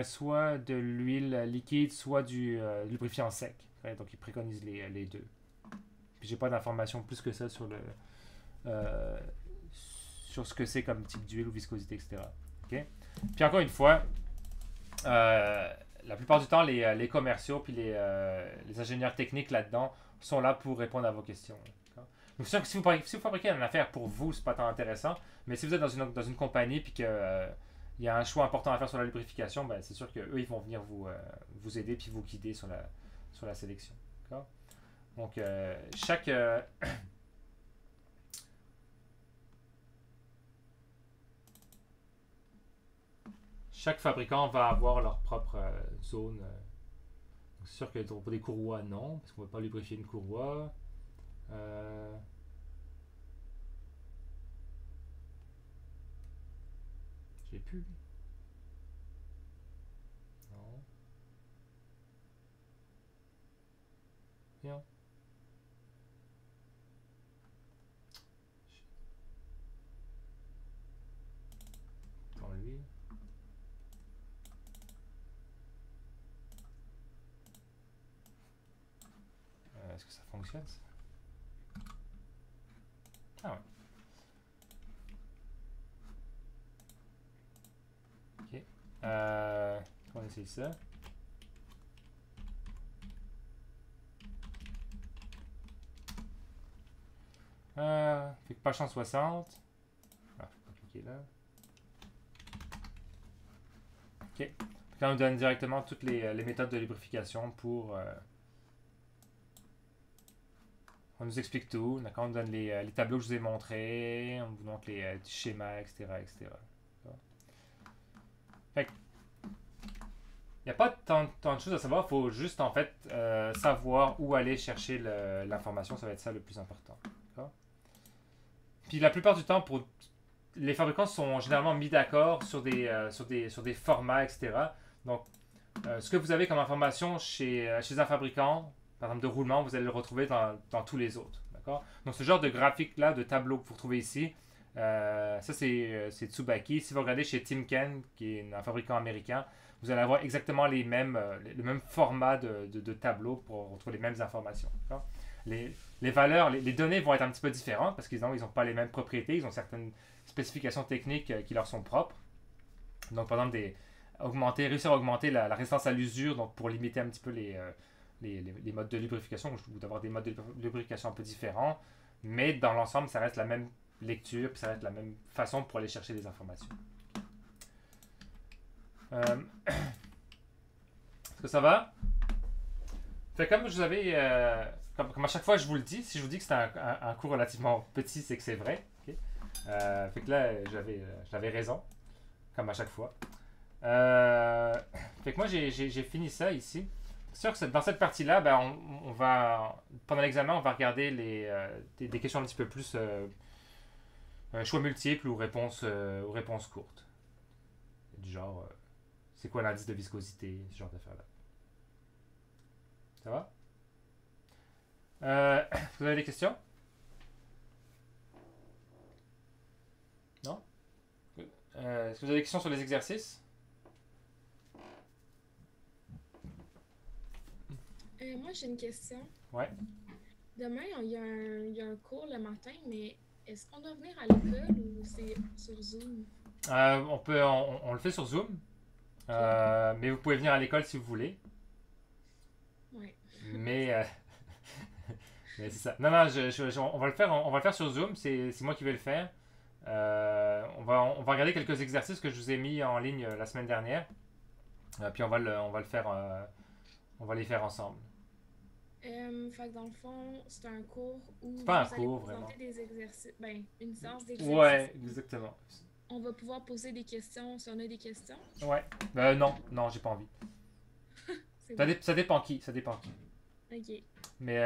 soit de l'huile liquide, soit du lubrifiant sec. Ouais, donc ils préconisent les deux. Puis j'ai pas d'informations plus que ça sur sur ce que c'est comme type d'huile ou viscosité, etc. Okay? Puis encore une fois, la plupart du temps, les commerciaux puis les ingénieurs techniques là-dedans sont là pour répondre à vos questions. Donc c'est sûr que si vous fabriquez une affaire pour vous, c'est pas tant intéressant, mais si vous êtes dans une compagnie puis que il y a un choix important à faire sur la lubrification, ben, c'est sûr qu'eux, ils vont venir vous aider puis vous guider sur la sélection. D'accord? Donc, chaque fabricant va avoir leur propre zone. C'est sûr que pour des courroies, non, parce qu'on ne va pas lubrifier une courroie. Je l'ai plus, lui. Non. Rien. Dans lui. Est-ce que ça fonctionne ça? Ah ouais. Ok. On va essayer ça. Fait que page 160. Ah, faut pas cliquer là. Ok. Fait que là, on nous donne directement toutes les méthodes de lubrification pour. On nous explique tout. D'accord? On nous donne les tableaux que je vous ai montrés. On vous montre les schémas, etc. etc. Fait que, il n'y a pas tant de choses à savoir. Il faut juste, en fait, savoir où aller chercher l'information. Ça va être ça le plus important. D'accord? Puis la plupart du temps, les fabricants sont généralement mis d'accord sur des formats, etc. Donc, ce que vous avez comme information chez un fabricant, par exemple de roulement, vous allez le retrouver dans tous les autres. D'accord? Donc, ce genre de graphique-là, de tableau que vous retrouvez ici, ça c'est Tsubaki. Si vous regardez chez Timken, qui est un fabricant américain, vous allez avoir exactement le même format de tableau pour retrouver les mêmes informations. D'accord? Les valeurs, les données vont être un petit peu différentes parce qu'ils n'ont pas les mêmes propriétés, ils ont certaines spécifications techniques qui leur sont propres. Donc, par exemple, réussir à augmenter la résistance à l'usure, donc pour limiter un petit peu les modes de lubrification, ou d'avoir des modes de lubrification un peu différents, mais dans l'ensemble, ça reste la même lecture, puis ça reste la même façon pour aller chercher des informations. Est-ce que ça va? Fait comme je vous avais, comme à chaque fois je vous le dis, si je vous dis que c'est un cours relativement petit, c'est que c'est vrai. Okay? Fait que là, j'avais raison, comme à chaque fois. Fait que moi, j'ai fini ça ici. C'est sûr que dans cette partie-là, ben, on va, pendant l'examen, on va regarder des questions un petit peu plus choix multiples ou réponses courtes. Du genre, c'est quoi l'indice de viscosité, ce genre d'affaires-là. Ça va? Vous avez des questions? Non? Est-ce que vous avez des questions sur les exercices? Moi, j'ai une question. Ouais. Demain, il y a un cours le matin, mais est-ce qu'on doit venir à l'école ou c'est sur Zoom? On le fait sur Zoom. Mais vous pouvez venir à l'école si vous voulez. Ouais. Mais c'est ça. Non, on va le faire sur Zoom. C'est moi qui vais le faire. On va regarder quelques exercices que je vous ai mis en ligne la semaine dernière. Puis on va le faire. On va les faire ensemble. Fait que dans le fond, c'est un cours où C'est pas un vous allez cours, présenter vraiment. des exercices. Ben, une séance d'exercices. Ouais, exactement. On va pouvoir poser des questions si on a des questions. Ouais. Non, j'ai pas envie. C'est bon. Ça dépend qui. Ok. Mais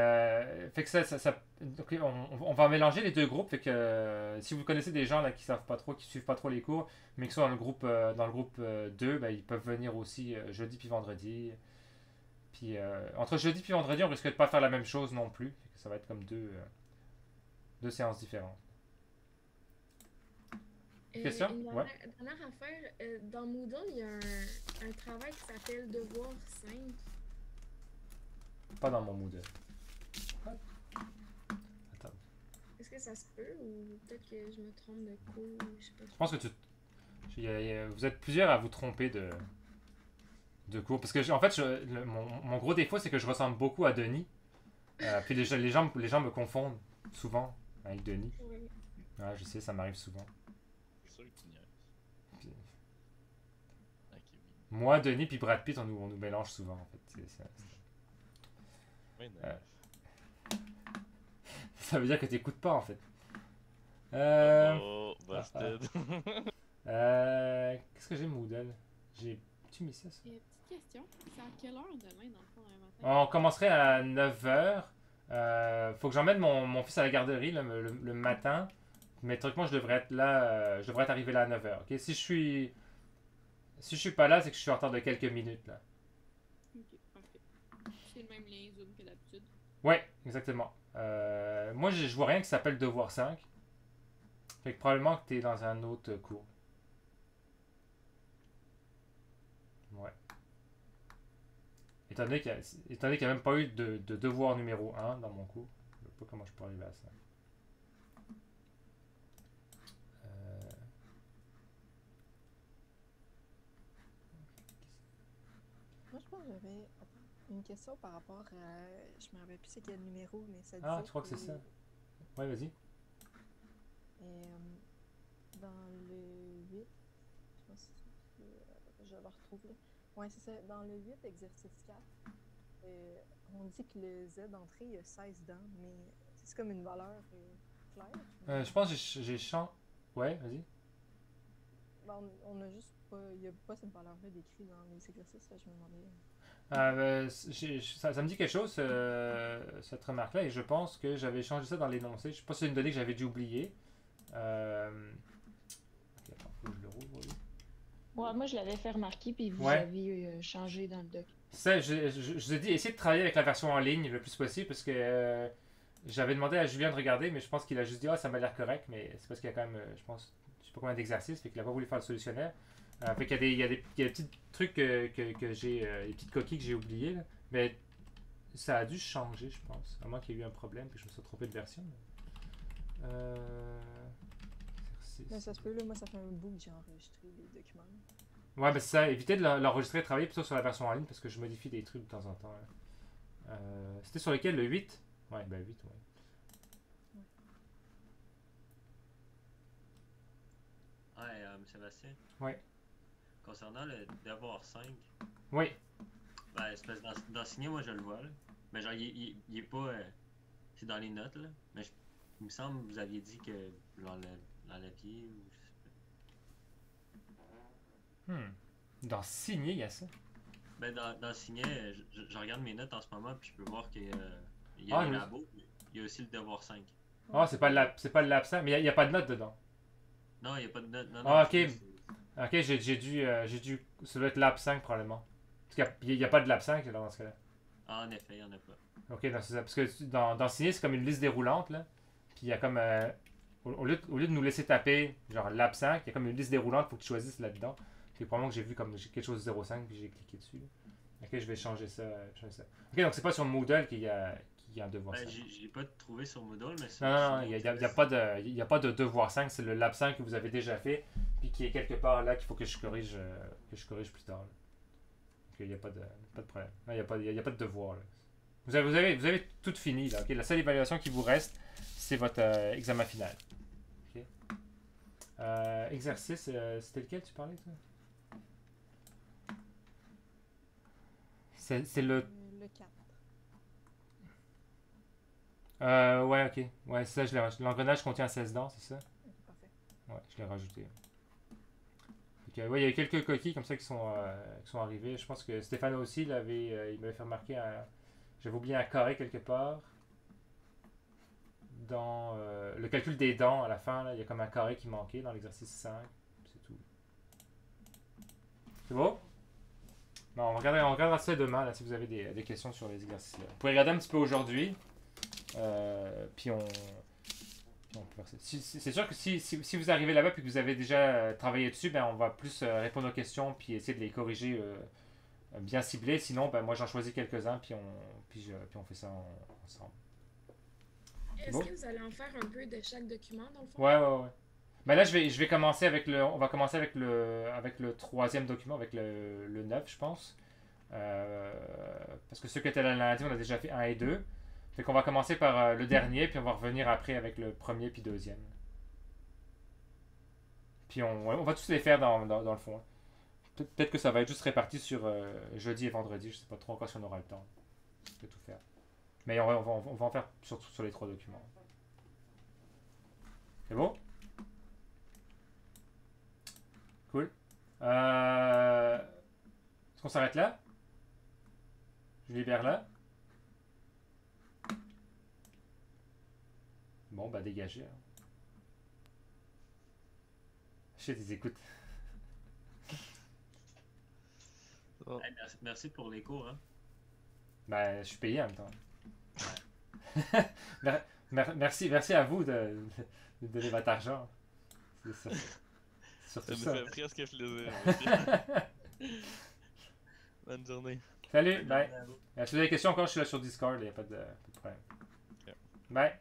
fait que ok, on va mélanger les deux groupes. Fait que si vous connaissez des gens là qui savent pas trop, qui suivent pas trop les cours, mais qui sont dans le groupe 2, ben, ils peuvent venir aussi jeudi puis vendredi. Puis entre jeudi puis vendredi, on risque de pas faire la même chose non plus. Fait que ça va être comme deux séances différentes. Question? Une Ouais. dernière affaire, dans Moodle, il y a un travail qui s'appelle Devoir 5. Pas dans mon Moodle. Attends. Est-ce que ça se peut ou peut-être que je me trompe de cours, je sais pas. Je pense que vous êtes plusieurs à vous tromper de cours. Parce que en fait, mon gros défaut, c'est que je ressemble beaucoup à Denis. Puis les gens me confondent souvent avec Denis. Ouais. Ouais, je sais, ça m'arrive souvent. C'est sûr que tu niaises. Puis, Ok, oui. moi, Denis, puis Brad Pitt, on nous mélange souvent, en fait. Ouais, Euh, naïf. Ça veut dire que t'écoutes pas, en fait. Oh, busted. Qu'est-ce que j'ai, Moodle? Tu mis ça? Petite question, c'est à quelle heure demain, dans le fond, le matin? On commencerait à 9h. Faut que j'emmène mon fils à la garderie le matin. Mais théoriquement, je devrais être là. Je devrais être arrivé là à 9h. Okay? Si je suis pas là, c'est que je suis en retard de quelques minutes. Là. Ok, parfait. C'est le même lien Zoom que d'habitude. Ouais, exactement. Moi, je vois rien qui s'appelle Devoir 5. Fait que probablement que t'es dans un autre cours. Ouais. Étant donné qu'il n'y a même pas eu de devoir numéro 1 dans mon cours, je ne sais pas comment je peux arriver à ça. Moi, je pense que j'avais une question par rapport à. Je me rappelle plus c'est quel numéro, mais ça disait. Ah, tu crois que c'est ça? Ouais, vas-y. Dans le 8, je pense que je le retrouve là. Ouais, c'est ça. Dans le 8, exercice 4, on dit que le Z d'entrée, il y a 16 dents, mais c'est comme une valeur claire. Je pense que j'ai changé. Ouais, vas-y. Ben, on a juste pas. Il n'y a pas cette valeur-là décrite dans les exercices, là, je me demandais. Ça me dit quelque chose, cette remarque-là, et je pense que j'avais changé ça dans l'énoncé. Je sais pas si c'est une donnée que j'avais dû oublier. Ok, attends, faut que je le rouvre. Oui. Ouais, moi, je l'avais fait remarquer, puis vous Ouais. avez changé dans le doc. Ça, je vous ai dit, essayez de travailler avec la version en ligne le plus possible, parce que j'avais demandé à Julien de regarder, mais je pense qu'il a juste dit, ah, ça m'a l'air correct, mais c'est parce qu'il y a quand même, je pense, je sais pas combien d'exercices, fait qu'il a pas voulu faire le solutionnaire. Fait qu'il y a des petits trucs que j'ai, des petites coquilles que j'ai oubliées, là. Mais ça a dû changer, je pense. À moins qu'il y ait eu un problème, puis je me sois trompé de version. Exercice. Mais ça se peut, là, moi, ça fait un bout que j'ai enregistré les documents. Ouais, ben c'est ça. Évitez de l'enregistrer et travailler plutôt sur la version en ligne, parce que je modifie des trucs de temps en temps. Là. C'était sur lequel, le 8? Ouais, ben 8, ouais. Ouais, Sébastien. Ouais. Concernant le devoir 5, Oui. ben, c'est parce que dans signer, moi je le vois, là. Mais genre, il est pas. C'est dans les notes, là. Mais il me semble que vous aviez dit que vous l'enleviez ou je sais pas. Dans signer, il y a ça. Ben, dans signer, je regarde mes notes en ce moment, puis je peux voir qu'il y Ah, a les oui. labos, mais il y a aussi le devoir 5. Ah, c'est pas le l'absent, mais il n'y a pas de note dedans. Non, il n'y a pas de note. Non, Ah, non, ok. c'est- Ok, j'ai dû. Ça doit être l'App 5 probablement. Parce qu'il n'y a pas de l'App 5 dans ce cas-là. Ah, en effet, il n'y en a pas. Ok, donc c'est ça. Parce que dans signer, c'est comme une liste déroulante, là. Puis il y a comme. Au lieu de nous laisser taper, genre l'App 5, il y a comme une liste déroulante, il faut que tu choisisses là-dedans. Puis probablement que j'ai vu comme quelque chose de 0,5, puis j'ai cliqué dessus. Là. Ok, je vais changer ça. Ok, donc c'est pas sur Moodle qu'il y a un devoir Ben, 5. j'ai pas trouvé sur Moodle, mais c'est. Non, il n'y a pas de devoir 5, c'est le lab 5 que vous avez déjà fait, puis qui est quelque part là qu'il faut que je corrige plus tard. Là. Donc il n'y a pas de problème. Il n'y a pas de devoir. Là. Vous avez tout fini. Là, okay? La seule évaluation qui vous reste, c'est votre examen final. Okay? Exercice, c'était lequel tu parlais, toi? C'est le... Le 4. ouais, ok. Ouais, ça, l'engrenage contient 16 dents, c'est ça? Ok, parfait. Ouais, je l'ai rajouté. Donc, ouais, il y a eu quelques coquilles comme ça qui sont arrivées. Je pense que Stéphane aussi, il m'avait fait remarquer j'avais oublié un carré quelque part. Dans le calcul des dents, à la fin, là, il y a comme un carré qui manquait dans l'exercice 5. C'est tout. C'est beau? Non, on regardera ça demain, là, si vous avez des questions sur les exercices. Là. Vous pouvez regarder un petit peu aujourd'hui. Puis on peut faire ça. C'est sûr que si vous arrivez là-bas et que vous avez déjà travaillé dessus, ben on va plus répondre aux questions puis essayer de les corriger bien ciblés. Sinon, ben moi j'en choisis quelques-uns puis on fait ça ensemble. Est-ce Bon. que vous allez en faire un peu de chaque document, dans le fond? Ouais. Ben là, je vais commencer on va commencer avec le troisième document, avec le 9, je pense. Parce que ceux qui étaient là lundi, on a déjà fait 1 et 2. Fait qu'on va commencer par le dernier, puis on va revenir après avec le premier puis deuxième. Puis on va tous les faire dans le fond. Peut-être que ça va être juste réparti sur jeudi et vendredi. Je sais pas trop encore si on aura le temps de tout faire. Mais on va en faire surtout sur les 3 documents. C'est bon? Cool. Est-ce qu'on s'arrête là? Je libère là. Bon, bah dégagez. Hein. Shit, ils écoutent. Oh. Hey, merci pour les cours, hein. Bah, je suis payé en même temps. Merci à vous de donner votre argent. C'est ça. Ça Surtout me ça. fait presque plaisir. Bonne journée. Salut, bye. Si vous avez des questions encore, je suis là sur Discord, il n'y a pas de problème. Ok. Bye.